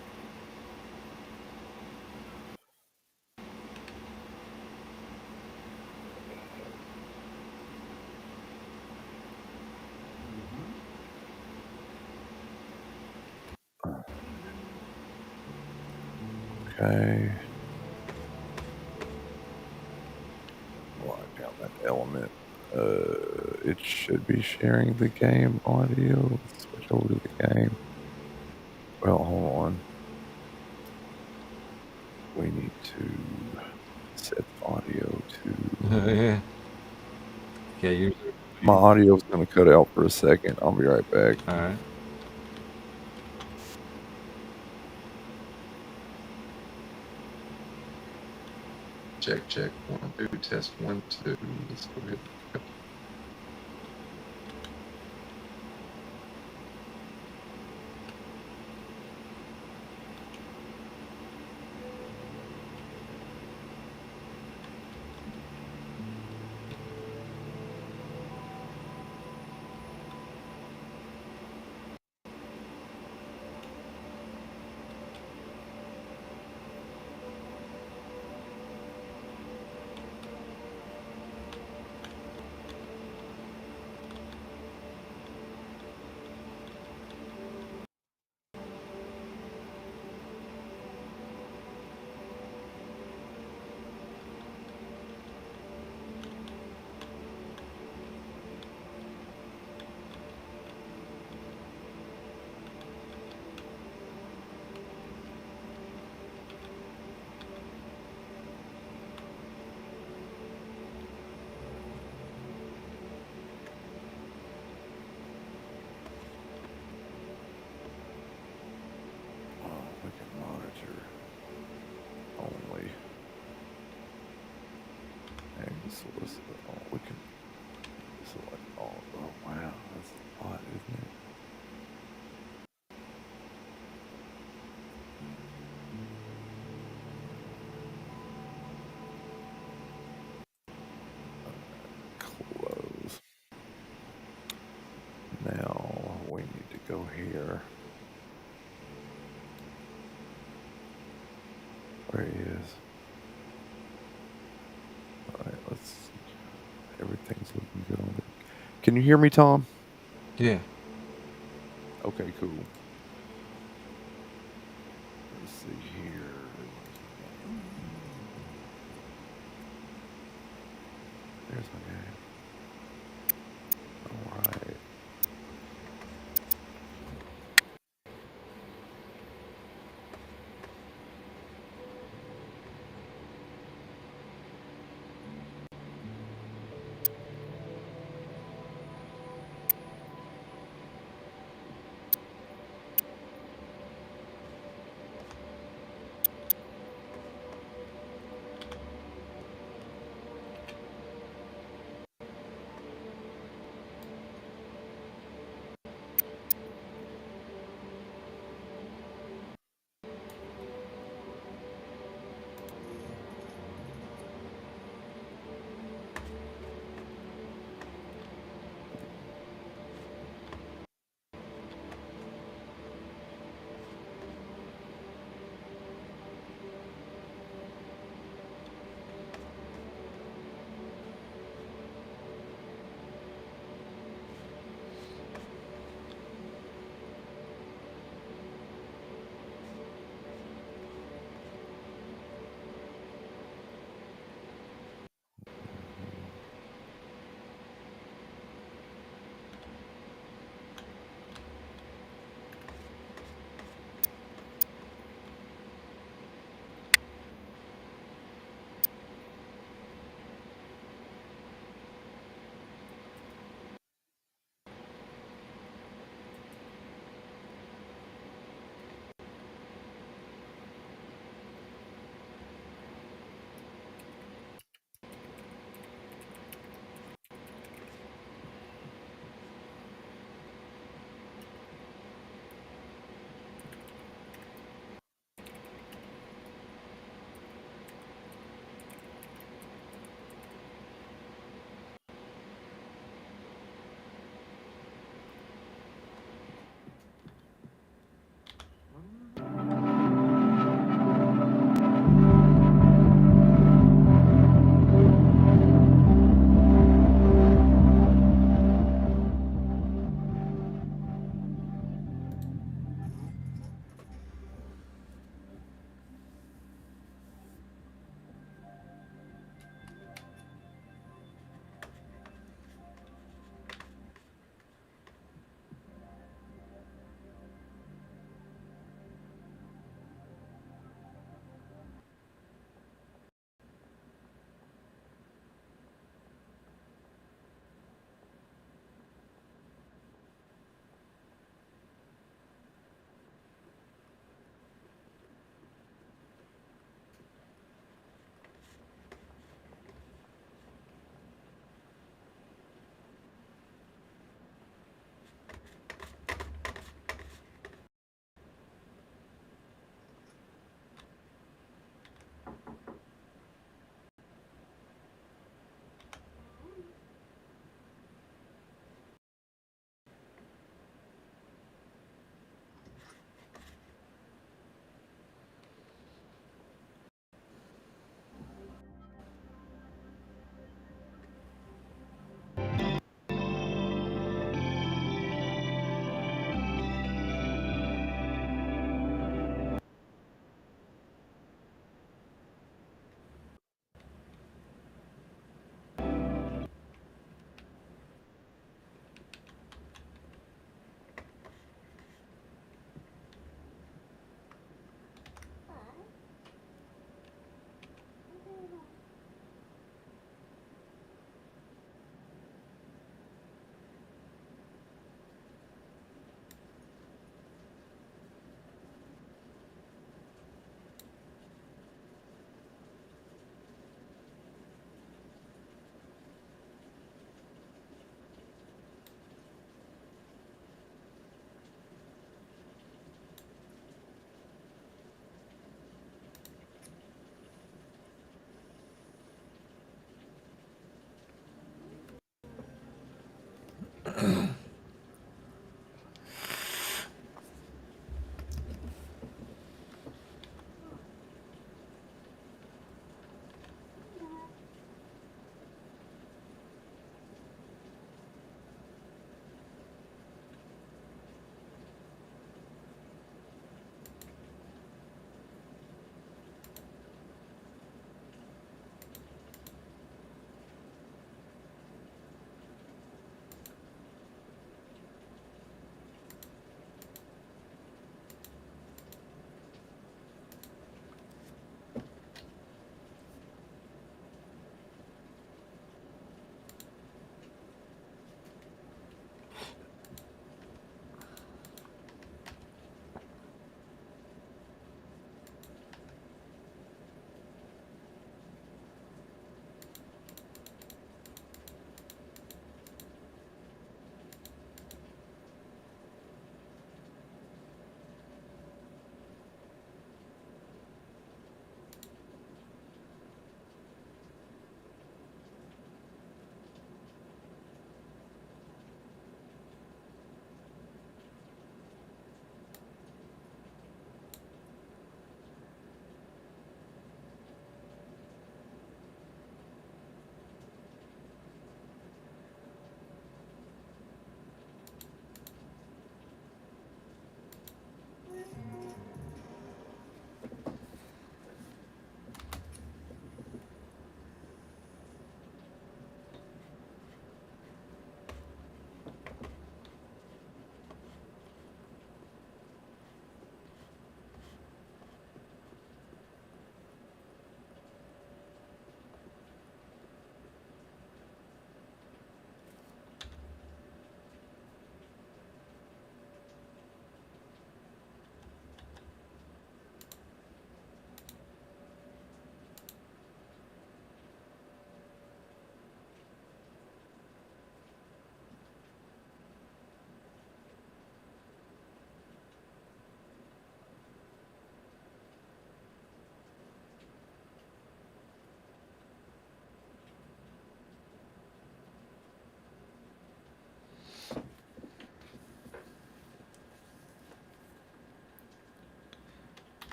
Okay. Lock down that element. It should be sharing the game audio. Let's switch over to the game. Well, hold on. We need to set the audio to. Yeah. Okay, yours. My audio's going to cut out for a second. I'll be right back. All right. Check, check. 1, 2, test 1, 2. Let's go ahead. We can monitor only. And solicit all. We can select all. Oh, wow. That's a lot, isn't it? Close. Now we need to go here. Where he is. Alright, let's see. Everything's looking good on it. Can you hear me, Tom? Yeah. Okay, cool. Let's see here. There's my game. Alright.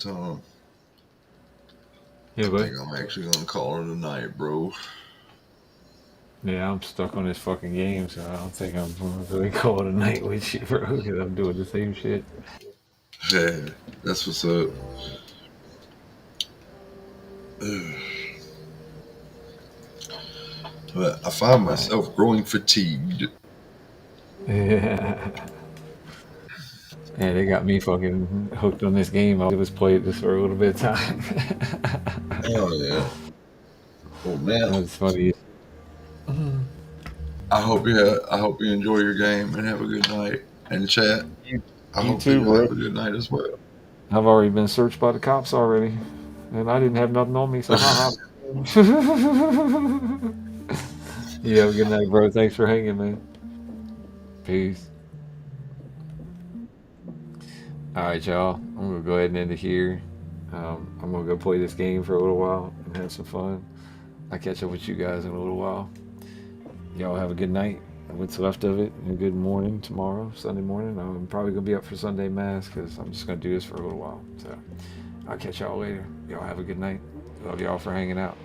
Tom, Yeah, I but think I'm actually gonna call it a night, bro. yeah, I'm stuck on this fucking game, so I don't think I'm gonna really call it a night with you, bro, because I'm doing the same shit. Yeah, that's what's up. But I find All right. myself growing fatigued. Yeah. Yeah, they got me fucking hooked on this game. I'll just play this for a little bit of time. Oh yeah. Well, man, That's funny. I hope you enjoy your game and have a good night. And chat, You, I you hope that too, you'll bro. have a good night as well. I've already been searched by the cops already, and I didn't have nothing on me, so haha. You have a good night, bro. Thanks for hanging, man. Peace. All right, y'all. I'm gonna go ahead and end it here. I'm gonna go play this game for a little while and have some fun. I'll catch up with you guys in a little while. Y'all have a good night. And what's left of it, and a good morning tomorrow, Sunday morning. I'm probably gonna be up for Sunday mass because I'm just gonna do this for a little while. So I'll catch y'all later. Y'all have a good night. Love y'all for hanging out.